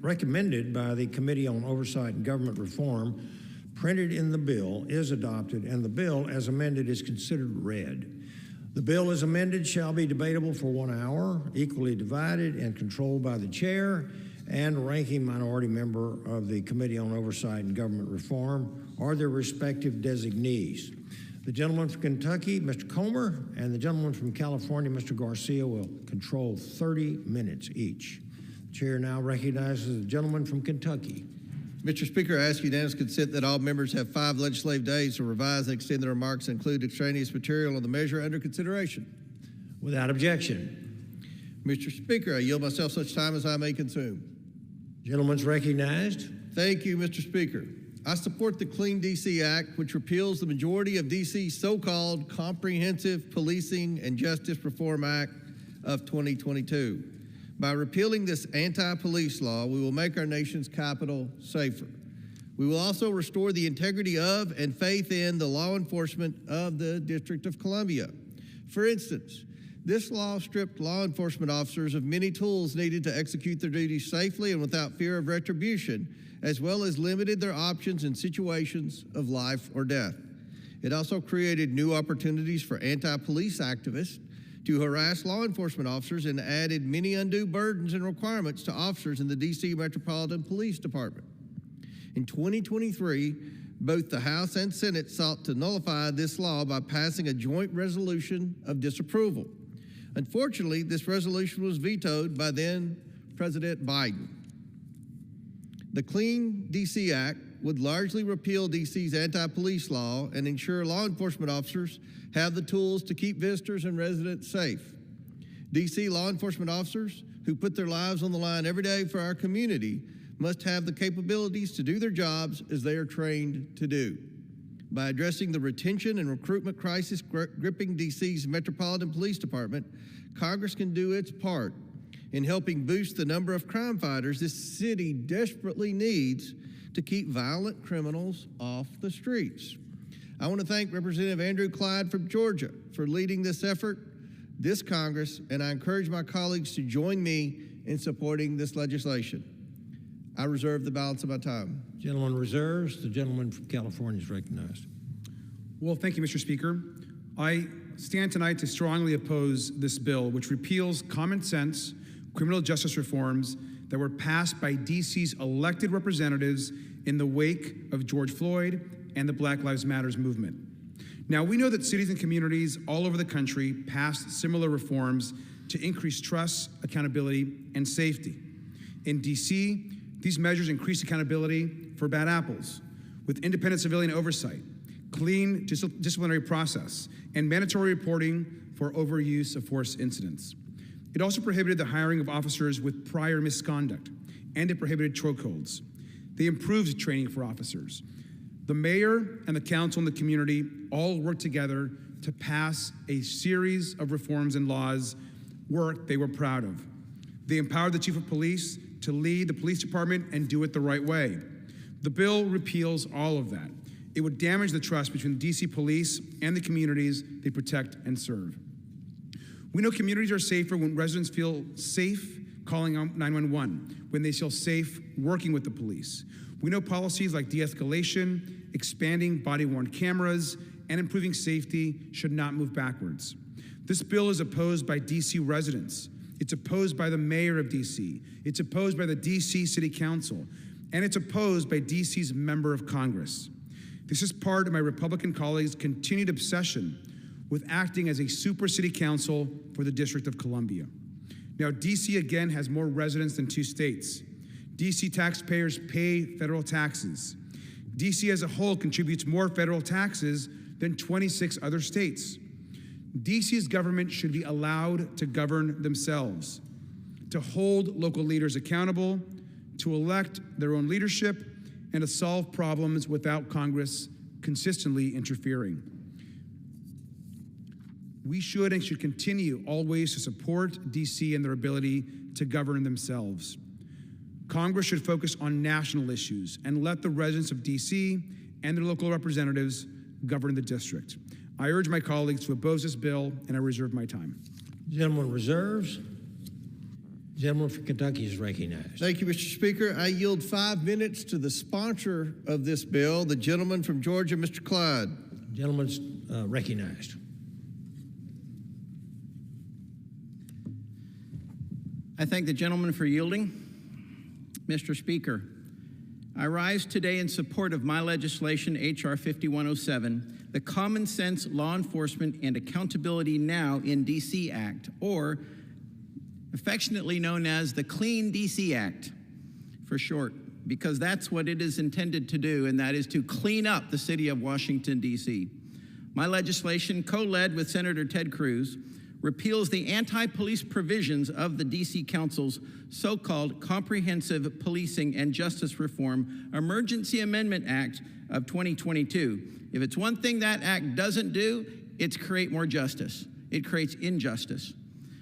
recommended by the Committee on Oversight and Government Reform printed in the bill is adopted, and the bill as amended is considered read. The bill as amended shall be debatable for 1 hour, equally divided and controlled by the chair and ranking minority member of the Committee on Oversight and Government Reform or their respective designees. The gentleman from Kentucky, Mr. Comer, and the gentleman from California, Mr. Garcia, will control 30 minutes each. The chair now recognizes the gentleman from Kentucky. Mr. Speaker, I ask unanimous consent that all members have 5 legislative days to revise and extend their remarks and include extraneous material on the measure under consideration. Without objection. Mr. Speaker, I yield myself such time as I may consume. Gentleman's recognized. Thank you, Mr. Speaker. I support the Clean D.C. Act, which repeals the majority of D.C.'s so-called Comprehensive Policing and Justice Reform Act of 2022. By repealing this anti-police law, we will make our nation's capital safer. We will also restore the integrity of and faith in the law enforcement of the District of Columbia. For instance, this law stripped law enforcement officers of many tools needed to execute their duties safely and without fear of retribution, as well as limited their options in situations of life or death. It also created new opportunities for anti-police activists to harass law enforcement officers and added many undue burdens and requirements to officers in the D.C. Metropolitan Police Department. In 2023, Both the House and Senate sought to nullify this law by passing a joint resolution of disapproval. Unfortunately, this resolution was vetoed by then President Biden. The Clean D.C. Act would largely repeal D.C.'s anti-police law and ensure law enforcement officers have the tools to keep visitors and residents safe. D.C. law enforcement officers who put their lives on the line every day for our community must have the capabilities to do their jobs as they are trained to do. By addressing the retention and recruitment crisis gripping D.C.'s Metropolitan Police Department, Congress can do its part in helping boost the number of crime fighters this city desperately needs to keep violent criminals off the streets. I want to thank Representative Andrew Clyde from Georgia for leading this effort, this Congress, and I encourage my colleagues to join me in supporting this legislation. I reserve the balance of my time. Gentleman reserves. The gentleman from California is recognized. Well, thank you, Mr. Speaker. I stand tonight to strongly oppose this bill, which repeals common sense criminal justice reforms that were passed by D.C.'s elected representatives in the wake of George Floyd and the Black Lives Matter movement. Now, we know that cities and communities all over the country passed similar reforms to increase trust, accountability, and safety. In D.C., these measures increased accountability for bad apples, with independent civilian oversight, clean disciplinary process, and mandatory reporting for overuse of force incidents. It also prohibited the hiring of officers with prior misconduct, and it prohibited chokeholds. They improved training for officers. The mayor and the council and the community all worked together to pass a series of reforms and laws, work they were proud of. They empowered the chief of police to lead the police department and do it the right way. The bill repeals all of that. It would damage the trust between the DC police and the communities they protect and serve. We know communities are safer when residents feel safe calling 911, when they feel safe working with the police. We know policies like de-escalation, expanding body-worn cameras, and improving safety should not move backwards. This bill is opposed by DC residents. It's opposed by the mayor of DC. It's opposed by the DC City Council. And it's opposed by DC's member of Congress. This is part of my Republican colleagues' continued obsession with acting as a super city council for the District of Columbia. Now, DC again has more residents than 2 states. DC taxpayers pay federal taxes. DC as a whole contributes more federal taxes than 26 other states. DC's government should be allowed to govern themselves, to hold local leaders accountable, to elect their own leadership, and to solve problems without Congress consistently interfering. We should and should continue always to support DC and their ability to govern themselves. Congress should focus on national issues and let the residents of DC and their local representatives govern the district. I urge my colleagues to oppose this bill, and I reserve my time. Gentleman reserves. Gentleman from Kentucky is recognized. Thank you, Mr. Speaker. I yield 5 minutes to the sponsor of this bill, the gentleman from Georgia, Mr. Clyde. Gentleman's recognized. I thank the gentleman for yielding. Mr. Speaker, I rise today in support of my legislation, H.R. 5107, the Common Sense Law Enforcement and Accountability Now in D.C. Act, or affectionately known as the Clean D.C. Act for short, because that's what it is intended to do, and that is to clean up the city of Washington, D.C. My legislation, co-led with Senator Ted Cruz, repeals the anti-police provisions of the D.C. Council's so-called Comprehensive Policing and Justice Reform Emergency Amendment Act of 2022. If it's one thing that act doesn't do, it's create more justice. It creates injustice.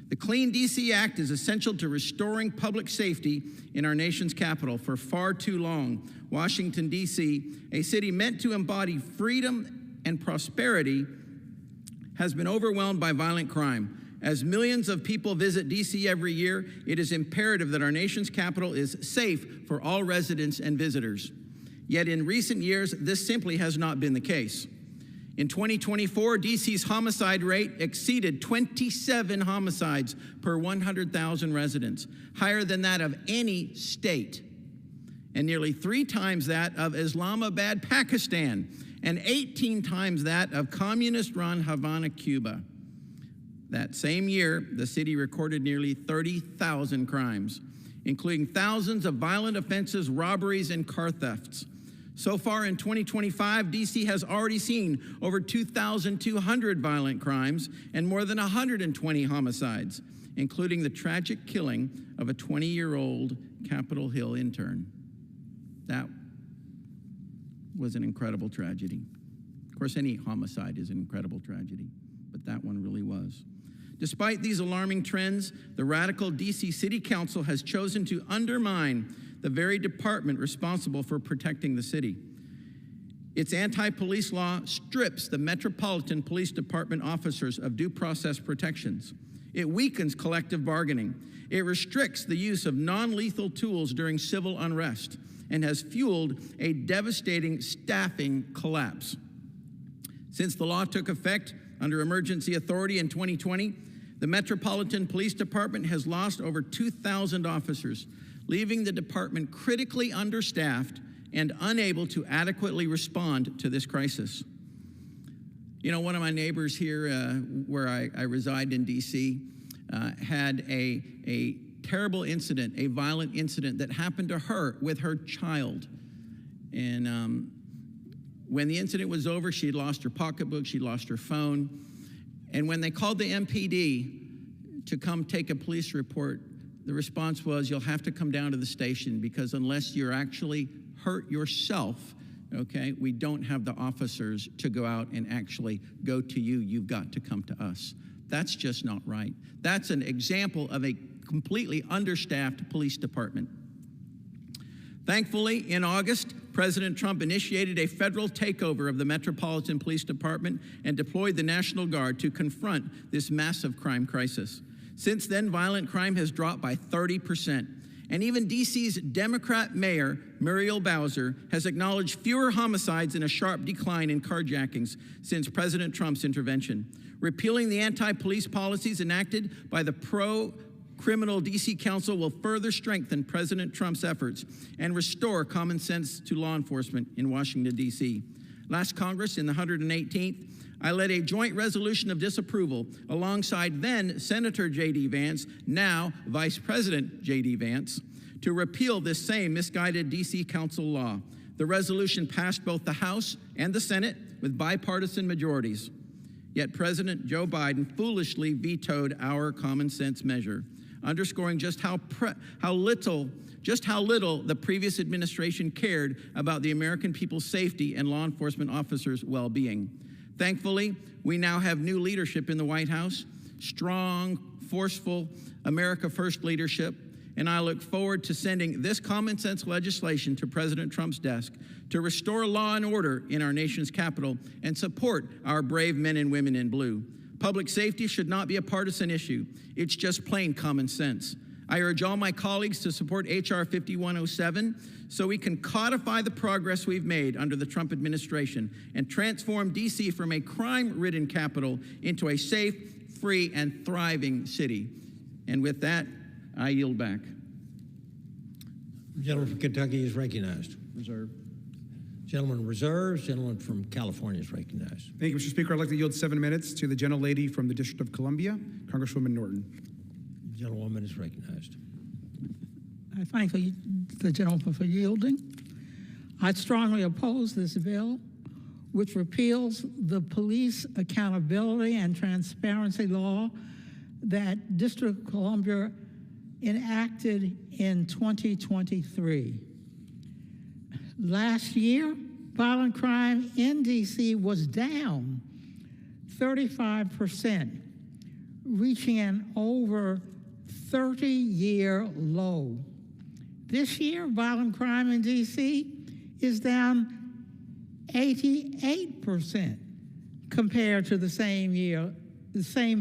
The Clean D.C. Act is essential to restoring public safety in our nation's capital. For far too long, Washington, D.C., a city meant to embody freedom and prosperity, has been overwhelmed by violent crime. As millions of people visit D.C. every year, it is imperative that our nation's capital is safe for all residents and visitors. Yet in recent years, this simply has not been the case. In 2024, D.C.'s homicide rate exceeded 27 homicides per 100,000 residents, higher than that of any state. and nearly 3 times that of Islamabad, Pakistan, and 18 times that of communist-run Havana, Cuba. That same year, the city recorded nearly 30,000 crimes, including thousands of violent offenses, robberies, and car thefts. So far in 2025, D.C. has already seen over 2,200 violent crimes and more than 120 homicides, including the tragic killing of a 20-year-old Capitol Hill intern. That was an incredible tragedy. Of course, any homicide is an incredible tragedy, but that one really was. Despite these alarming trends, the radical D.C. City Council has chosen to undermine the very department responsible for protecting the city. Its anti-police law strips the Metropolitan Police Department officers of due process protections. It weakens collective bargaining. It restricts the use of non-lethal tools during civil unrest and has fueled a devastating staffing collapse. Since the law took effect under emergency authority in 2020, the Metropolitan Police Department has lost over 2,000 officers, leaving the department critically understaffed and unable to adequately respond to this crisis. You know, one of my neighbors here where I reside in D.C. Had a terrible incident, a violent incident that happened to her with her child. And when the incident was over, she'd lost her pocketbook, she'd lost her phone. And when they called the MPD to come take a police report, the response was, you'll have to come down to the station because unless you're actually hurt yourself, okay, we don't have the officers to go out and actually go to you. You've got to come to us. That's just not right. That's an example of a completely understaffed police department. Thankfully, in August, President Trump initiated a federal takeover of the Metropolitan Police Department and deployed the National Guard to confront this massive crime crisis. Since then, violent crime has dropped by 30%. And even D.C.'s Democrat mayor, Muriel Bowser, has acknowledged fewer homicides and a sharp decline in carjackings since President Trump's intervention. Repealing the anti-police policies enacted by the pro-criminal D.C. Council will further strengthen President Trump's efforts and restore common sense to law enforcement in Washington, D.C. Last Congress, in the 118th, I led a joint resolution of disapproval alongside then Senator J.D. Vance, now Vice President J.D. Vance, to repeal this same misguided D.C. Council law. The resolution passed both the House and the Senate with bipartisan majorities. Yet President Joe Biden foolishly vetoed our common sense measure, underscoring just how little the previous administration cared about the American people's safety and law enforcement officers' well-being. Thankfully, we now have new leadership in the White House, strong, forceful, America First leadership, and I look forward to sending this common sense legislation to President Trump's desk to restore law and order in our nation's capital and support our brave men and women in blue. Public safety should not be a partisan issue. It's just plain common sense. I urge all my colleagues to support H.R. 5107 so we can codify the progress we've made under the Trump administration and transform D.C. from a crime-ridden capital into a safe, free, and thriving city. And with that, I yield back. The gentleman from Kentucky is recognized. Reserve. Gentleman reserves. Gentleman from California is recognized. Thank you, Mr. Speaker. I'd like to yield 7 minutes to the gentlelady from the District of Columbia, Congresswoman Norton. The gentlewoman is recognized. I thank the gentleman for yielding. I strongly oppose this bill, which repeals the police accountability and transparency law that District of Columbia enacted in 2023. Last year, violent crime in D.C. was down 35%, reaching an over 30-year low. This year, violent crime in D.C. is down 88% compared to the same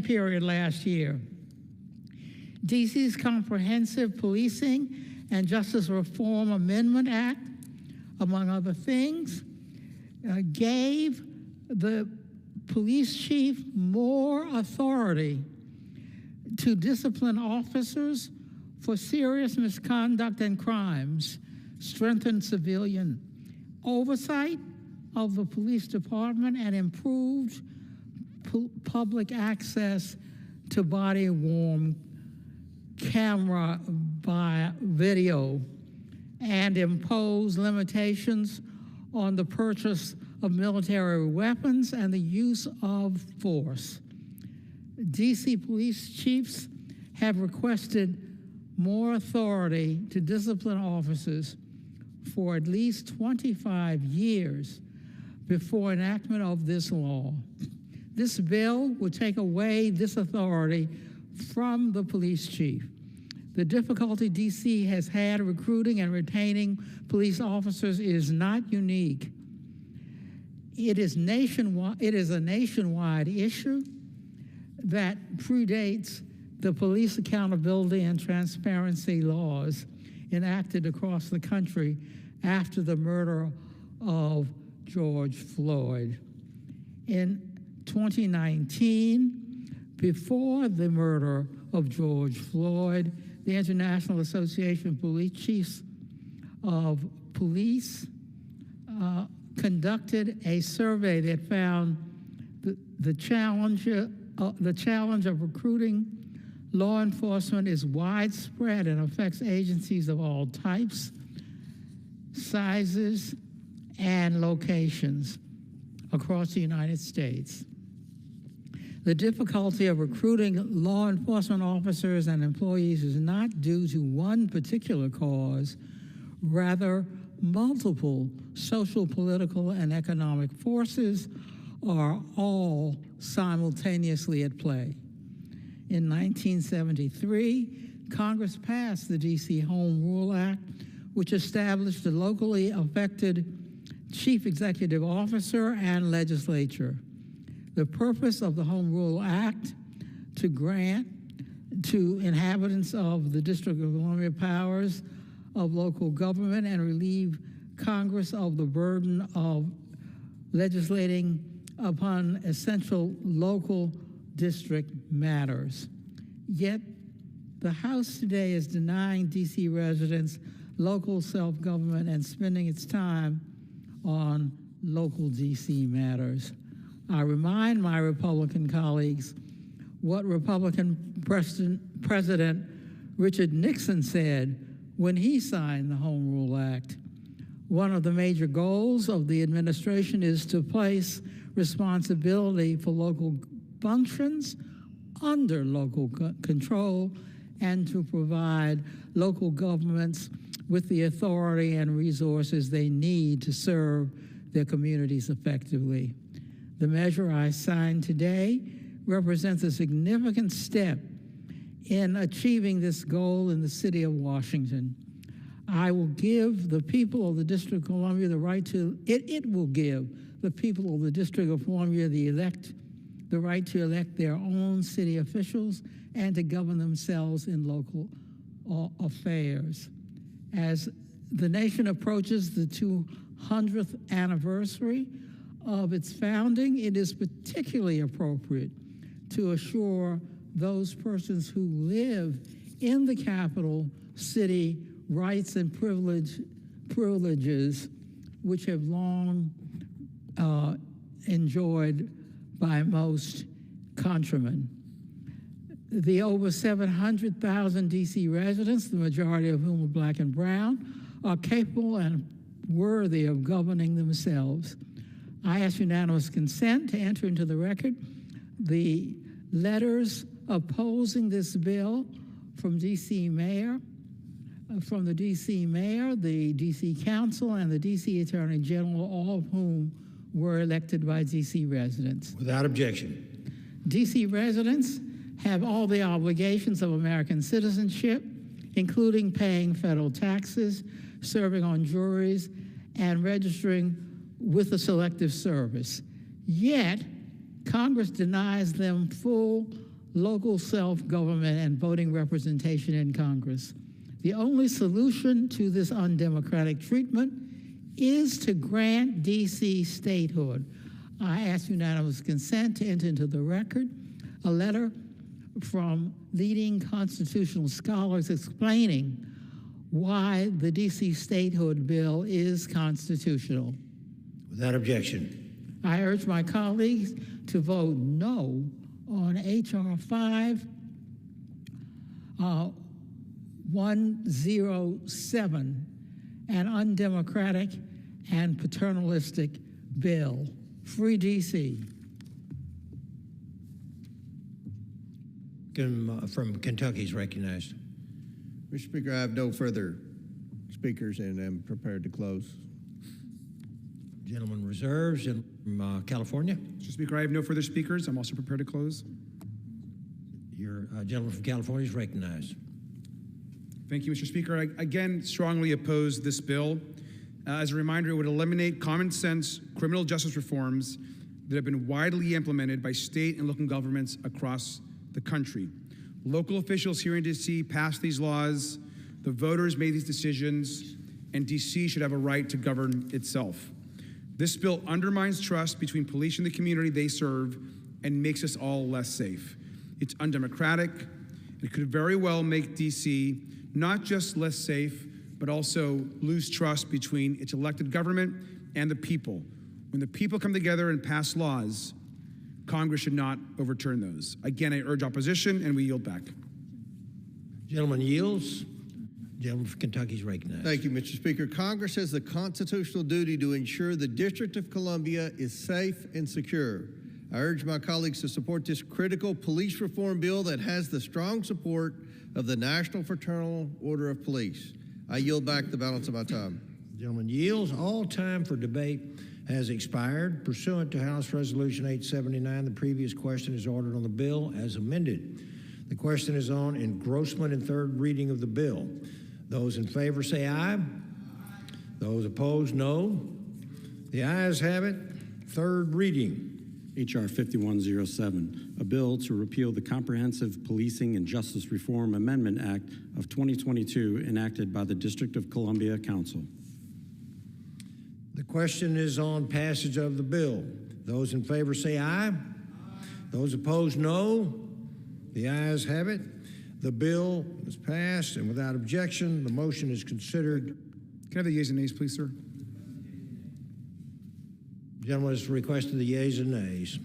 period last year. D.C.'s Comprehensive Policing and Justice Reform Amendment Act, among other things, gave the police chief more authority to discipline officers for serious misconduct and crimes, strengthen civilian oversight of the police department, and improved public access to body-worn camera by video, and impose limitations on the purchase of military weapons and the use of force. DC police chiefs have requested more authority to discipline officers for at least 25 years before enactment of this law. This bill would take away this authority from the police chief. The difficulty DC has had recruiting and retaining police officers is not unique. It is a nationwide issue that predates the police accountability and transparency laws enacted across the country after the murder of George Floyd. In 2019, before the murder of George Floyd, the International Association of Police Chiefs of Police conducted a survey that found the challenge of recruiting law enforcement is widespread and affects agencies of all types, sizes, and locations across the United States. The difficulty of recruiting law enforcement officers and employees is not due to one particular cause, rather multiple social, political, and economic forces are all simultaneously at play. In 1973, Congress passed the D.C. Home Rule Act, which established the locally affected chief executive officer and legislature. The purpose of the Home Rule Act to grant to inhabitants of the District of Columbia powers of local government and relieve Congress of the burden of legislating upon essential local district matters. Yet, the House today is denying D.C. residents local self-government and spending its time on local D.C. matters. I remind my Republican colleagues what Republican President Richard Nixon said when he signed the Home Rule Act. One of the major goals of the administration is to place responsibility for local functions under local control and to provide local governments with the authority and resources they need to serve their communities effectively. The measure I signed today represents a significant step in achieving this goal in the city of Washington. I will give the people of the District of Columbia the right to, it will give the people of the District of Columbia the right to elect their own city officials and to govern themselves in local affairs. As the nation approaches the 200th anniversary of its founding, it is particularly appropriate to assure those persons who live in the capital city rights and privileges which have long enjoyed by most countrymen. The over 700,000 D.C. residents, the majority of whom are black and brown, are capable and worthy of governing themselves. I ask unanimous consent to enter into the record the letters opposing this bill from the D.C. Mayor, the D.C. Council, and the D.C. Attorney General, all of whom were elected by D.C. residents. Without objection. D.C. residents have all the obligations of American citizenship, including paying federal taxes, serving on juries, and registering with the Selective Service. Yet, Congress denies them full local self-government and voting representation in Congress. The only solution to this undemocratic treatment is to grant D.C. statehood. I ask unanimous consent to enter into the record a letter from leading constitutional scholars explaining why the D.C. statehood bill is constitutional. Without objection. I urge my colleagues to vote no on H.R. 5107, an undemocratic and paternalistic bill. Free D.C. From Kentucky is recognized. Mr. Speaker, I have no further speakers and am prepared to close. Gentleman reserves. From California. Mr. Speaker, I have no further speakers. I'm also prepared to close. Your gentleman from California is recognized. Thank you, Mr. Speaker. I again strongly oppose this bill. As a reminder, it would eliminate common sense criminal justice reforms that have been widely implemented by state and local governments across the country. Local officials here in D.C. passed these laws, the voters made these decisions, and D.C. should have a right to govern itself. This bill undermines trust between police and the community they serve and makes us all less safe. It's undemocratic. It could very well make D.C. not just less safe, but also lose trust between its elected government and the people. When the people come together and pass laws, Congress should not overturn those. Again, I urge opposition, and we yield back. Gentleman yields. Gentleman from Kentucky is recognized. Thank you, Mr. Speaker. Congress has the constitutional duty to ensure the District of Columbia is safe and secure. I urge my colleagues to support this critical police reform bill that has the strong support of the National Fraternal Order of Police. I yield back the balance of my time. Gentleman yields. All time for debate has expired. Pursuant to House Resolution 879, the previous question is ordered on the bill as amended. The question is on engrossment and third reading of the bill. Those in favor say aye. Those opposed, no. The ayes have it. Third reading. H.R. 5107, a bill to repeal the Comprehensive Policing and Justice Reform Amendment Act of 2022 enacted by the District of Columbia Council. The question is on passage of the bill. Those in favor say aye. Those opposed, no. The ayes have it. The bill is passed, and without objection, the motion is considered. Can I have the yeas and nays, please, sir? Gentleman has requested the yeas and nays.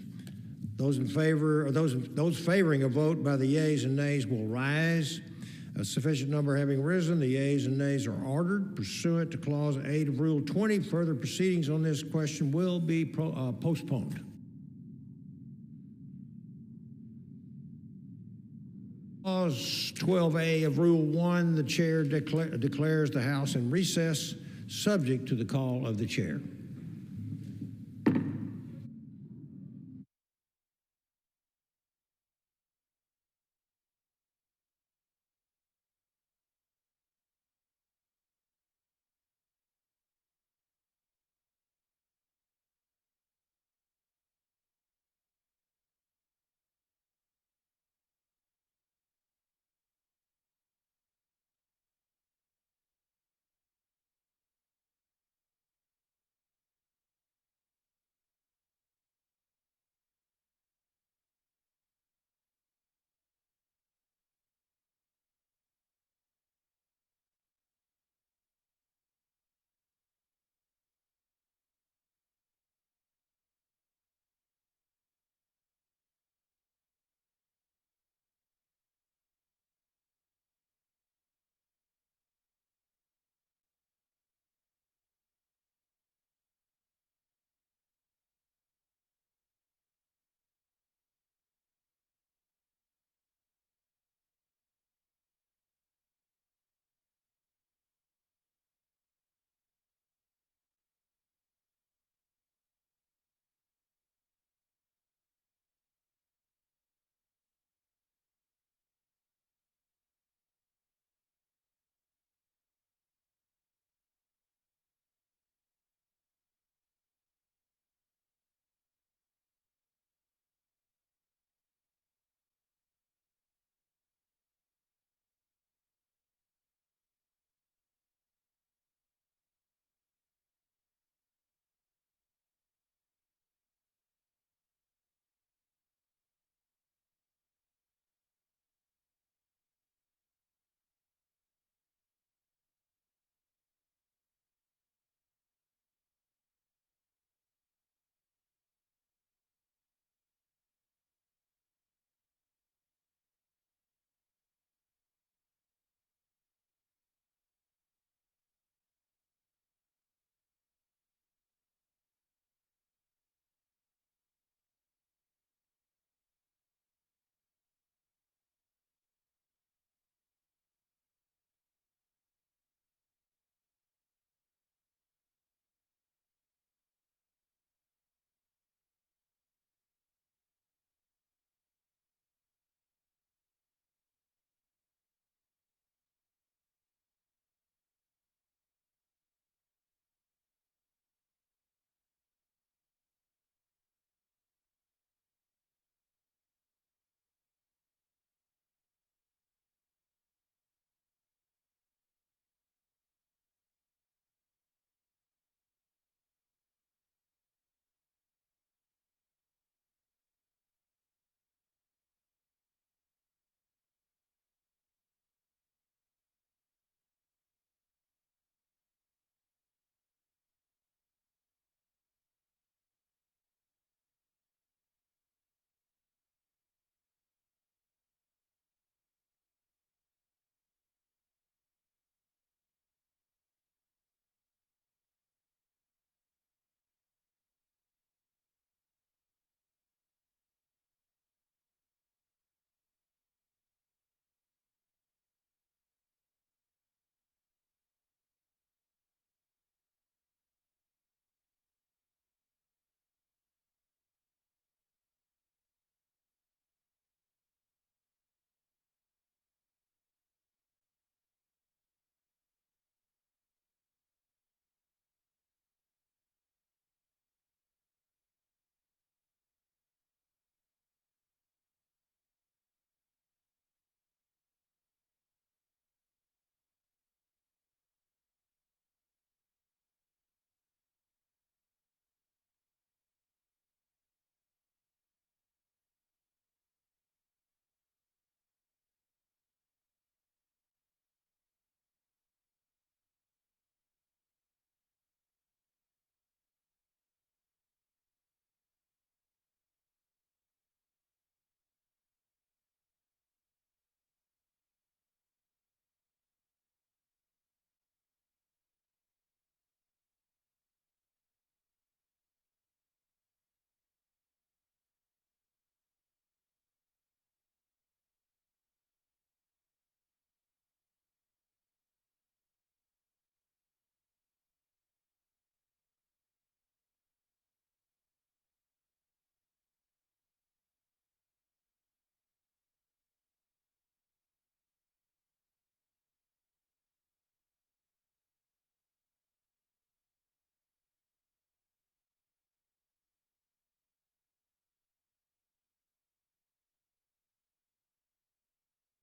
Those in favor, or those favoring a vote by the yeas and nays will rise. A sufficient number having risen, the yeas and nays are ordered. Pursuant to Clause 8 of Rule 20, further proceedings on this question will be postponed. Clause 12A of Rule 1, the chair declares the House in recess, subject to the call of the chair.